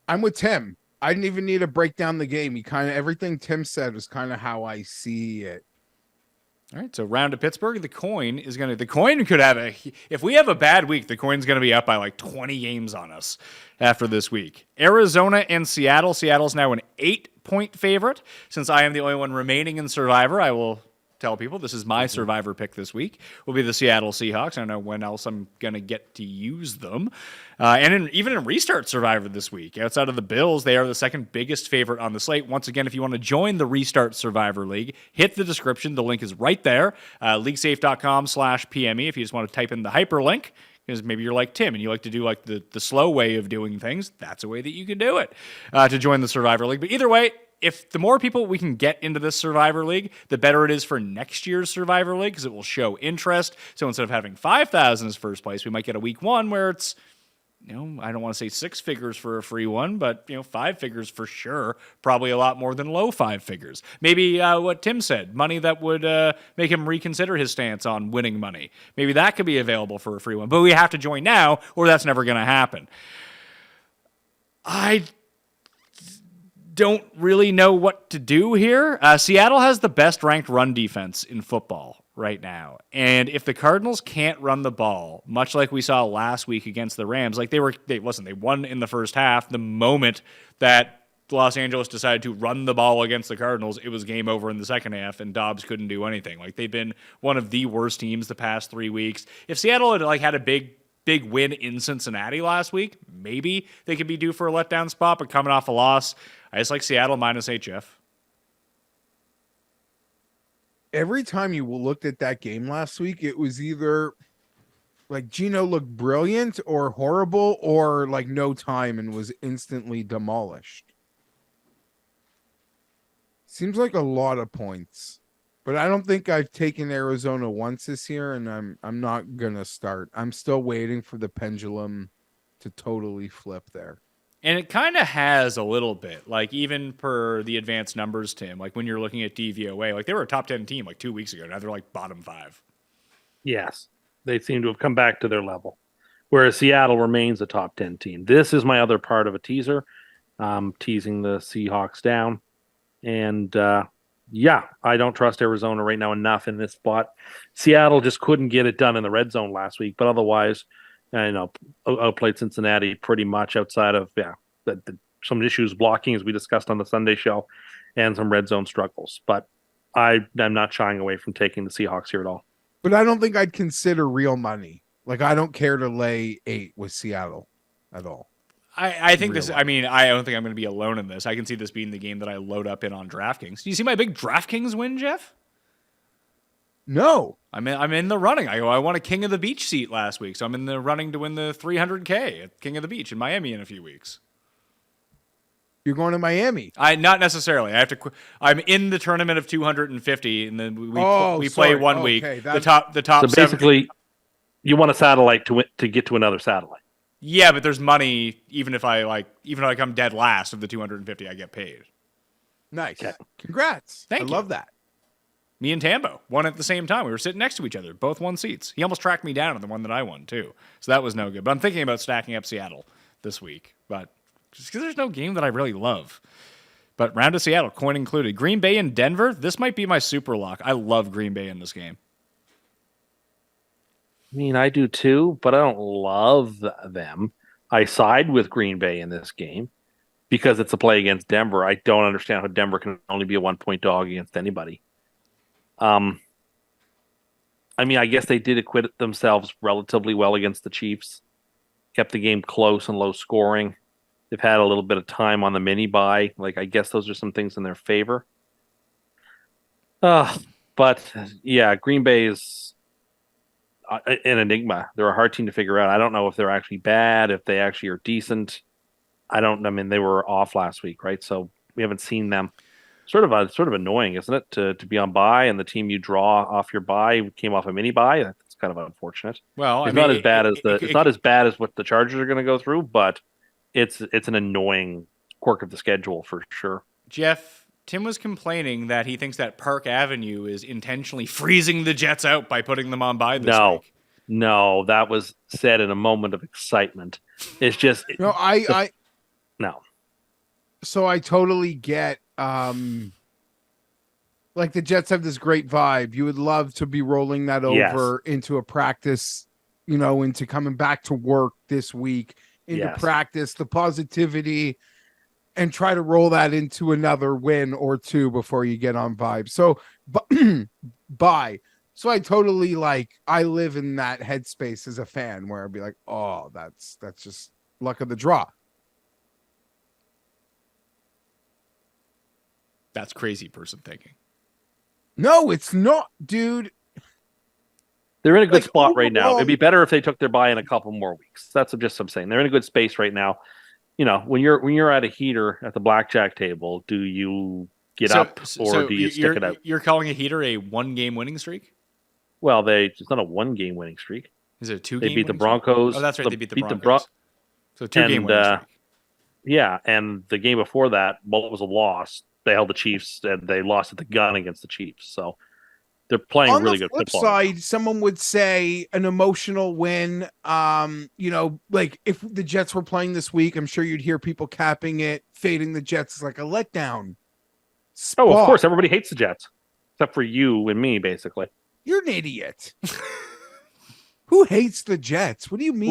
I'm with Tim. I didn't even need to break down the game. He kind of everything Tim said was kind of how I see it. All right, so round to Pittsburgh. The coin could have if we have a bad week, the coin's going to be up by like 20 games on us after this week. Arizona and Seattle. Seattle's now an 8-point favorite. Since I am the only one remaining in Survivor, I will tell people this is my Survivor pick this week. Will be the Seattle Seahawks. I don't know when else I'm going to get to use them. Even in Restart Survivor this week, outside of the Bills, they are the second biggest favorite on the slate. Once again, if you want to join the Restart Survivor League, hit the description. The link is right there. LeagueSafe.com/PME if you just want to type in the hyperlink. Because maybe you're like Tim and you like to do like the slow way of doing things. That's a way that you can do it to join the Survivor League. But either way, if the more people we can get into this Survivor League, the better it is for next year's Survivor League because it will show interest. So instead of having 5,000 as first place, we might get a week one where it's, I don't want to say 6 figures for a free one, but 5 figures for sure. Probably a lot more than low 5 figures. Maybe what Tim said, money that would make him reconsider his stance on winning money. Maybe that could be available for a free one, but we have to join now, or that's never going to happen. I don't really know what to do here. Seattle has the best ranked run defense in football right now. And if the Cardinals can't run the ball, much like we saw last week against the Rams, like they won in the first half. The moment that Los Angeles decided to run the ball against the Cardinals, it was game over in the second half, and Dobbs couldn't do anything. Like they've been one of the worst teams the past 3 weeks. If Seattle had had a big win in Cincinnati last week, maybe they could be due for a letdown spot, but coming off a loss, I just like Seattle -8, Geoff. Every time you looked at that game last week, it was either like Gino looked brilliant or horrible or like no time and was instantly demolished. Seems like a lot of points. But I don't think I've taken Arizona once this year, and I'm not gonna start. I'm still waiting for the pendulum to totally flip there. And it kind of has a little bit, like even per the advanced numbers, Tim, like when you're looking at DVOA, like they were a top 10 team like 2 weeks ago. Now they're like bottom 5. Yes, they seem to have come back to their level, whereas Seattle remains a top 10 team. This is my other part of a teaser, teasing the Seahawks down. And I don't trust Arizona right now enough in this spot. Seattle just couldn't get it done in the red zone last week, but otherwise, outplayed Cincinnati pretty much outside of some issues blocking, as we discussed on the Sunday show, and some red zone struggles. But I'm not shying away from taking the Seahawks here at all. But I don't think I'd consider real money. Like I don't care to lay 8 with Seattle at all. I think this. I mean, I don't think I'm going to be alone in this. I can see this being the game that I load up in on DraftKings. Do you see my big DraftKings win, Geoff? No. I'm in the running. I won a King of the Beach seat last week, so I'm in the running to win the $300K at King of the Beach in Miami in a few weeks. You're going to Miami. Not necessarily. I have to. I'm in the tournament of 250, and then we play 1 week. The top. So basically, you want a satellite to get to another satellite. Yeah, but there's money even if I come dead last of the 250, I get paid. Nice. Okay. Congrats. Thank you. I love that. Me and Tambo won at the same time. We were sitting next to each other, both won seats. He almost tracked me down on the one that I won too, so that was no good. But I'm thinking about stacking up Seattle this week, but just because there's no game that I really love. But round to Seattle, coin included. Green Bay and Denver. This might be my super lock. I love Green Bay in this game. I mean, I do too, but I don't love them. I side with Green Bay in this game because it's a play against Denver. I don't understand how Denver can only be a 1-point dog against anybody. I mean, I guess they did acquit themselves relatively well against the Chiefs, kept the game close and low scoring. They've had a little bit of time on the mini bye. Like, I guess those are some things in their favor. But yeah, Green Bay is an enigma. They're a hard team to figure out. I don't know if they're actually bad, if they actually are decent. I mean, they were off last week, right? So we haven't seen them. Sort of annoying, isn't it, to be on bye and the team you draw off your bye came off a mini bye? That's kind of unfortunate. Well, It's not as bad as it's not as bad as what the Chargers are going to go through, but it's an annoying quirk of the schedule for sure. Geoff, Tim was complaining that he thinks that Park Avenue is intentionally freezing the Jets out by putting them on bye this week. No, that was said in a moment of excitement. It's just No, no. So I totally get like the Jets have this great vibe. You would love to be rolling that over into a practice, into coming back to work this week, into practice, the positivity, and try to roll that into another win or two before you get on vibe. So bye. So I totally I live in that headspace as a fan where I'd be like, oh, that's just luck of the draw. That's crazy person thinking. No, it's not, dude. They're in a good spot right now. It'd be better if they took their bye in a couple more weeks. That's just what I'm saying. They're in a good space right now. When you're at a heater at the blackjack table, do you get up or do you stick it out? You're calling a heater a 1-game winning streak? Well, it's not a 1-game winning streak. Is it a 2-game? They beat the winning Broncos. streak? Oh, that's right. They beat the Broncos. So 2-game winning streak. Yeah, and the game before that, it was a loss. They held the Chiefs and they lost at the gun against the Chiefs. So they're playing really good football. On the flip side, someone would say an emotional win. If the Jets were playing this week, I'm sure you'd hear people capping it, fading the Jets is like a letdown. Oh, of course, everybody hates the Jets, except for you and me, basically. You're an idiot. Who hates the Jets? What do you mean?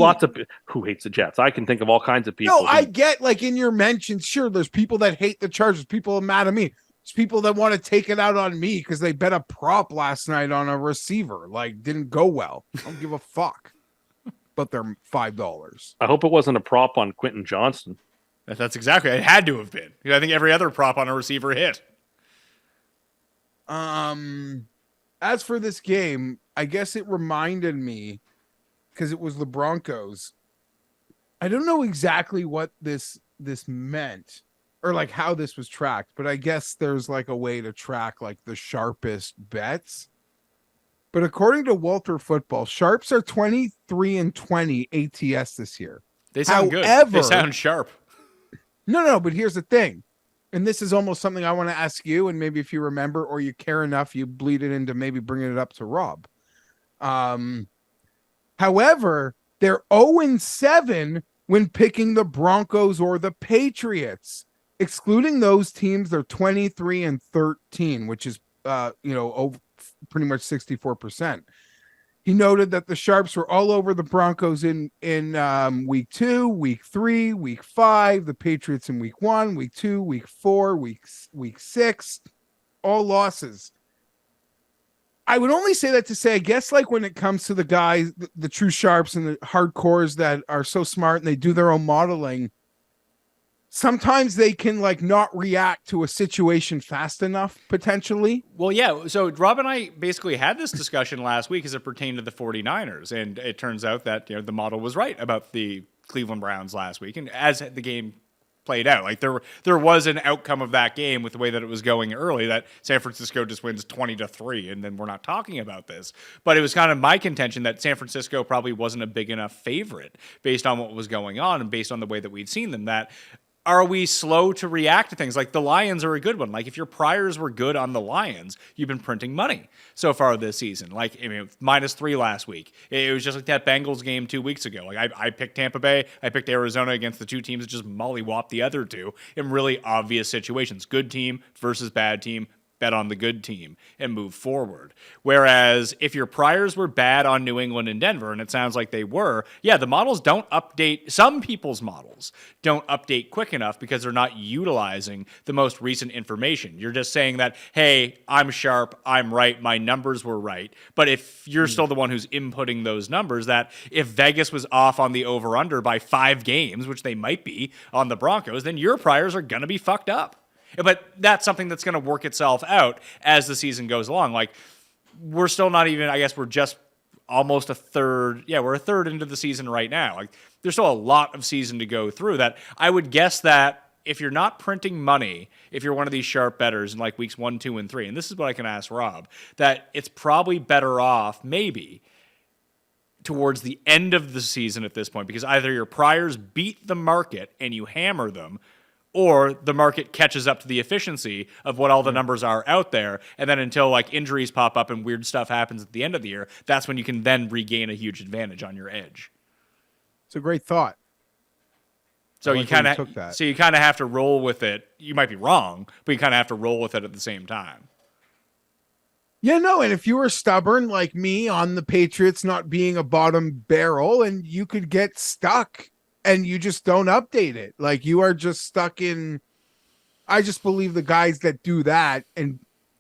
Who hates the Jets? I can think of all kinds of people. No, I get in your mentions. Sure, there's people that hate the Chargers. People are mad at me. There's people that want to take it out on me because they bet a prop last night on a receiver. Didn't go well. I don't give a fuck. But they're $5. I hope it wasn't a prop on Quentin Johnston. That's exactly. It had to have been. I think every other prop on a receiver hit. As for this game, I guess it reminded me because it was the Broncos. I don't know exactly what this meant or how this was tracked, but I guess there's a way to track the sharpest bets. But according to Walter Football, sharps are 23-20 ATS this year. They sound good. They sound sharp. No, but here's the thing. And this is almost something I want to ask you, and maybe if you remember or you care enough, you bleed it into maybe bringing it up to Rob. However, they're 0-7 when picking the Broncos or the Patriots. Excluding those teams, they're 23-13, which is pretty much 64%. He noted that the Sharps were all over the Broncos in week 2, week 3, week 5, the Patriots in week 1, week 2, week 4, week 6, all losses. I would only say that to say, I guess when it comes to the guys, the true Sharps and the hardcores that are so smart and they do their own modeling, sometimes they can not react to a situation fast enough, potentially. Well, yeah. So Rob and I basically had this discussion last week as it pertained to the 49ers. And it turns out that the model was right about the Cleveland Browns last week. And as the game played out, there was an outcome of that game with the way that it was going early, that San Francisco just wins 20-3, and then we're not talking about this. But it was kind of my contention that San Francisco probably wasn't a big enough favorite based on what was going on and based on the way that we'd seen them. That are we slow to react to things? The Lions are a good one. If your priors were good on the Lions, you've been printing money so far this season. -3 last week. It was just like that Bengals game 2 weeks ago. I picked Tampa Bay. I picked Arizona against the two teams that just mollywopped the other two in really obvious situations. Good team versus bad team. bet on the good team and move forward. Whereas if your priors were bad on New England and Denver, and it sounds like they were, yeah, the models don't update. Some people's models don't update quick enough because they're not utilizing the most recent information. You're just saying that, hey, I'm sharp, I'm right, my numbers were right. But if you're still the one who's inputting those numbers, that if Vegas was off on the over-under by 5 games, which they might be on the Broncos, then your priors are going to be fucked up. But that's something that's going to work itself out as the season goes along. Like, we're still not even, I guess we're just almost a third. Yeah, we're a third into the season right now. Like, there's still a lot of season to go through that. I would guess that if you're not printing money, if you're one of these sharp bettors in like weeks 1, 2, and 3, and this is what I can ask Rob, that it's probably better off maybe towards the end of the season at this point, because either your priors beat the market and you hammer them, or the market catches up to the efficiency of what all the numbers are out there. And then until like injuries pop up and weird stuff happens at the end of the year, that's when you can then regain a huge advantage on your edge. It's a great thought. So I you like where kind took of that. so you kind of have to roll with it. You might be wrong, but you kind of have to roll with it at the same time. Yeah, no, and if you were stubborn like me on the Patriots not being a bottom barrel, and you could get stuck and you just don't update it. Like, you are just stuck in. I just believe the guys that do that, and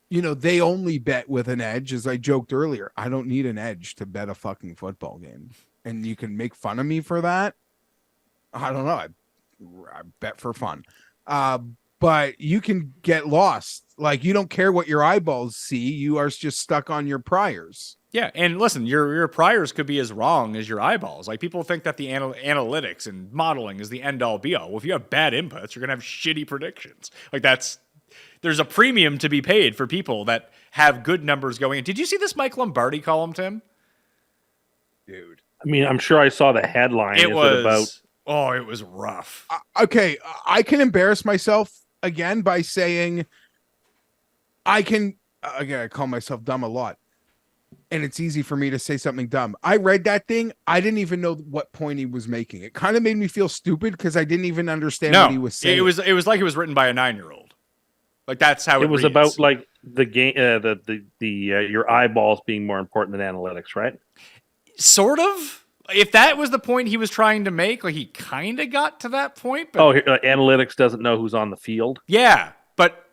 they only bet with an edge, as I joked earlier. I don't need an edge to bet a fucking football game. And you can make fun of me for that. I don't know. I bet for fun. But you can get lost. Like, you don't care what your eyeballs see. You are just stuck on your priors. Yeah, and listen, your priors could be as wrong as your eyeballs. Like, people think that the analytics and modeling is the end-all, be-all. Well, if you have bad inputs, you're going to have shitty predictions. Like, there's a premium to be paid for people that have good numbers going in. Did you see this Mike Lombardi column, Tim? Dude. I mean, I'm sure I saw the headline. It was rough. Okay, I can embarrass myself again by saying I call myself dumb a lot. And it's easy for me to say something dumb. I read that thing. I didn't even know what point he was making. It kind of made me feel stupid because I didn't even understand what he was saying. It was like it was written by a 9-year-old. Like, that's how it was reads. about like the game, your eyeballs being more important than analytics, right? Sort of. If that was the point he was trying to make, like, he kind of got to that point. But Analytics doesn't know who's on the field. Yeah, but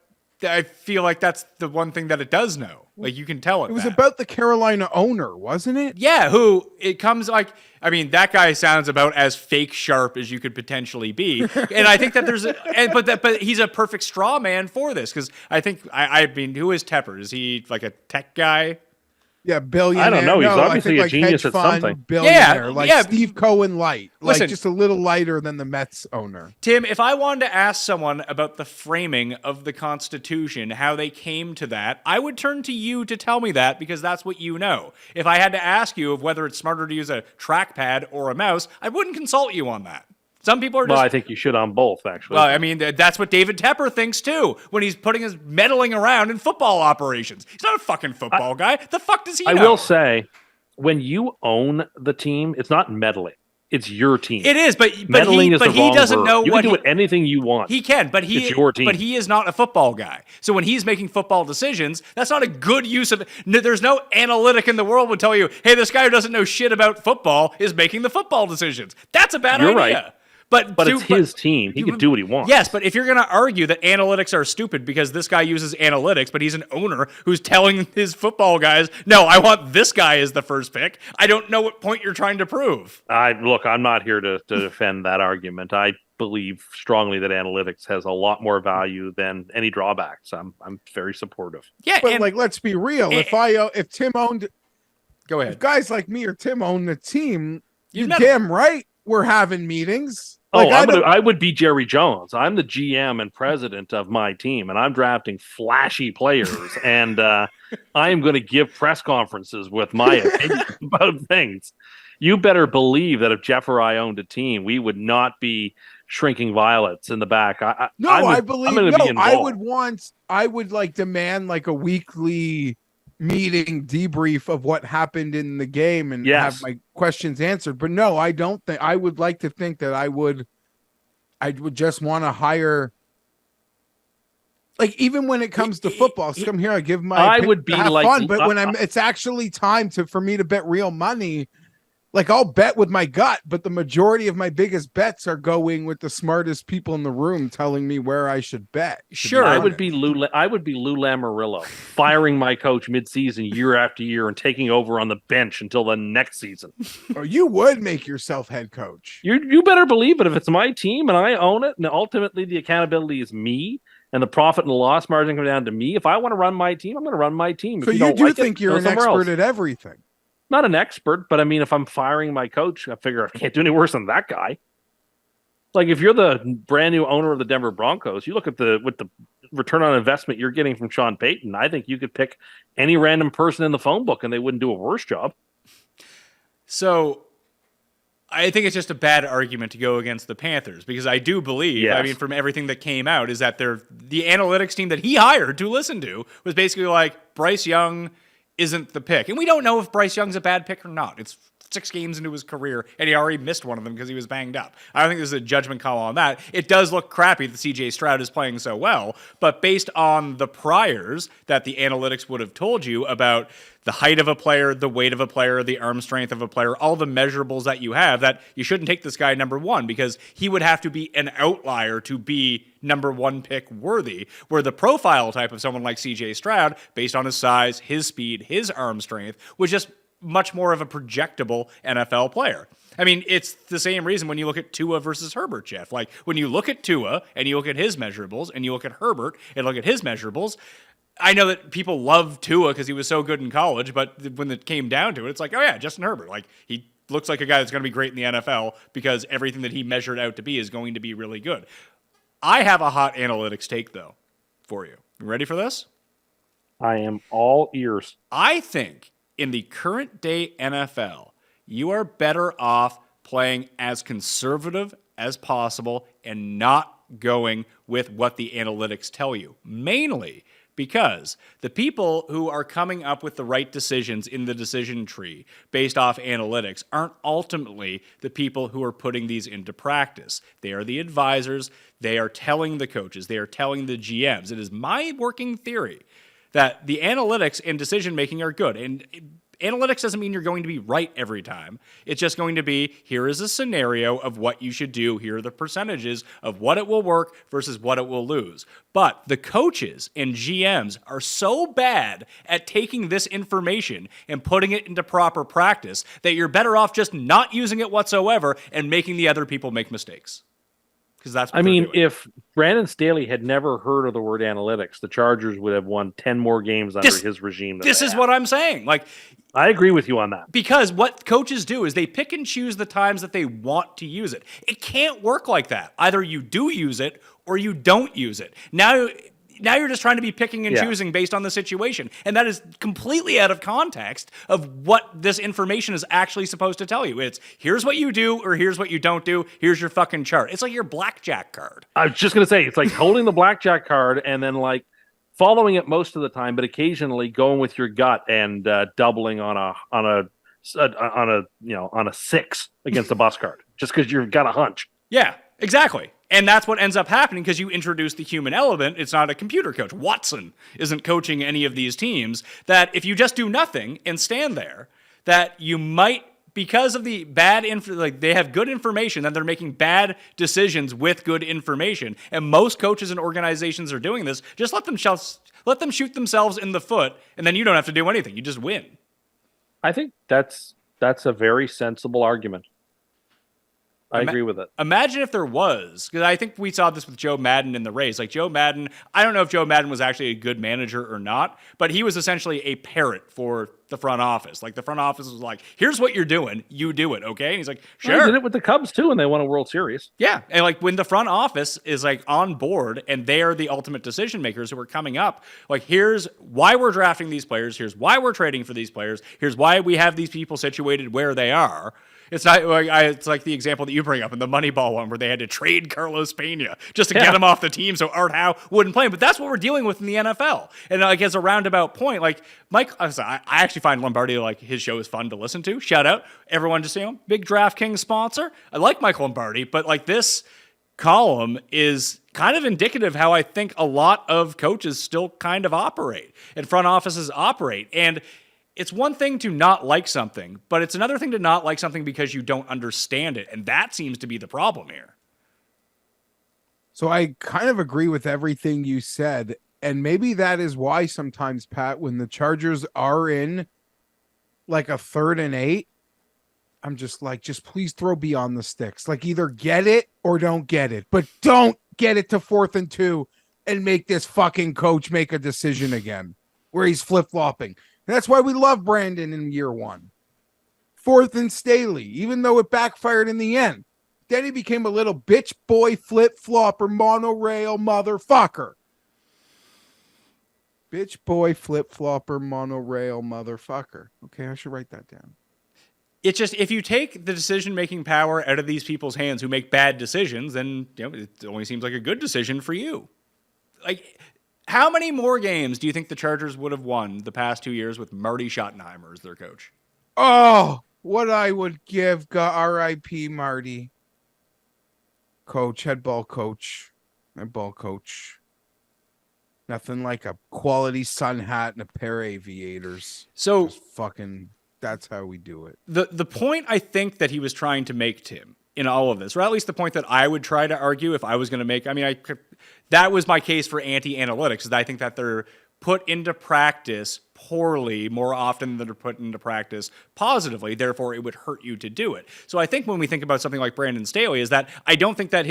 I feel like that's the one thing that it does know. Like, you can tell it. It was about the Carolina owner, wasn't it? Yeah, who it comes like. I mean, that guy sounds about as fake sharp as you could potentially be, and I think that but he's a perfect straw man for this, because I think I mean, who is Tepper? Is he like a tech guy? Yeah, billionaire. I don't know. He's obviously a genius hedge at fund something. Billionaire, Yeah. Steve Cohen light. Like, Listen, just a little lighter than the Mets owner. Tim, if I wanted to ask someone about the framing of the Constitution, how they came to that, I would turn to you to tell me that, because that's what you know. If I had to ask you of whether it's smarter to use a trackpad or a mouse, I wouldn't consult you on that. Some people are just... Well, I think you should on both, actually. Well, I mean, that's what David Tepper thinks, too, when he's putting his meddling around in football operations. He's not a fucking football guy. The fuck does he know? I will say, when you own the team, it's not meddling. It's your team. It is, but meddling is the he wrong doesn't word. know you what can do anything you want. He can, but it's your team. But he is not a football guy. So when he's making football decisions, that's not a good use of. There's no analytic in the world would tell you, hey, this guy who doesn't know shit about football is making the football decisions. That's a bad idea. You're right. But it's his team. He can do what he wants. Yes, but if you're going to argue that analytics are stupid because this guy uses analytics, but he's an owner who's telling his football guys, no, I want this guy as the first pick, I don't know what point you're trying to prove. Look, I'm not here to defend that argument. I believe strongly that analytics has a lot more value than any drawbacks. I'm very supportive. Yeah, but let's be real. If Tim owned, go ahead. If guys like me or Tim own the team, you're never... damn right we're having meetings. I would be Jerry Jones. I'm the GM and president of my team, and I'm drafting flashy players, and I am going to give press conferences with my opinion about things. You better believe that if Geoff or I owned a team, we would not be shrinking violets in the back. I would demand like a weekly meeting debrief of what happened in the game and have my questions answered. But no, I don't think I would like to think that I would just want to hire Like even when it comes to football, so come here, I give my I opinion would be to have like- fun, but when it's actually time for me to bet real money, like I'll bet with my gut, but the majority of my biggest bets are going with the smartest people in the room telling me where I should bet. to be Sure. I honest. would be Lou Lamoriello, firing my coach mid-season, year after year, and taking over on the bench until the next season. Or you would make yourself head coach. You better believe it. If it's my team and I own it, and ultimately the accountability is me, and the profit and loss margin come down to me. If I want to run my team, I'm going to run my team. If So you don't do like think it, you're go an somewhere expert else. at everything. Not an expert, but I mean, if I'm firing my coach, I figure I can't do any worse than that guy. Like if you're the brand new owner of the Denver Broncos, you look at the return on investment you're getting from Sean Payton. I think you could pick any random person in the phone book and they wouldn't do a worse job. So I think it's just a bad argument to go against the Panthers because I do believe, Yes. I mean, from everything that came out, is that the analytics team that he hired to listen to was basically like Bryce Young isn't the pick. And we don't know if Bryce Young's a bad pick or not. It's 6 games into his career, and he already missed one of them because he was banged up. I don't think this is a judgment call on that. It does look crappy that CJ Stroud is playing so well, but based on the priors that the analytics would have told you about the height of a player, the weight of a player, the arm strength of a player, all the measurables that you have, that you shouldn't take this guy number 1 because he would have to be an outlier to be number 1 pick worthy, where the profile type of someone like CJ Stroud, based on his size, his speed, his arm strength, was just much more of a projectable NFL player. I mean, it's the same reason when you look at Tua versus Herbert, Geoff. Like, when you look at Tua and you look at his measurables and you look at Herbert and look at his measurables, I know that people love Tua because he was so good in college, but when it came down to it, it's like, oh yeah, Justin Herbert. Like, he looks like a guy that's going to be great in the NFL because everything that he measured out to be is going to be really good. I have a hot analytics take, though, for you. You ready for this? I am all ears. I think in the current day NFL, you are better off playing as conservative as possible and not going with what the analytics tell you. Mainly because the people who are coming up with the right decisions in the decision tree based off analytics aren't ultimately the people who are putting these into practice. They are the advisors. They are telling the coaches. They are telling the GMs. It is my working theory that the analytics and decision making are good. And analytics doesn't mean you're going to be right every time. It's just going to be, here is a scenario of what you should do. Here are the percentages of what it will work versus what it will lose. But the coaches and GMs are so bad at taking this information and putting it into proper practice that you're better off just not using it whatsoever and making the other people make mistakes. Because that's what I mean, they're doing. if Brandon Staley had never heard of the word analytics, the Chargers would have won 10 more games under his regime. This is what I'm saying. Like, I agree with you on that. because what coaches do is they pick and choose the times that they want to use it. It can't work like that. Either you do use it or you don't use it. Now you're just trying to be picking and choosing based on the situation. And that is completely out of context of what this information is actually supposed to tell you. It's here's what you do or here's what you don't do. Here's your fucking chart. It's like your blackjack card. I was just going to say, it's like holding the blackjack card and then like following it most of the time, but occasionally going with your gut and doubling on a 6 against a bus card just because you've got a hunch. Yeah, exactly. And that's what ends up happening because you introduce the human element. It's not a computer coach. Watson isn't coaching any of these teams. That if you just do nothing and stand there, that you might, because of the bad they have good information, then they're making bad decisions with good information. And most coaches and organizations are doing this. Just let them shoot themselves in the foot, and then you don't have to do anything. You just win. I think that's a very sensible argument. I agree with it. Imagine if there was, because I think we saw this with Joe Madden in the Rays. Like Joe Madden, I don't know if Joe Madden was actually a good manager or not, but he was essentially a parrot for the front office. Like the front office was like, here's what you're doing. You do it, okay? And he's like, sure. He did it with the Cubs too, and they won a World Series. Yeah, and like when the front office is like on board and they are the ultimate decision makers who are coming up, like here's why we're drafting these players, here's why we're trading for these players, here's why we have these people situated where they are. It's not like it's like the example that you bring up in the Moneyball one where they had to trade Carlos Pena just to get him off the team so Art Howe wouldn't play him. But that's what we're dealing with in the NFL. And like as a roundabout point, like Mike, I actually find Lombardi, like his show is fun to listen to. Shout out everyone, just big DraftKings sponsor. I like Mike Lombardi, but like this, column is kind of indicative how I think a lot of coaches still kind of operate and front offices operate. And it's one thing to not like something, but it's another thing to not like something because you don't understand it. And that seems to be the problem here. So I kind of agree with everything you said. And maybe that is why sometimes, Pat, when the Chargers are in like a 3rd and 8, I'm just like, just please throw beyond the sticks. Like either get it or don't get it, but don't get it to 4th and 2 and make this fucking coach make a decision again where he's flip-flopping. That's why we love Brandon in year 1. 4th and Staley, even though it backfired in the end. Then he became a little bitch boy flip-flopper monorail motherfucker. Bitch boy flip-flopper monorail motherfucker. Okay, I should write that down. It's just, if you take the decision-making power out of these people's hands who make bad decisions, then it only seems like a good decision for you. Like, how many more games do you think the Chargers would have won the past 2 years with Marty Schottenheimer as their coach? Oh, what I would give R.I.P. Marty. Head ball coach. Nothing like a quality sun hat and a pair of aviators. So just fucking, that's how we do it. The point I think that he was trying to make, Tim, in all of this, or at least the point that I would try to argue if I was going to make, that was my case for anti-analytics, is I think that they're put into practice poorly more often than they're put into practice positively. Therefore, it would hurt you to do it. So I think when we think about something like Brandon Staley, is that I don't think that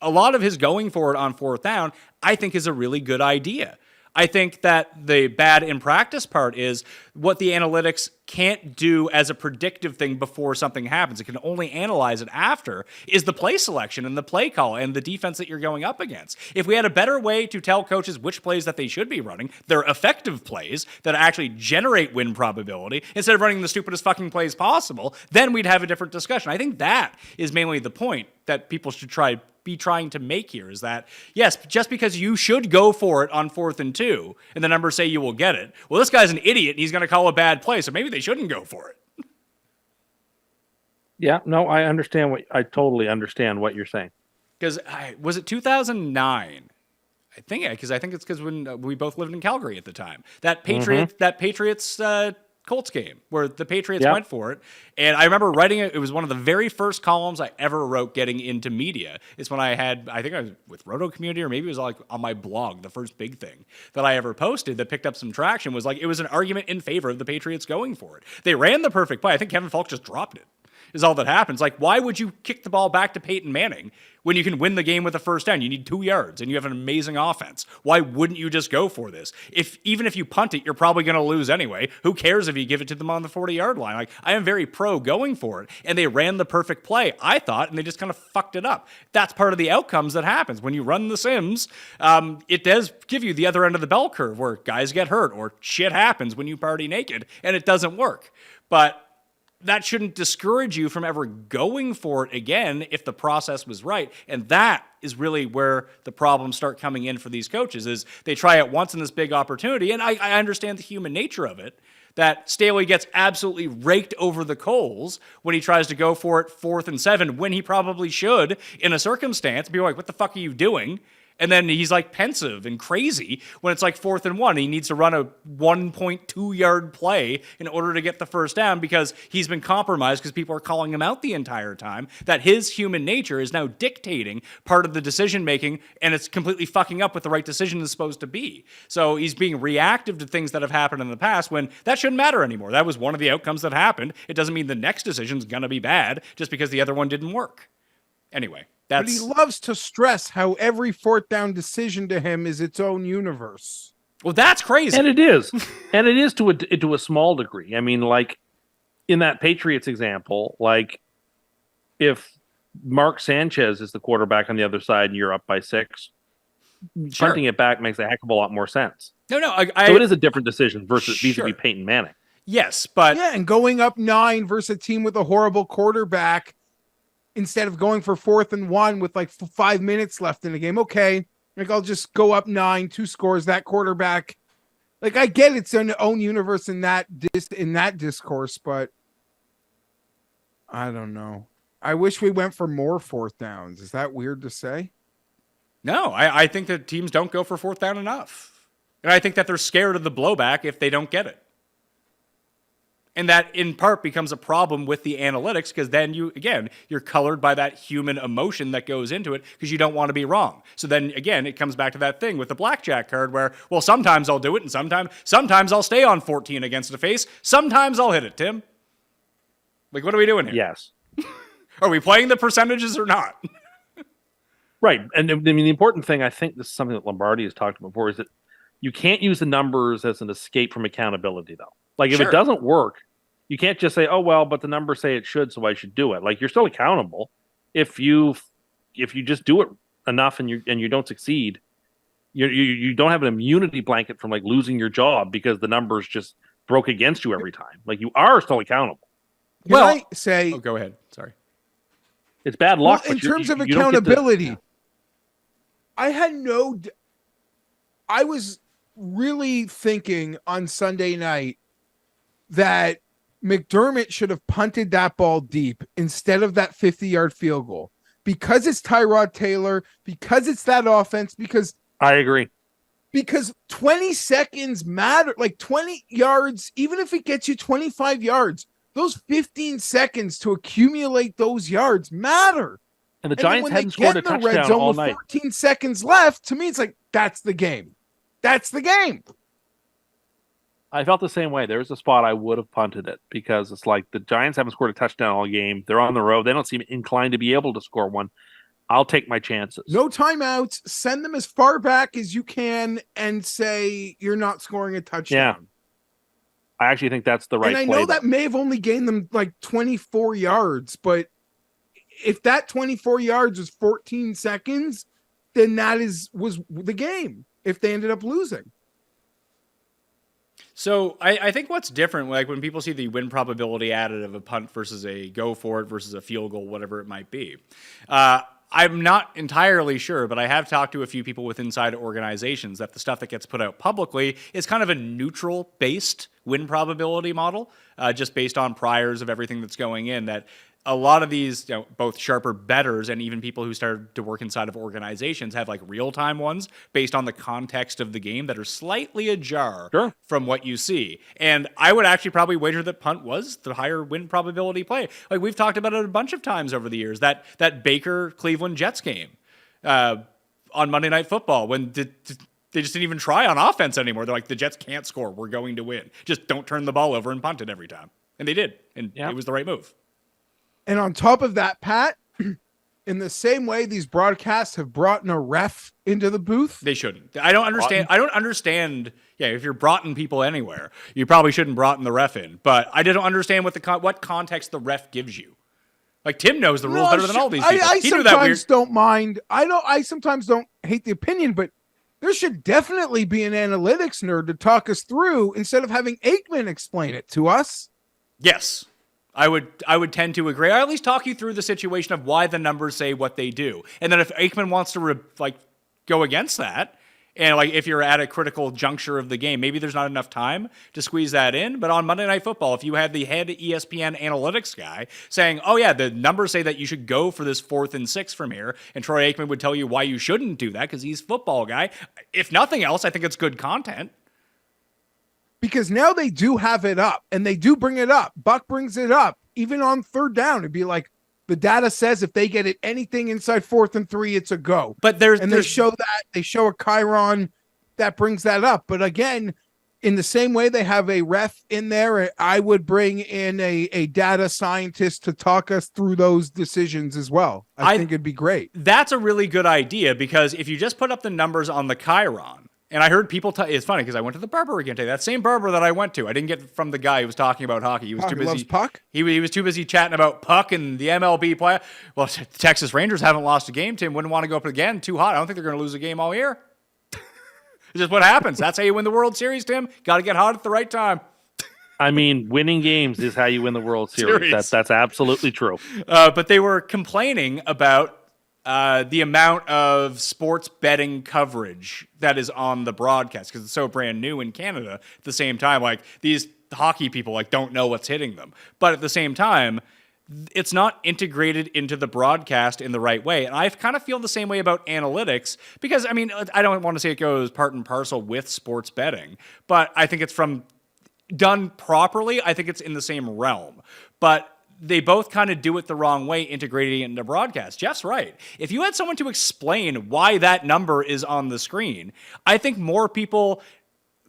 a lot of his going for it on 4th down, I think is a really good idea. I think that the bad in practice part is what the analytics can't do as a predictive thing before something happens. It can only analyze it after, is the play selection and the play call and the defense that you're going up against. If we had a better way to tell coaches which plays that they should be running, they're effective plays that actually generate win probability, instead of running the stupidest fucking plays possible, then we'd have a different discussion. I think that is mainly the point that people should be trying to make here, is that, yes, just because you should go for it on 4th and 2, and the numbers say you will get it, well, this guy's an idiot, and he's going to call a bad play, so maybe they shouldn't go for it. Yeah, no, I totally understand what you're saying. Because, was it 2009? I think it's because when we both lived in Calgary at the time. That Patriots Colts game where the Patriots went for it. And I remember writing it. It was one of the very first columns I ever wrote getting into media. It's when I think I was with Roto Community, or maybe it was like on my blog. The first big thing that I ever posted that picked up some traction was like, it was an argument in favor of the Patriots going for it. They ran the perfect play. I think Kevin Falk just dropped it, is all that happens. Like, why would you kick the ball back to Peyton Manning when you can win the game with a 1st down? You need 2 yards and you have an amazing offense. Why wouldn't you just go for this? Even if you punt it, you're probably going to lose anyway. Who cares if you give it to them on the 40-yard line? Like, I am very pro going for it. And they ran the perfect play, I thought, and they just kind of fucked it up. That's part of the outcomes that happens. When you run the Sims, it does give you the other end of the bell curve where guys get hurt or shit happens when you party naked and it doesn't work. But that shouldn't discourage you from ever going for it again if the process was right. And that is really where the problems start coming in for these coaches, is they try it once in this big opportunity. And I understand the human nature of it, that Staley gets absolutely raked over the coals when he tries to go for it 4th and 7, when he probably should in a circumstance. People are like, what the fuck are you doing? And then he's like pensive and crazy when it's like 4th and 1. He needs to run a 1.2 yard play in order to get the 1st down because he's been compromised because people are calling him out the entire time. That his human nature is now dictating part of the decision making, and it's completely fucking up what the right decision is supposed to be. So he's being reactive to things that have happened in the past when that shouldn't matter anymore. That was one of the outcomes that happened. It doesn't mean the next decision's going to be bad just because the other one didn't work. Anyway. But he loves to stress how every 4th down decision to him is its own universe. Well, that's crazy. And it is. And it is to a small degree. I mean, like, in that Patriots example, like, if Mark Sanchez is the quarterback on the other side and you're up by 6, punting it back makes a heck of a lot more sense. No, so it is a different decision versus vis-a-vis Peyton Manning. Yes, but... Yeah, and going up 9 versus a team with a horrible quarterback, instead of going for 4th and 1 with like 5 minutes left in the game. Okay, like I'll just go up 9, 2 scores, that quarterback. Like, I get it's an own universe in that discourse, but I don't know. I wish we went for more fourth downs. Is that weird to say? No, I think that teams don't go for fourth down enough. And I think that they're scared of the blowback if they don't get it. And that in part becomes a problem with the analytics because then you're colored by that human emotion that goes into it because you don't want to be wrong. So then again, it comes back to that thing with the blackjack card where, well, sometimes I'll do it and sometimes I'll stay on 14 against the face. Sometimes I'll hit it, Tim. Like, what are we doing here? Yes. Are we playing the percentages or not? Right. And I mean, the important thing, I think this is something that Lombardi has talked about before, is that you can't use the numbers as an escape from accountability, though. Like, if Sure. it doesn't work, you can't just say, oh, well, but the numbers say it should, so I should do it. Like, you're still accountable. If you just do it enough and you don't succeed, you don't have an immunity blanket from, like, losing your job because the numbers just broke against you every time. Like, you are still accountable. Can Well- I say, Oh, go ahead. Sorry. It's bad well, luck. in but you- terms of you don't get to- accountability, I was really thinking on Sunday night that McDermott should have punted that ball deep instead of that 50-yard field goal because it's Tyrod Taylor, because it's that offense, because I agree. 20 seconds matter, like 20 yards, even if it gets you 25 yards, those 15 seconds to accumulate those yards matter. And the And then Giants when hadn't they scored a get in the red touchdown zone all with night. 14 seconds left. To me, it's like, that's the game. That's the game. I felt the same way. There was a spot I would have punted it because it's like the Giants haven't scored a touchdown all game. They're on the road. They don't seem inclined to be able to score one. I'll take my chances. No timeouts. Send them as far back as you can and say you're not scoring a touchdown. Yeah. I actually think that's the right and I play. know that may have only gained them like 24 yards, but if that 24 yards was 14 seconds, then that was the game if they ended up losing. So I think what's different, like when people see the win probability added of a punt versus a go for it versus a field goal, whatever it might be, I'm not entirely sure, but I have talked to a few people with inside organizations that the stuff that gets put out publicly is kind of a neutral-based win probability model, just based on priors of everything that's going in, that a lot of these, both sharper bettors and even people who started to work inside of organizations have like real-time ones based on the context of the game that are slightly ajar Sure. from what you see. And I would actually probably wager that punt was the higher win probability play. Like we've talked about it a bunch of times over the years, that Baker Cleveland Jets game on Monday Night Football when they just didn't even try on offense anymore. They're like, the Jets can't score. We're going to win. Just don't turn the ball over and punt it every time. And they did. And Yeah. it was the right move. And on top of that, Pat, in the same way these broadcasts have brought in a ref into the booth, They shouldn't. I don't understand. Yeah, if you're broughting people anywhere, you probably shouldn't broughten the ref in. But I don't understand what context the ref gives you. Like Tim knows the rules better than all these people. I He knew that weird. sometimes don't mind. I sometimes don't hate the opinion, but there should definitely be an analytics nerd to talk us through instead of having Aikman explain it to us. Yes. I would tend to agree. I at least talk you through the situation of why the numbers say what they do. And then if Aikman wants to go against that, and like if you're at a critical juncture of the game, maybe there's not enough time to squeeze that in. But on Monday Night Football, if you had the head ESPN analytics guy saying, oh yeah, the numbers say that you should go for this 4th and 6 from here, and Troy Aikman would tell you why you shouldn't do that because he's a football guy. If nothing else, I think it's good content. Because now they do have it up and they do bring it up. Buck brings it up even on 3rd down. It'd be like the data says if they get it anything inside 4th and 3, it's a go. But they show that they show a Chiron that brings that up. But again, in the same way they have a ref in there, I would bring in a data scientist to talk us through those decisions as well. I think it'd be great. That's a really good idea because if you just put up the numbers on the Chiron, and I heard people it's funny because I went to the barber again today. That same barber that I went to, I didn't get from the guy who was talking about hockey. He was Puck too busy. loves puck? He was too busy chatting about puck and the MLB play. Well, the Texas Rangers haven't lost a game. Tim wouldn't want to go up again. Too hot. I don't think they're going to lose a game all year. It's just what happens. That's how you win the World Series, Tim. Got to get hot at the right time. I mean, winning games is how you win the World Series. That's absolutely true. But they were complaining about the amount of sports betting coverage that is on the broadcast because it's so brand new in Canada. At the same time, like these hockey people like don't know what's hitting them. But at the same time, it's not integrated into the broadcast in the right way. And I kind of feel the same way about analytics because, I mean, I don't want to say it goes part and parcel with sports betting, but I think it's done properly. I think it's in the same realm. But they both kind of do it the wrong way, integrating it into broadcast. Jeff's right. If you had someone to explain why that number is on the screen, I think more people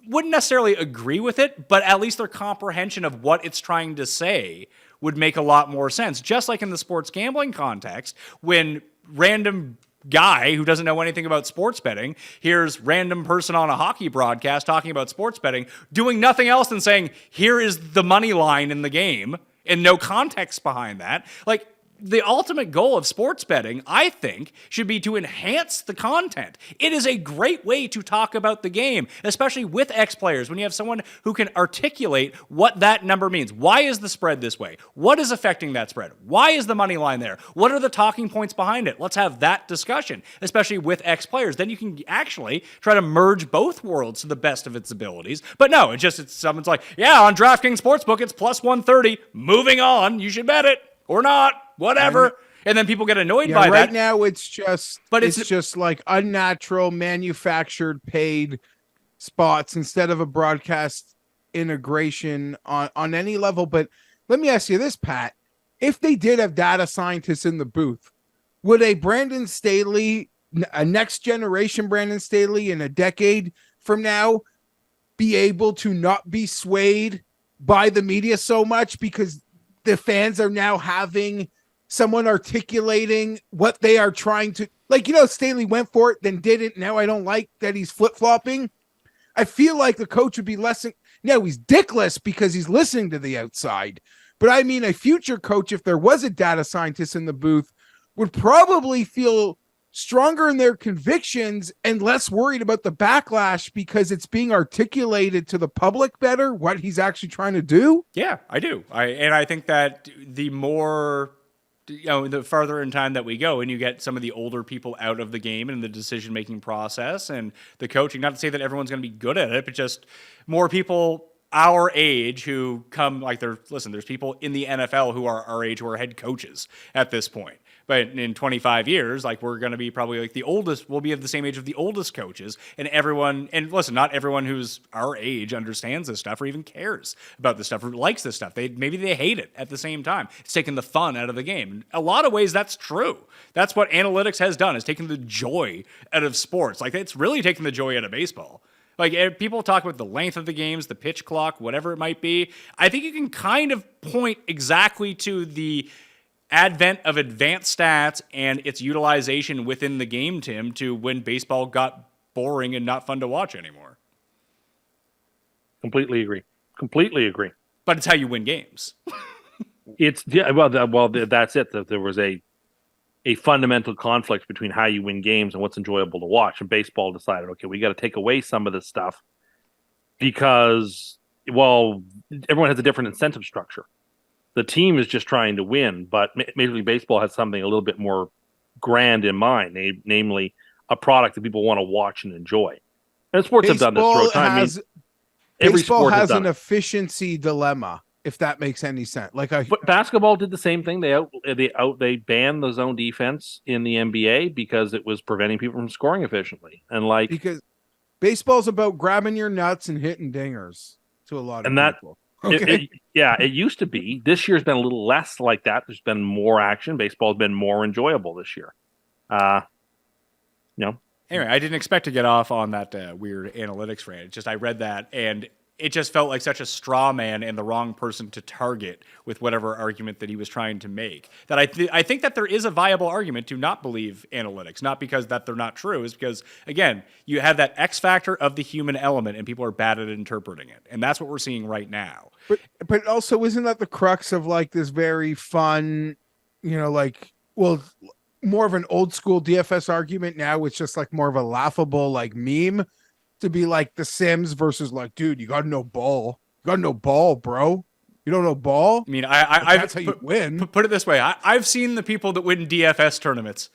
wouldn't necessarily agree with it, but at least their comprehension of what it's trying to say would make a lot more sense. Just like in the sports gambling context, when random guy who doesn't know anything about sports betting hears random person on a hockey broadcast talking about sports betting, doing nothing else than saying, here is the money line in the game, and no context behind that. Like, the ultimate goal of sports betting, I think, should be to enhance the content. It is a great way to talk about the game, especially with ex-players, when you have someone who can articulate what that number means. Why is the spread this way? What is affecting that spread? Why is the money line there? What are the talking points behind it? Let's have that discussion, especially with ex-players. Then you can actually try to merge both worlds to the best of its abilities. But no, it's someone's like, yeah, on DraftKings Sportsbook, it's plus 130. Moving on. You should bet it or not. Whatever. And then people get annoyed by that. Right now, it's just like unnatural, manufactured, paid spots instead of a broadcast integration on any level. But let me ask you this, Pat. If they did have data scientists in the booth, would a Brandon Staley, a next generation Brandon Staley in a decade from now, be able to not be swayed by the media so much because the fans are now having someone articulating what they are trying to, like, Staley went for it, then didn't. Now I don't like that he's flip-flopping. I feel like the coach would be now he's dickless because he's listening to the outside. But I mean, a future coach, if there was a data scientist in the booth, would probably feel stronger in their convictions and less worried about the backlash because it's being articulated to the public better what he's actually trying to do. Yeah, I do. I think that the more, the farther in time that we go and you get some of the older people out of the game and the decision-making process and the coaching, not to say that everyone's going to be good at it, but just more people our age who come, like, there's people in the NFL who are our age who are head coaches at this point. But in 25 years, like, we're going to be probably like the oldest, we'll be of the same age of the oldest coaches. And listen, not everyone who's our age understands this stuff or even cares about this stuff or likes this stuff. Maybe they hate it at the same time. It's taken the fun out of the game. In a lot of ways, that's true. That's what analytics has done, is taken the joy out of sports. Like, it's really taken the joy out of baseball. Like, people talk about the length of the games, the pitch clock, whatever it might be. I think you can kind of point exactly to the advent of advanced stats and its utilization within the game, Tim, to when baseball got boring and not fun to watch anymore. Completely agree. But it's how you win games. That's it. There was a fundamental conflict between how you win games and what's enjoyable to watch. And baseball decided, okay, we got to take away some of this stuff because, well, everyone has a different incentive structure. The team is just trying to win, but Major League Baseball has something a little bit more grand in mind, namely a product that people want to watch and enjoy. And sports have done this throughout time. Baseball has an efficiency dilemma, if that makes any sense. But basketball did the same thing. They banned the zone defense in the NBA because it was preventing people from scoring efficiently. And because baseball's about grabbing your nuts and hitting dingers to a lot of people. Okay. It used to be. This year's been a little less like that. There's been more action. Baseball's been more enjoyable this year. Anyway, I didn't expect to get off on that weird analytics rant. It's just I read that and it just felt like such a straw man and the wrong person to target with whatever argument that he was trying to make. That I think that there is a viable argument to not believe analytics, not because that they're not true, is because, again, you have that X factor of the human element and people are bad at interpreting it. And that's what we're seeing right now. But also, isn't that the crux of like this very fun, more of an old school DFS argument now? It's just like more of a laughable like meme to be like the Sims versus like, dude, you got to know ball. You got to know ball, bro. You don't know ball? I mean, that's how you win. Put it this way. I've seen the people that win DFS tournaments.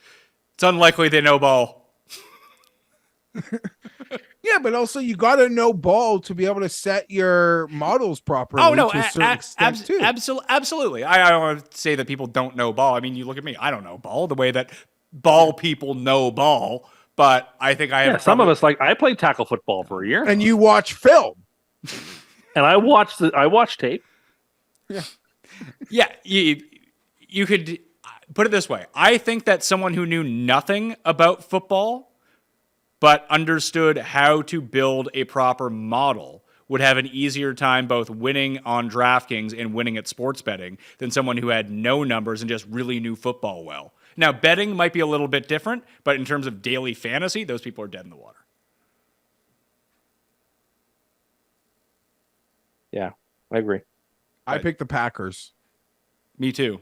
It's unlikely they know ball. Yeah, but also you got to know ball to be able to set your models properly. Oh no, to a certain extent too. absolutely. I don't want to say that people don't know ball. I mean, you look at me. I don't know ball the way that ball people know ball. But I think I have. Yeah, some of us I played tackle football for a year, And you watch film. and I watched tape. Yeah, you could put it this way. I think that someone who knew nothing about football but understood how to build a proper model would have an easier time both winning on DraftKings and winning at sports betting than someone who had no numbers and just really knew football well. Now, betting might be a little bit different, but in terms of daily fantasy, those people are dead in the water. Yeah, I agree. I picked the Packers. Me too.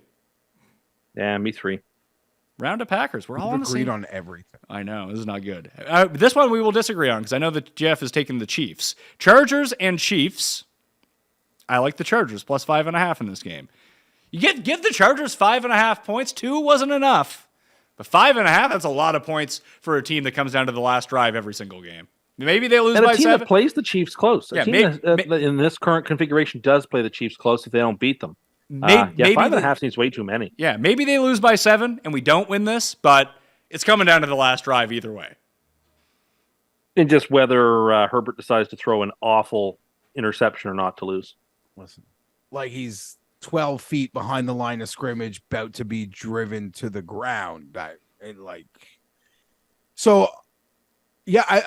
Yeah, me 3. Round of Packers. We're all on the Agreed same. on everything. I know. This is not good. This one we will disagree on because I know that Geoff is taking the Chiefs. Chargers and Chiefs. I like the Chargers plus 5.5 in this game. You give the Chargers 5.5 points. 2 wasn't enough. But 5.5, that's a lot of points for a team that comes down to the last drive every single game. Maybe they lose And by a team 7. that plays the Chiefs close. A Yeah, team that in this current configuration does play the Chiefs close if they don't beat them. Maybe 5.5 seems way too many. Yeah, maybe they lose by 7 and we don't win this, but it's coming down to the last drive either way. And just whether Herbert decides to throw an awful interception or not to lose. Listen, like he's 12 feet behind the line of scrimmage, about to be driven to the ground.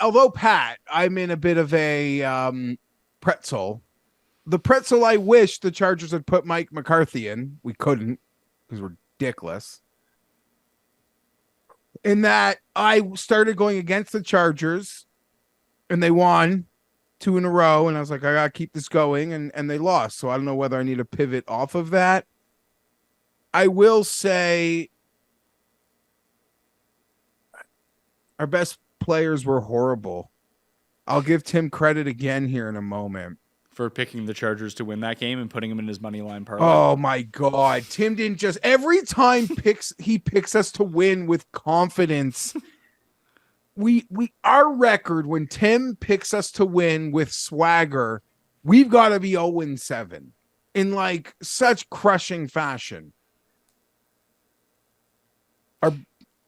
Although Pat, I'm in a bit of a pretzel. The pretzel I wish the Chargers had put Mike McCarthy in. We couldn't because we're dickless. In that I started going against the Chargers and they won 2 in a row. And I was like, I got to keep this going. And they lost. So I don't know whether I need to pivot off of that. I will say our best players were horrible. I'll give Tim credit again here in a moment. For picking the Chargers to win that game and putting them in his money line parlay. Oh my God. Tim didn't just every time he picks us to win with confidence. Our record when Tim picks us to win with swagger, we've got to be 0-7 in like such crushing fashion.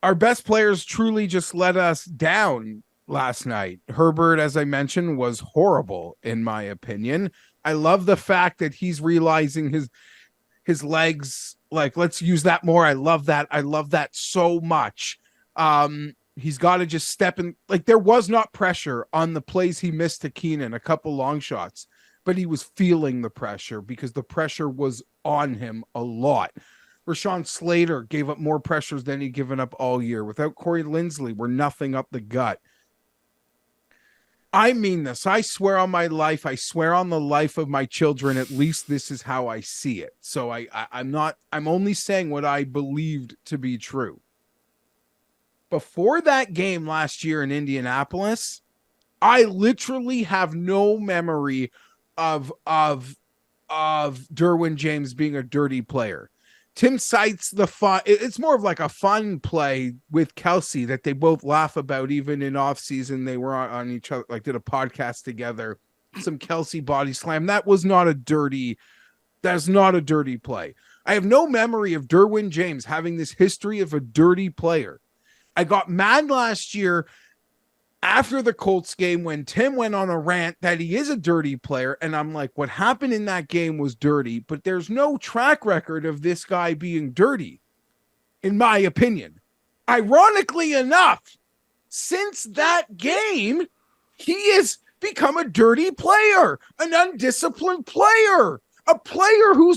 Our best players truly just let us down last night. Herbert, as I mentioned, was horrible in my opinion. I love the fact that he's realizing his legs, like, let's use that more. I love that. I love that so much. He's got to just step in. Like, there was not pressure on the plays he missed to Keenan, a couple long shots, but he was feeling the pressure because the pressure was on him a lot. Rashawn Slater gave up more pressures than he'd given up all year. Without Corey Linsley, we're nothing up the gut. I mean this. I swear on my life. I swear on the life of my children. At least this is how I see it. So I'm only saying what I believed to be true. Before that game last year in Indianapolis, I literally have no memory of Derwin James being a dirty player. Tim cites the fun. It's more of like a fun play with Kelsey that they both laugh about. Even in off season, they were on each other, like did a podcast together. Some Kelsey body slam. That's not a dirty play. I have no memory of Derwin James having this history of a dirty player. I got mad last year after the Colts game when Tim went on a rant that he is a dirty player. And I'm like, what happened in that game was dirty, but there's no track record of this guy being dirty, in my opinion. Ironically enough, since that game, he has become a dirty player, an undisciplined player, a player who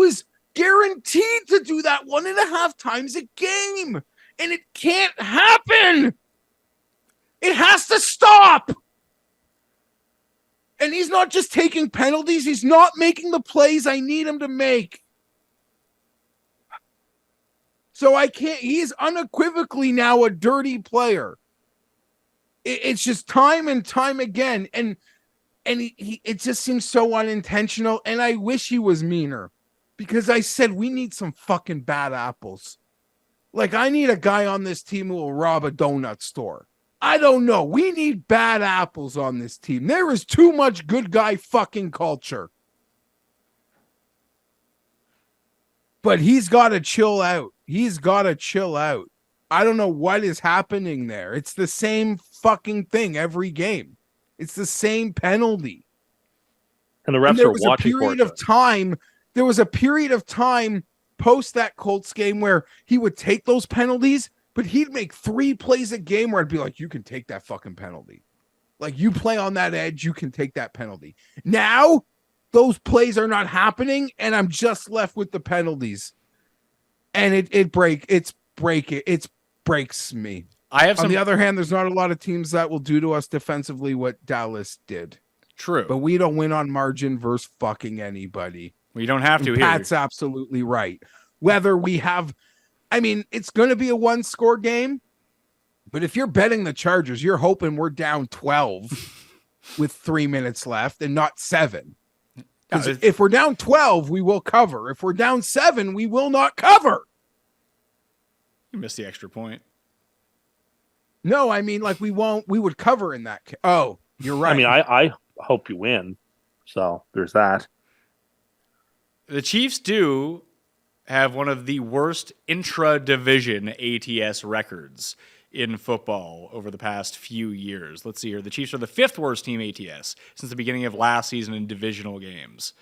is guaranteed to do that 1.5 times a game. And it can't happen. It has to stop. And he's not just taking penalties. He's not making the plays I need him to make. So I can't. He is unequivocally now a dirty player. It's just time and time again. And it just seems so unintentional. And I wish he was meaner. Because I said we need some fucking bad apples. Like, I need a guy on this team who will rob a donut store. I don't know. We need bad apples on this team. There is too much good guy fucking culture. But he's got to chill out. I don't know what is happening there. It's the same fucking thing every game. It's the same penalty. And the refs there are was a watching for period it. of time. There was a period of time post that Colts game where he would take those penalties, but he'd make 3 plays a game where I'd be like, you can take that fucking penalty. Like, you play on that edge, you can take that penalty. Now, those plays are not happening, and I'm just left with the penalties. And it breaks me. I have On some the other hand, there's not a lot of teams that will do to us defensively what Dallas did. true. But we don't win on margin versus fucking anybody. We don't have to And here. Pat's absolutely right. Whether we have, I mean, it's going to be a 1-score game, but if you're betting the Chargers, you're hoping we're down 12 with 3 minutes left and not 7. Because if we're down 12, we will cover. If we're down 7, we will not cover. You missed the extra point. No, I mean, like, we would cover in that. Oh, you're right. I mean, I hope you win. So there's that. The Chiefs do have one of the worst intra-division ATS records in football over the past few years. Let's see here. The Chiefs are the 5th worst team ATS since the beginning of last season in divisional games.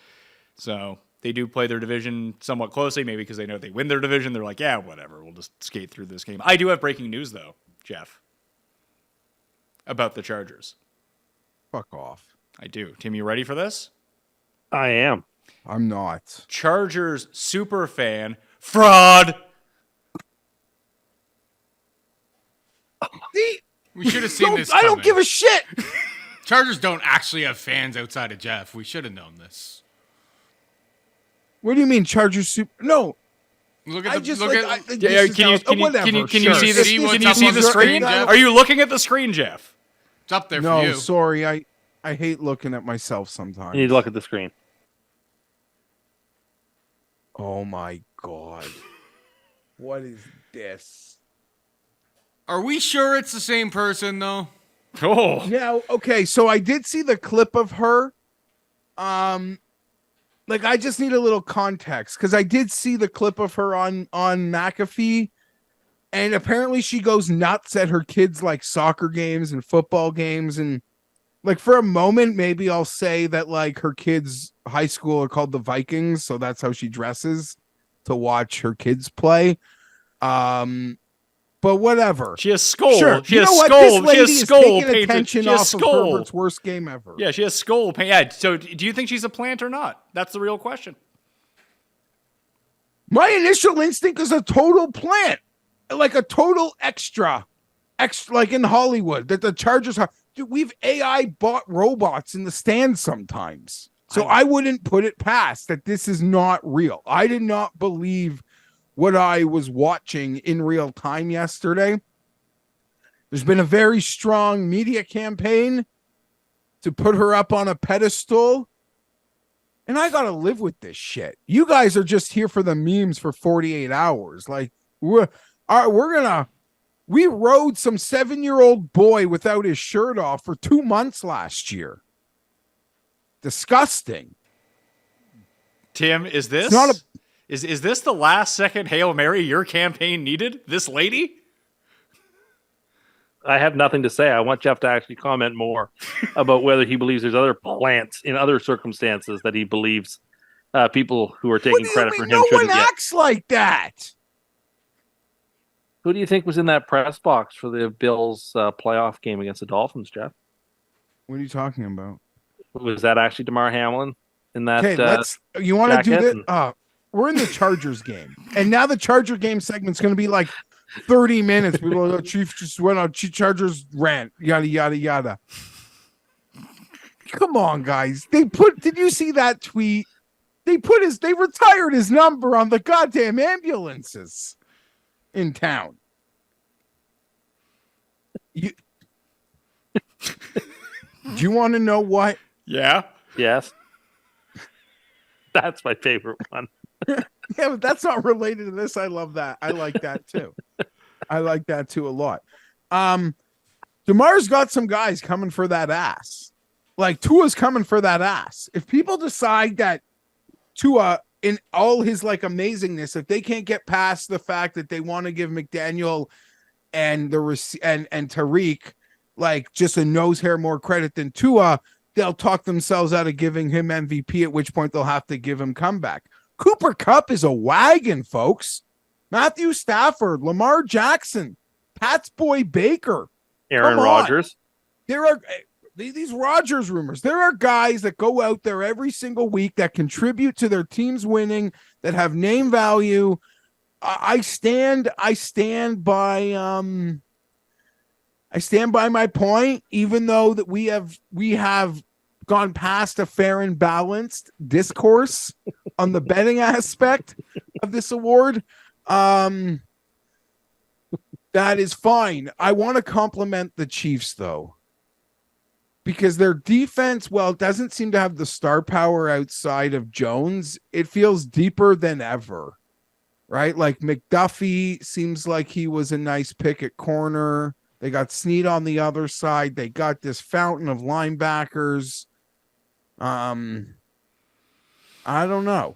So they do play their division somewhat closely, maybe because they know if they win their division, they're like, yeah, whatever, we'll just skate through this game. I do have breaking news, though, Geoff, about the Chargers. Fuck off. I do. Tim, you ready for this? I am. I'm not. Chargers super fan fraud. See, We should have seen this. I don't coming. give a shit. Chargers don't actually have fans outside of Geoff. We should have known this. What do you mean, Chargers super? No, Look I at the just look like. at. Can Can you see this? See Can what's you up see on the the screen? screen, Geoff? Are you looking at the screen, Geoff? It's up there for No, you. sorry. I hate looking at myself sometimes. You need to look at the screen. Oh my god. What is this? Are we sure it's the same person though? Oh, Now, okay, so I did see the clip of her. Like, I just need a little context because I did see the clip of her on McAfee, and apparently she goes nuts at her kids' like soccer games and football games, and like for a moment maybe I'll say that like her kids' high school are called the Vikings, so that's how she dresses to watch her kids play. But whatever. she has skull. Sure. She You has know what? skull. This She lady has is skull taking painted. attention She has off of skull. Herbert's worst game ever. Yeah, she has skull paint. Yeah. So, do you think she's a plant or not? That's the real question. My initial instinct is a total plant, like a total extra, like in Hollywood that the Chargers have. Dude, we've AI bought robots in the stands sometimes. So I wouldn't put it past that this is not real. I did not believe what I was watching in real time yesterday. There's been a very strong media campaign to put her up on a pedestal. And I got to live with this shit. You guys are just here for the memes for 48 hours. Like, we rode some 7-year-old boy without his shirt off for 2 months last year. Disgusting. Tim, is this It's not a- is this the last second Hail Mary your campaign needed? This lady? I have nothing to say. I want Geoff to actually comment more about whether he believes there's other plants in other circumstances that he believes people who are What taking do you credit mean? for him No one shouldn't get. acts like that. Who do you think was in that press box for the Bills playoff game against the Dolphins, Geoff? What are you talking about? Was that actually DeMar Hamlin in that? Okay, you want to do jacket this? We're in the Chargers game. And now the Charger game segment's going to be like 30 minutes. People are, the Chiefs just went on Chargers rant, yada, yada, yada. Come on, guys. Did you see that tweet? They retired his number on the goddamn ambulances in town. Do you want to know what? Yeah. Yes. That's my favorite one. Yeah, but that's not related to this. I love that. I like that too. I like that too a lot. DeMar's got some guys coming for that ass. Like Tua's coming for that ass. If people decide that Tua, in all his like amazingness, if they can't get past the fact that they want to give McDaniel and and Tariq like just a nose hair more credit than Tua, they'll talk themselves out of giving him MVP, at which point they'll have to give him comeback. Cooper Kupp is a wagon, folks. Matthew Stafford, Lamar Jackson, Pat's boy Baker, Aaron Rodgers. There are these Rodgers rumors. There are guys that go out there every single week that contribute to their team's winning, that have name value. I stand by my point, even though that we have gone past a fair and balanced discourse on the betting aspect of this award. That is fine. I want to compliment the Chiefs though, because their defense, well, it doesn't seem to have the star power outside of Jones. It feels deeper than ever, right? Like McDuffie seems like he was a nice pick at corner. They got Snead on the other side. They got this fountain of linebackers. I don't know.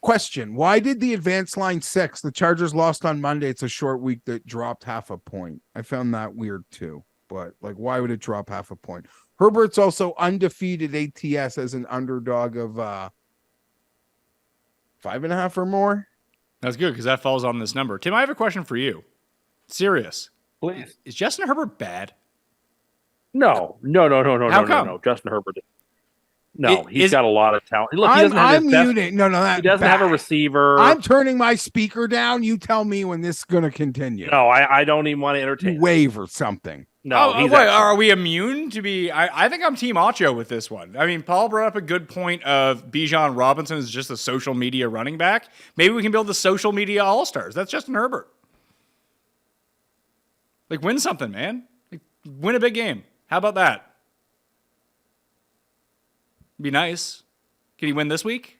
Question: why did the advanced line 6? The Chargers lost on Monday. It's a short week that dropped half a point. I found that weird too. But like, why would it drop half a point? Herbert's also undefeated ATS as an underdog of 5.5 or more. That's good because that falls on this number. Tim, I have a question for you. Serious. Please. Is Justin Herbert bad? No. How come? No. Justin Herbert. No, he's got a lot of talent. Look, he doesn't have I'm his best- muting. No, he doesn't have a receiver. I'm turning my speaker down. You tell me when this is going to continue. No, I don't even want to entertain. Wave or something. No, wait, are we immune to be? I think I'm Team Acho with this one. I mean, Paul brought up a good point of Bijan Robinson is just a social media running back. Maybe we can build the social media all-stars. That's Justin Herbert. Like, win something, man. Like, win a big game. How about that? Be nice. Can he win this week?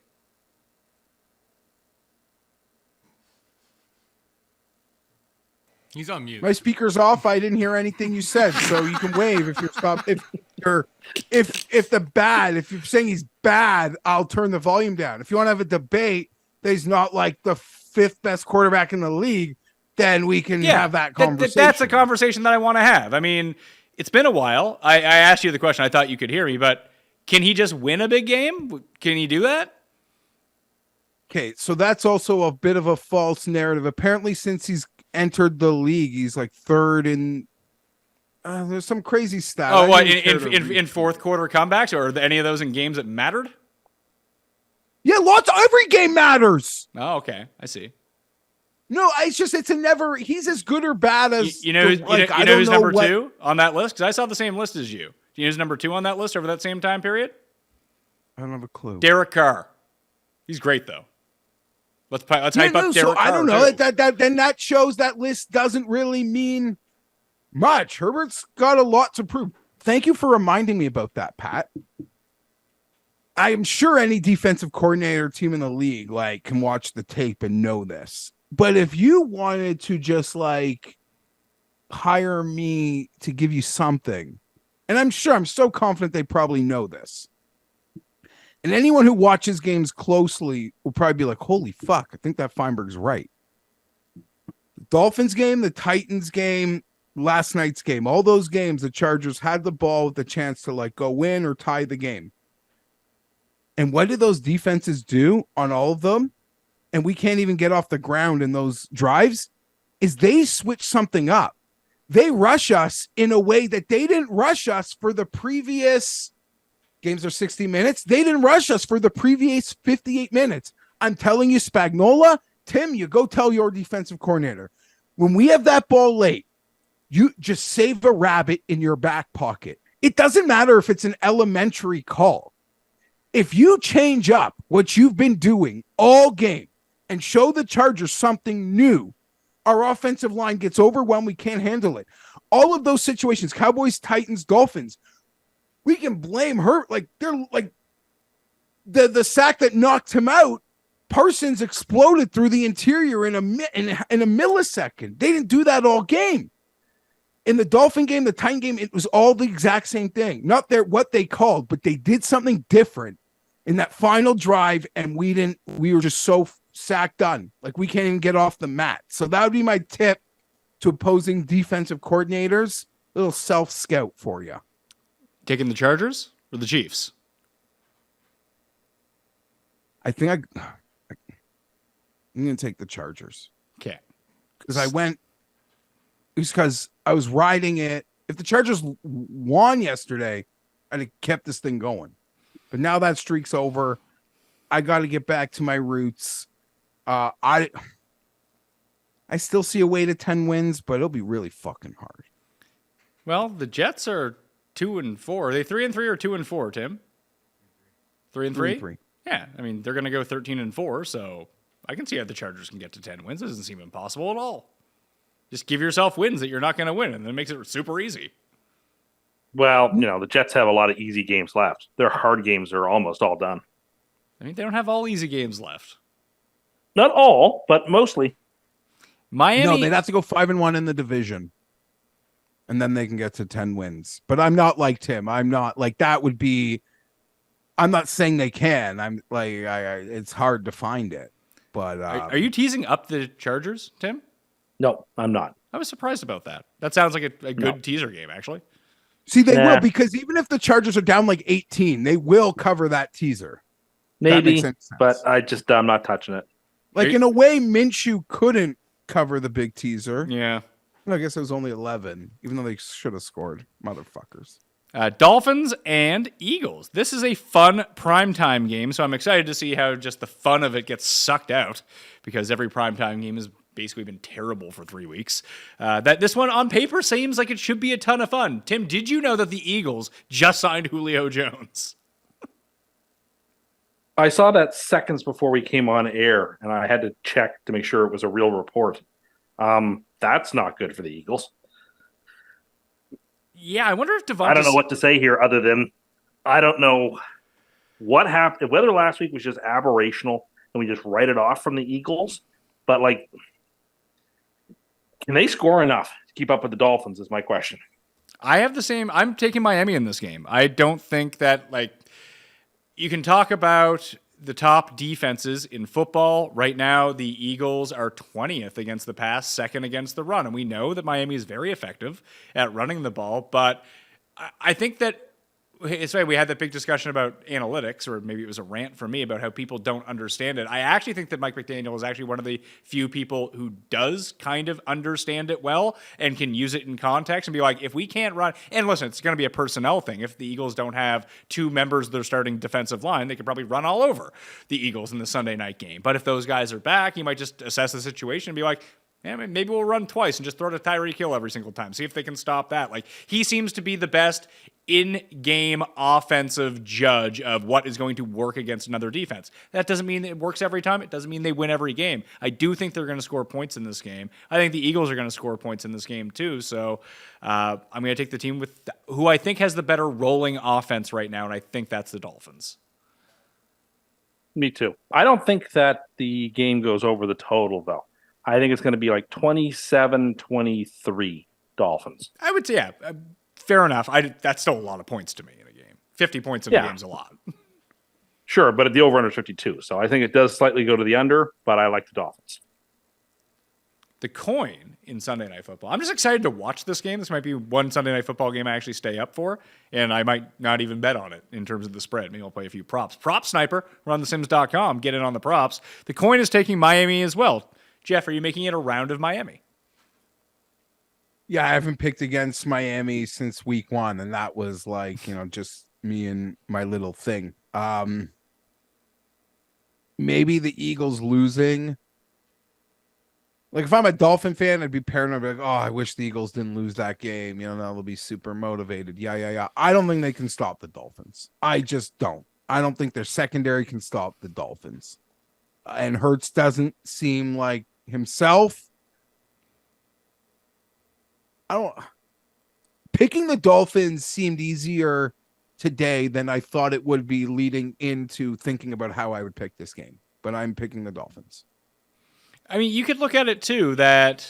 He's on mute. My speaker's off. I didn't hear anything you said, so you can wave if you're stop. If you're if you're saying he's bad, I'll turn the volume down. If you want to have a debate that he's not like the 5th best quarterback in the league, then we can have that conversation. That's a conversation that I want to have. I mean, it's been a while. I asked you the question. I thought you could hear me, but can he just win a big game? Can he do that? Okay, so that's also a bit of a false narrative. Apparently, since he's entered the league, he's like 3rd in. There's some crazy stat. Oh, what in fourth quarter comebacks, or are any of those in games that mattered? Yeah, lots. Every game matters. Oh, okay, I see. No, it's a never. He's as good or bad as you know. Who's number 2 on that list? Because I saw the same list as you. Do you know who's number 2 on that list over that same time period? I don't have a clue. Derek Carr. He's great though. Let's hype up Derek Carr. I don't know. Too. Then that shows that list doesn't really mean much. Herbert's got a lot to prove. Thank you for reminding me about that, Pat. I am sure any defensive coordinator team in the league can watch the tape and know this. But if you wanted to just hire me to give you something, and I'm so confident they probably know this. And anyone who watches games closely will probably be like, holy fuck, I think that Fienberg's right. The Dolphins game, the Titans game, last night's game, all those games, the Chargers had the ball with the chance to go win or tie the game. And what did those defenses do on all of them? And we can't even get off the ground in those drives, is they switch something up. They rush us in a way that they didn't rush us for the previous games are 60 minutes. They didn't rush us for the previous 58 minutes. I'm telling you, Spagnuolo, Tim, you go tell your defensive coordinator. When we have that ball late, you just save a rabbit in your back pocket. It doesn't matter if it's an elementary call. If you change up what you've been doing all game and show the Chargers something new, our offensive line gets overwhelmed. We can't handle it. All of those situations, Cowboys, Titans, Dolphins, we can blame her. They're the sack that knocked him out. Parsons exploded through the interior in a millisecond. They didn't do that all game. in the Dolphin game, the Titan game, it was all the exact same thing. Not what they called, but they did something different in that final drive, and we were just so sack done. Like, we can't even get off the mat. So that would be my tip to opposing defensive coordinators. A little self-scout for you. Taking the Chargers or the Chiefs? I think I'm going to take the Chargers. Okay. Because I was riding it. If the Chargers won yesterday, I'd have kept this thing going. But now that streak's over. I got to get back to my roots. I still see a way to 10 wins, but it'll be really fucking hard. Well, the Jets are 2-4. Are they 3-3 or 2-4, Tim? 3-3? 3-3. Yeah, I mean, they're going to go 13-4, so I can see how the Chargers can get to 10 wins. It doesn't seem impossible at all. Just give yourself wins that you're not going to win, and then it makes it super easy. Well, the Jets have a lot of easy games left. Their hard games are almost all done. I mean, they don't have all easy games left. Not all, but mostly. Miami. No, they'd have to go 5-1 in the division. And then they can get to 10 wins. But I'm not like Tim. I'm not like that would be. I'm not saying they can. I'm like, it's hard to find it. But Are you teasing up the Chargers, Tim? No, I'm not. I was surprised about that. That sounds like a good teaser game, actually. see, they Nah. will, because even if the Chargers are down like 18, they will cover that teaser. That Maybe, makes sense. but I'm not touching it. Like, in a way, Minshew couldn't cover the big teaser. Yeah. I guess it was only 11, even though they should have scored, motherfuckers. Dolphins and Eagles. This is a fun primetime game, so I'm excited to see how just the fun of it gets sucked out, because every primetime game has basically been terrible for 3 weeks. That this one on paper seems like it should be a ton of fun. Tim, did you know that the Eagles just signed Julio Jones? I saw that seconds before we came on air, and I had to check to make sure it was a real report. That's not good for the Eagles. Yeah, I wonder if Devontae... I don't know what to say here other than I don't know what happened, whether last week was just aberrational and we just write it off from the Eagles. But, like, can they score enough to keep up with the Dolphins is my question. I have the same... I'm taking Miami in this game. I don't think that, like... You can talk about the top defenses in football. Right now, the Eagles are 20th against the pass, second against the run. And we know that Miami is very effective at running the ball. But I think that it's funny, we had that big discussion about analytics, or maybe it was a rant from me about how people don't understand it. I actually think that Mike McDaniel is actually one of the few people who does kind of understand it well and can use it in context and be like, if we can't run, and listen, it's going to be a personnel thing. If the Eagles don't have two members of their starting defensive line, they could probably run all over the Eagles in the Sunday night game. But if those guys are back, you might just assess the situation and be like, yeah, maybe we'll run twice and just throw to Tyreek Hill every single time. See if they can stop that. Like, he seems to be the best in-game offensive judge of what is going to work against another defense. That doesn't mean it works every time. It doesn't mean they win every game. I do think they're going to score points in this game. I think the Eagles are going to score points in this game too. So I'm going to take the team with who I think has the better rolling offense right now, and I think that's the Dolphins. Me too. I don't think that the game goes over the total, though. I think it's going to be like 27-23 Dolphins. I would say, yeah, fair enough. That's still a lot of points to me in a game. 50 points in a game is a lot. Sure, but the over-under is 52. So I think it does slightly go to the under, but I like the Dolphins. The coin in Sunday Night Football. I'm just excited to watch this game. This might be one Sunday Night Football game I actually stay up for, and I might not even bet on it in terms of the spread. Maybe I'll play a few props. Prop Sniper, we're on thesims.com. Get in on the props. The coin is taking Miami as well. Geoff, are you making it a round of Miami? Yeah, I haven't picked against Miami since week 1, and that was like, just me and my little thing. Maybe the Eagles losing. Like, if I'm a Dolphin fan, I'd be paranoid. I'd be like, oh, I wish the Eagles didn't lose that game. They'll be super motivated. Yeah. I don't think they can stop the Dolphins. I just don't. I don't think their secondary can stop the Dolphins. And Hurts doesn't seem like himself. Picking the Dolphins seemed easier today than I thought it would be leading into thinking about how I would pick this game. But I'm picking the Dolphins. I mean, you could look at it too, that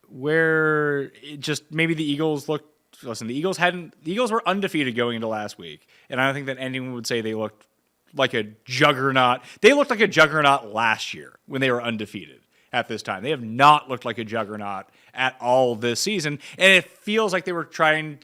where it just maybe the Eagles looked. Listen, the Eagles were undefeated going into last week, and I don't think that anyone would say they looked like a juggernaut. They looked like a juggernaut last year when they were undefeated at this time. They have not looked like a juggernaut at all this season, and it feels like they were kind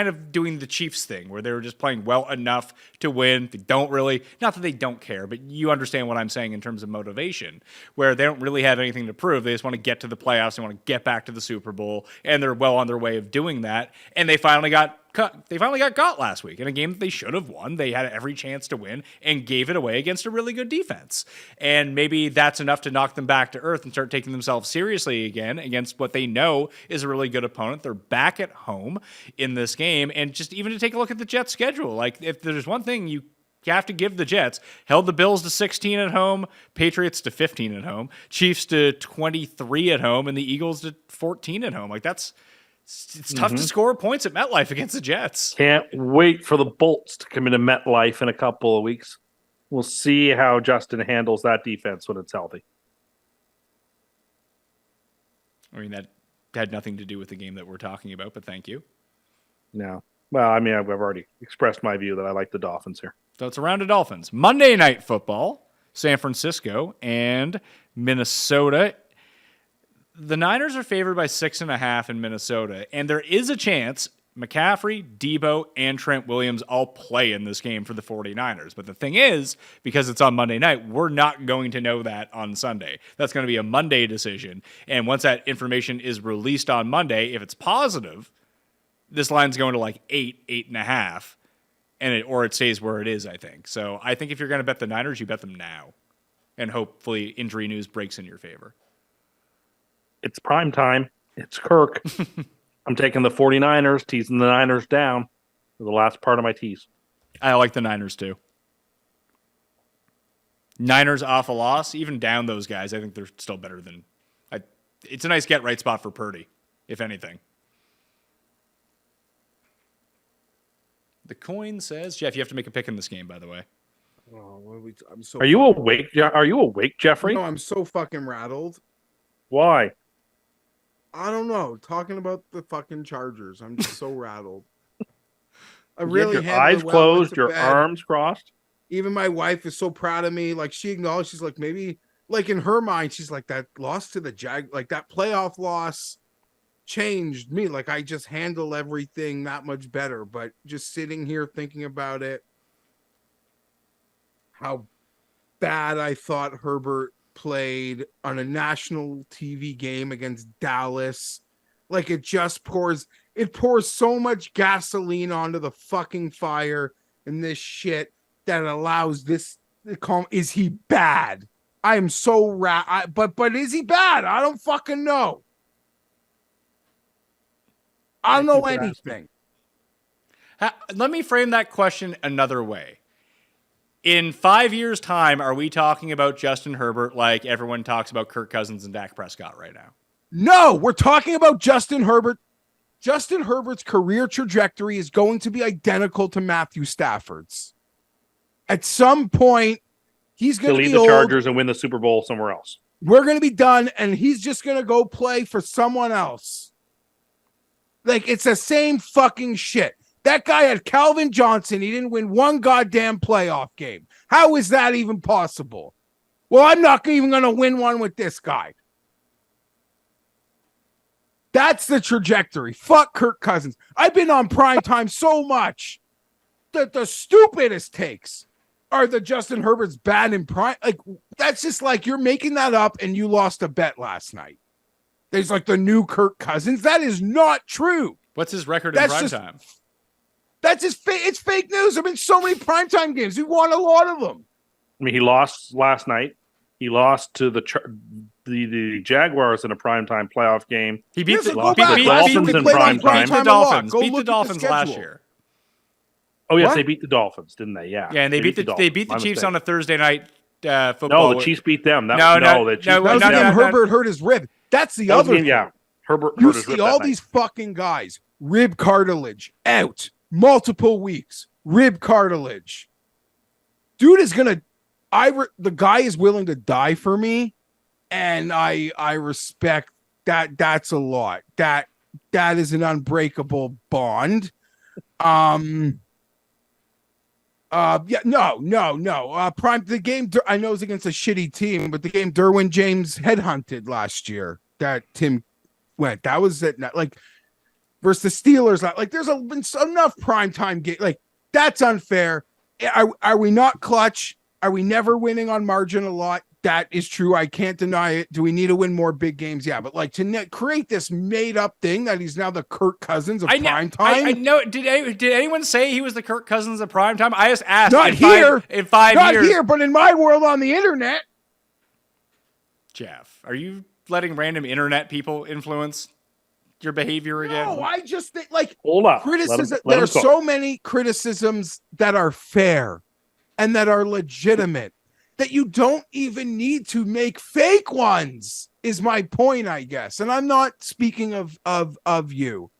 of doing the Chiefs thing where they were just playing well enough to win. They don't really, not that they don't care, but you understand what I'm saying in terms of motivation, where they don't really have anything to prove. They just want to get to the playoffs. They want to get back to the Super Bowl, and they're well on their way of doing that. And they finally got got last week in a game that they should have won. They had every chance to win and gave it away against a really good defense. And maybe that's enough to knock them back to earth and start taking themselves seriously again against what they know is a really good opponent. They're back at home in this game. And just even to take a look at the Jets' schedule, like if there's one thing you have to give the Jets, held the Bills to 16 at home, Patriots to 15 at home, Chiefs to 23 at home, and the Eagles to 14 at home. Like it's tough to score points at MetLife against the Jets. Can't wait for the Bolts to come into MetLife in a couple of weeks. We'll see how Justin handles that defense when it's healthy. I mean, that had nothing to do with the game that we're talking about, but thank you. No. Well, I mean, I've already expressed my view that I like the Dolphins here. So it's around the Dolphins. Monday Night Football, San Francisco and Minnesota. The Niners are favored by 6.5 in Minnesota, and there is a chance McCaffrey, Debo, and Trent Williams all play in this game for the 49ers. But the thing is, because it's on Monday night, we're not going to know that on Sunday. That's going to be a Monday decision. And once that information is released on Monday, if it's positive, this line's going to like 8.5, or it stays where it is, I think. So I think if you're going to bet the Niners, you bet them now. And hopefully injury news breaks in your favor. It's prime time. It's Kirk. I'm taking the 49ers, teasing the Niners down for the last part of my tease. I like the Niners too. Niners off a loss, even down those guys, I think they're still better than... it's a nice get-right spot for Purdy, if anything. The coin says... Geoff, you have to make a pick in this game, by the way. Oh, I'm so. Are you awake? Are you awake, Jeffrey? No, I'm so fucking rattled. Why? I don't know. Talking about the fucking Chargers, I'm just so rattled. I You really have your handled eyes it well, closed, went to your bed. arms crossed. Even my wife is so proud of me. Like she acknowledged, she's like, maybe like in her mind, she's like, that loss to the like that playoff loss changed me. Like I just handle everything that much better. But just sitting here thinking about it, how bad I thought Herbert played on a national TV game against Dallas. Like it pours so much gasoline onto the fucking fire in this shit that allows this to come. Is he bad? I am so but is he bad? I don't fucking know. I don't know anything. Let me frame that question another way. In 5 years' time, are we talking about Justin Herbert like everyone talks about Kirk Cousins and Dak Prescott right now? No, we're talking about Justin Herbert. Justin Herbert's career trajectory is going to be identical to Matthew Stafford's. At some point, he's going to lead be the old. Chargers and win the Super Bowl somewhere else. We're going to be done, and he's just going to go play for someone else. Like, it's the same fucking shit. That guy had Calvin Johnson. He didn't win one goddamn playoff game. How is that even possible? Well, I'm not even going to win one with this guy. That's the trajectory. Fuck Kirk Cousins. I've been on primetime so much that the stupidest takes are the Justin Herbert's bad in prime. Like, that's just like you're making that up and you lost a bet last night. There's like the new Kirk Cousins. That is not true. What's his record in primetime? That's just it's fake news. There have been so many primetime games. He won a lot of them. I mean, he lost last night. He lost to the Jaguars in a primetime playoff game. He beat the Dolphins in primetime. Beat the Dolphins last year. Oh yes, What? they beat the Dolphins, didn't they? Yeah. Yeah, and they beat the Dolphins. Chiefs My on a Thursday night football. No, the Chiefs beat them. No, the Chiefs That was no, when no, Herbert hurt his rib. That's the that was other. game, yeah. Herbert You hurt his see rib all that these fucking guys, rib cartilage out, multiple weeks, rib cartilage. Dude is gonna. The guy is willing to die for me, and I respect that's a lot. That is an unbreakable bond. Yeah, no. Prime the game. I know it's against a shitty team, but the game Derwin James headhunted last year that Tim went. That was it. Like versus the Steelers. Like there's been enough primetime game. Like that's unfair. Are we not clutch? Are we never winning on margin a lot? That is true. I can't deny it. Do we need to win more big games? Yeah, but like to create this made up thing that he's now the Kirk Cousins of prime time. I know. Did anyone say he was the Kirk Cousins of prime time? I just asked. Not here. In 5 years. Not here, but in my world on the internet. Jeff, are you letting random internet people influence your behavior again? No, I just think like Hold up. criticism. Let him There are cook. so many criticisms that are fair and that are legitimate that you don't even need to make fake ones. Is my point, I guess. And I'm not speaking of you.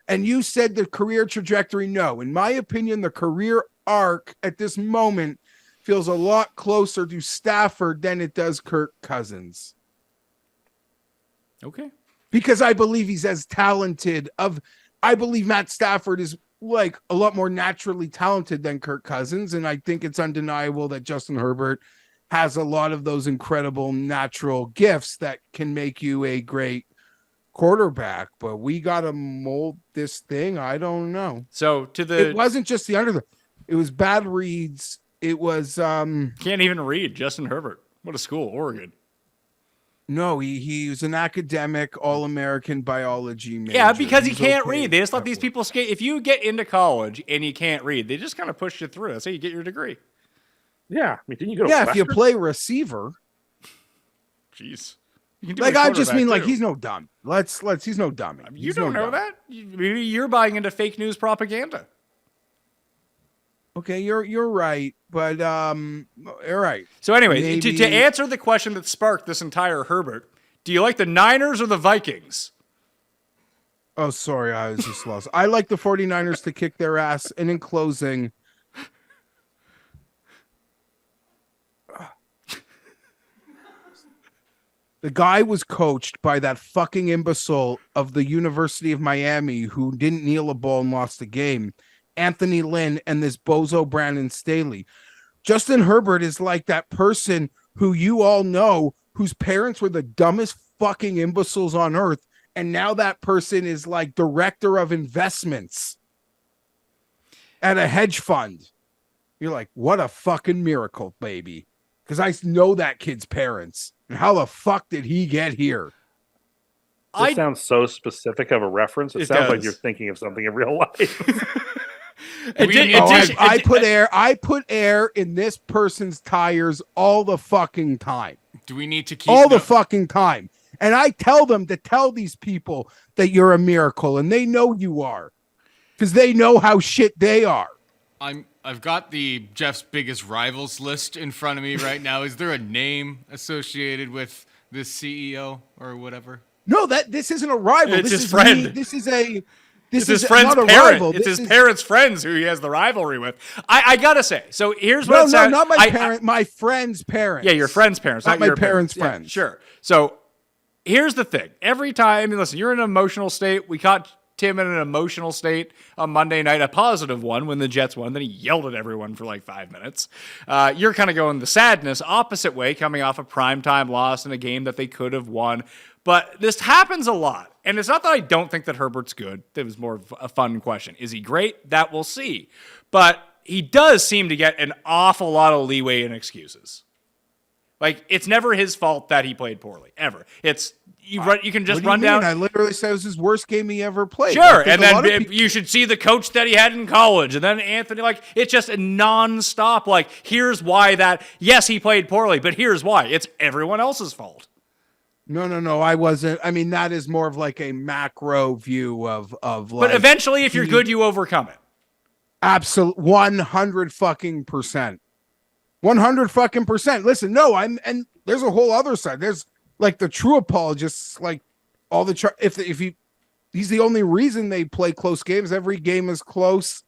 And you said the career trajectory. No, in my opinion, the career arc at this moment feels a lot closer to Stafford than it does Kirk Cousins. Okay. Because I believe he's as talented I believe Matt Stafford is like a lot more naturally talented than Kirk Cousins. And I think it's undeniable that Justin Herbert has a lot of those incredible natural gifts that can make you a great quarterback. But we got to mold this thing. I don't know. So it wasn't just it was bad reads. It was can't even read Justin Herbert. What a school, Oregon. No, he was an academic All-American biology major. Yeah, because he He's can't okay. read. They just let these people skate. If you get into college and you can't read, they just kind of push you through. That's how you get your degree. Yeah, I mean, didn't you go to Yeah, if you Western? play receiver. Jeez. You can do Like a I just mean quarterback, like too. he's no dumb. Let's he's no dummy. You He's don't no know dummy. that? Maybe you're buying into fake news propaganda. Okay, you're right, but all right. So anyway, to Maybe- answer the question that sparked this entire Herbert, do you like the Niners or the Vikings? Oh, sorry, I was just lost. I like the 49ers to kick their ass. And in closing, the guy was coached by that fucking imbecile of the University of Miami who didn't kneel a ball and lost the game, Anthony Lynn, and this bozo Brandon Staley. Justin Herbert is like that person who you all know whose parents were the dumbest fucking imbeciles on earth. And now that person is like director of investments at a hedge fund. You're like, what a fucking miracle, baby. Because I know that kid's parents. And how the fuck did he get here? This sounds so specific of a reference. It sounds like does. you're thinking of something in real life. I put air in this person's tires all the fucking time. Do we need to keep All the fucking time. And I tell them to tell these people that you're a miracle, and they know you are. Because they know how shit they are. I've got the Jeff's biggest rivals list in front of me right now. Is there a name associated with this CEO or whatever? No, this isn't a rival. It's this his is friend. This is His friend's not a parent. rival. It's This his is- parents' friends who he has the rivalry with. I gotta say. So here's what No, it sounds. not my I- parent. My friend's parents. Yeah, your friend's parents, Not not my your parents' Yeah, friends. sure. So here's the thing. Every time, listen, you're in an emotional state. We caught Tim in an emotional state on Monday night, a positive one when the Jets won. Then he yelled at everyone for like 5 minutes. You're kind of going the sadness opposite way, coming off a primetime loss in a game that they could have won. But this happens a lot. And it's not that I don't think that Herbert's good. That was more of a fun question. Is he great? That we'll see. But he does seem to get an awful lot of leeway and excuses. Like, it's never his fault that he played poorly, ever. It's you can just What do run you mean? down. I literally said it was his worst game he ever played. Sure, I think and a lot of then people- you should see the coach that he had in college, and then Anthony. Like, it's just a nonstop. Like, here's why that. Yes, he played poorly, but here's why. It's everyone else's fault. No. I wasn't. I mean, that is more of like a macro view of like. But eventually, if you're good, you overcome it. Absolute 100 fucking percent. 100 fucking percent. Listen, no, and there's a whole other side. There's like the true apologists, like all the if he's the only reason they play close games. Every game is close.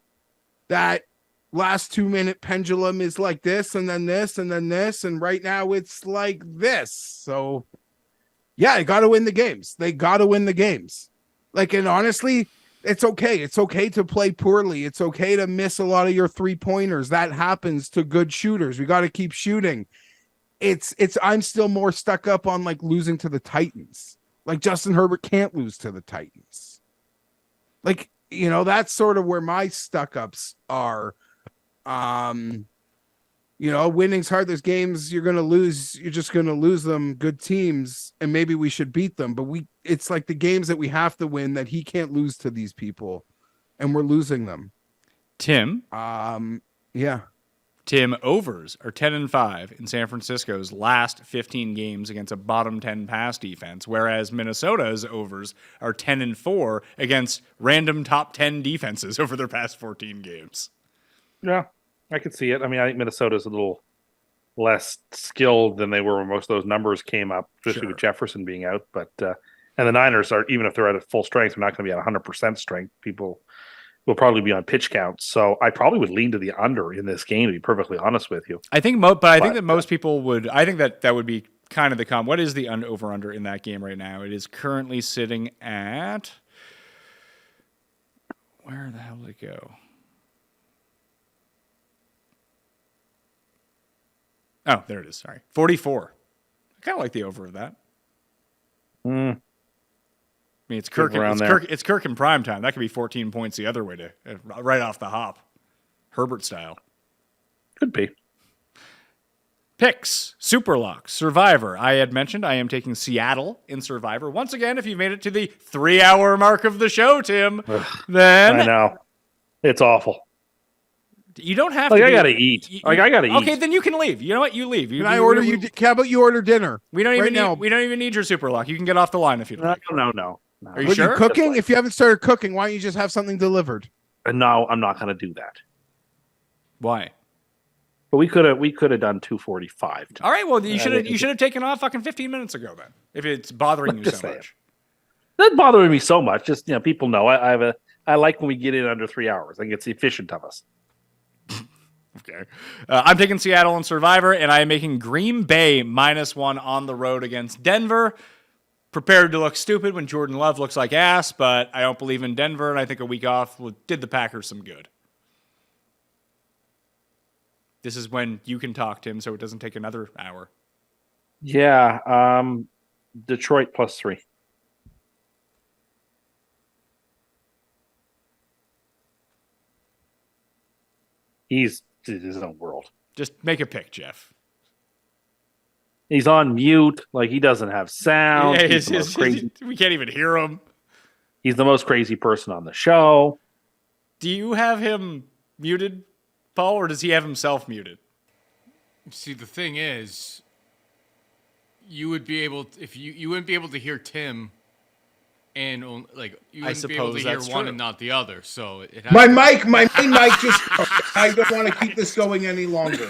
That last 2-minute pendulum is like this, and then this, and then this, and right now it's like this. So Yeah, they got to win the games. They got to win the games. Like, and honestly, it's okay. It's okay to play poorly. It's okay to miss a lot of your 3-pointers. That happens to good shooters. We got to keep shooting. I'm still more stuck up on like losing to the Titans. Like Justin Herbert can't lose to the Titans. Like, you know, that's sort of where my stuck ups are. You know, winning's hard. There's games you're going to lose. You're just going to lose them. Good teams. And maybe we should beat them. But it's like the games that we have to win that he can't lose to these people. And we're losing them. Tim. Yeah. Tim, overs are 10-5 in San Francisco's last 15 games against a bottom 10 pass defense, whereas Minnesota's overs are 10-4 against random top 10 defenses over their past 14 games. Yeah, I could see it. I mean, I think Minnesota's a little less skilled than they were when most of those numbers came up, especially with Jefferson being out. But and the Niners are, even if they're at full strength, they're not going to be at 100% strength. People will probably be on pitch counts. So I probably would lean to the under in this game, to be perfectly honest with you. I think, I think that most people would. I think that would be kind of the What is the over under in that game right now? It is currently sitting at. Where the hell did it go? Oh, there it is. Sorry, 44. I kind of like the over of that. I mean, it's Kirk. It's Kirk in prime time. That could be 14 points the other way to right off the hop, Herbert style. Could be. Picks, Superlocks, Survivor. I had mentioned I am taking Seattle in Survivor. Once again, if you made it to the 3-hour mark of the show, Tim, then I know it's awful. You don't have to. I gotta eat. I gotta eat. Okay, then you can leave. You know what? You leave. Can I order you? How about you order dinner? We don't even need your Superlock. You can get off the line if you like. No. Are you sure? You cooking? If you haven't started cooking, why don't you just have something delivered? No, I'm not going to do that. Why? But we could have done 2:45. All right. Well, you should have taken off fucking 15 minutes ago then. If it's bothering you so much. That's bothering me so much. Just people know I like when we get in under 3 hours. I think it's efficient of us. Okay. I'm taking Seattle in Survivor, and I am making Green Bay -1 on the road against Denver. Prepared to look stupid when Jordan Love looks like ass, but I don't believe in Denver, and I think a week off did the Packers some good. This is when you can talk, Tim, so it doesn't take another hour. Yeah. Detroit +3. He's in his own world. Just make a pick, Geoff. He's on mute, like he doesn't have sound. Yeah, we can't even hear him. He's the most crazy person on the show. Do you have him muted, Paul, or does he have himself muted? See, the thing is, you would be able you wouldn't be able to hear Tim, and you wouldn't be able to hear one and not the other. So my main mic just. I don't want to keep this going any longer.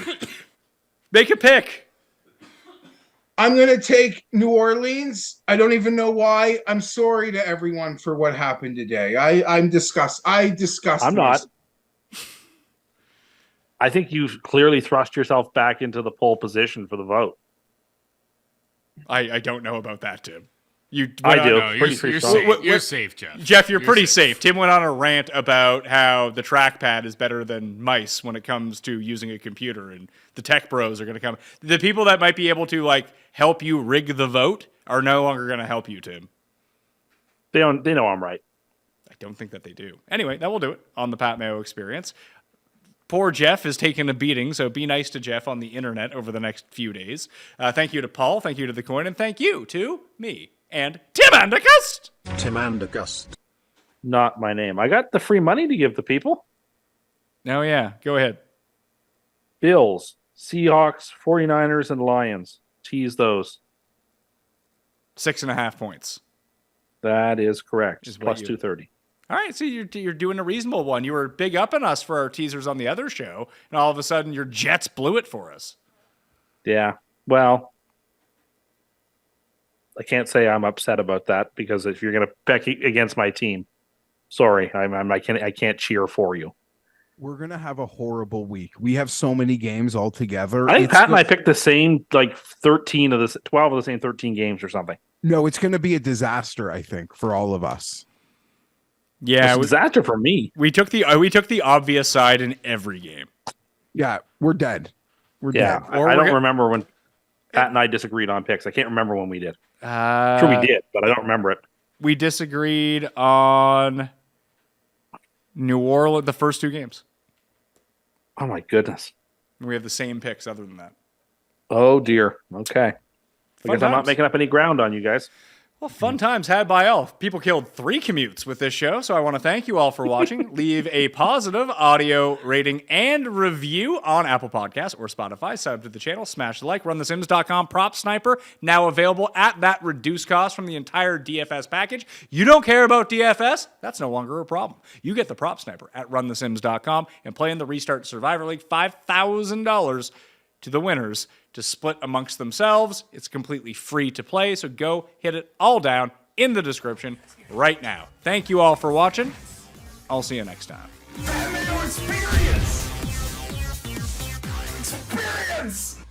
Make a pick. I'm going to take New Orleans. I don't even know why. I'm sorry to everyone for what happened today. I'm disgusted. I'm not. I think you've clearly thrust yourself back into the pole position for the vote. I don't know about that, Tim. I do. No, you're safe, Geoff. Geoff, you're pretty safe. Tim went on a rant about how the trackpad is better than mice when it comes to using a computer, and the tech bros are going to come. The people that might be able to help you rig the vote are no longer going to help you, Tim. They know I'm right. I don't think that they do. Anyway, that will do it on the Pat Mayo Experience. Poor Geoff is taking a beating, so be nice to Geoff on the internet over the next few days. Thank you to Paul, thank you to the coin, and thank you to me. And Tim Andergust. Tim Andergust. Not my name. I got the free money to give the people. Oh, yeah. Go ahead. Bills, Seahawks, 49ers, and Lions. Tease those. 6.5 points. That is correct. Plus 230. All right, so you're doing a reasonable one. You were big upping us for our teasers on the other show, and all of a sudden your Jets blew it for us. Yeah. Well, I can't say I'm upset about that, because if you're going to bet against my team, sorry, I can't cheer for you. We're gonna have a horrible week. We have so many games all together. I think Pat and I picked the same 12 of the same 13 games or something. No, it's going to be a disaster, I think, for all of us. Yeah, It's a disaster for me. we took the obvious side in every game. Yeah, we're dead. We're Yeah, dead. Or I we're don't gonna- remember when Pat and I disagreed on picks. I can't remember when we did. Uh, Sure, we did, but I don't remember it. We disagreed on New Orleans the first 2 games. Oh my goodness. We have the same picks other than that. Oh dear. Okay. I Fun guess I'm not times. making up any ground on you guys. Well, fun times had by all. People killed 3 commutes with this show, so I want to thank you all for watching. Leave a positive audio rating and review on Apple Podcasts or Spotify. Sub to the channel, smash the like, runthesims.com prop sniper, now available at that reduced cost from the entire DFS package. You don't care about DFS? That's no longer a problem. You get the prop sniper at runthesims.com and play in the Restart Survivor League, $5,000 to the winners to split amongst themselves. It's completely free to play, so go hit it all down in the description right now. Thank you all for watching. I'll see you next time. Mayo experience. Experience.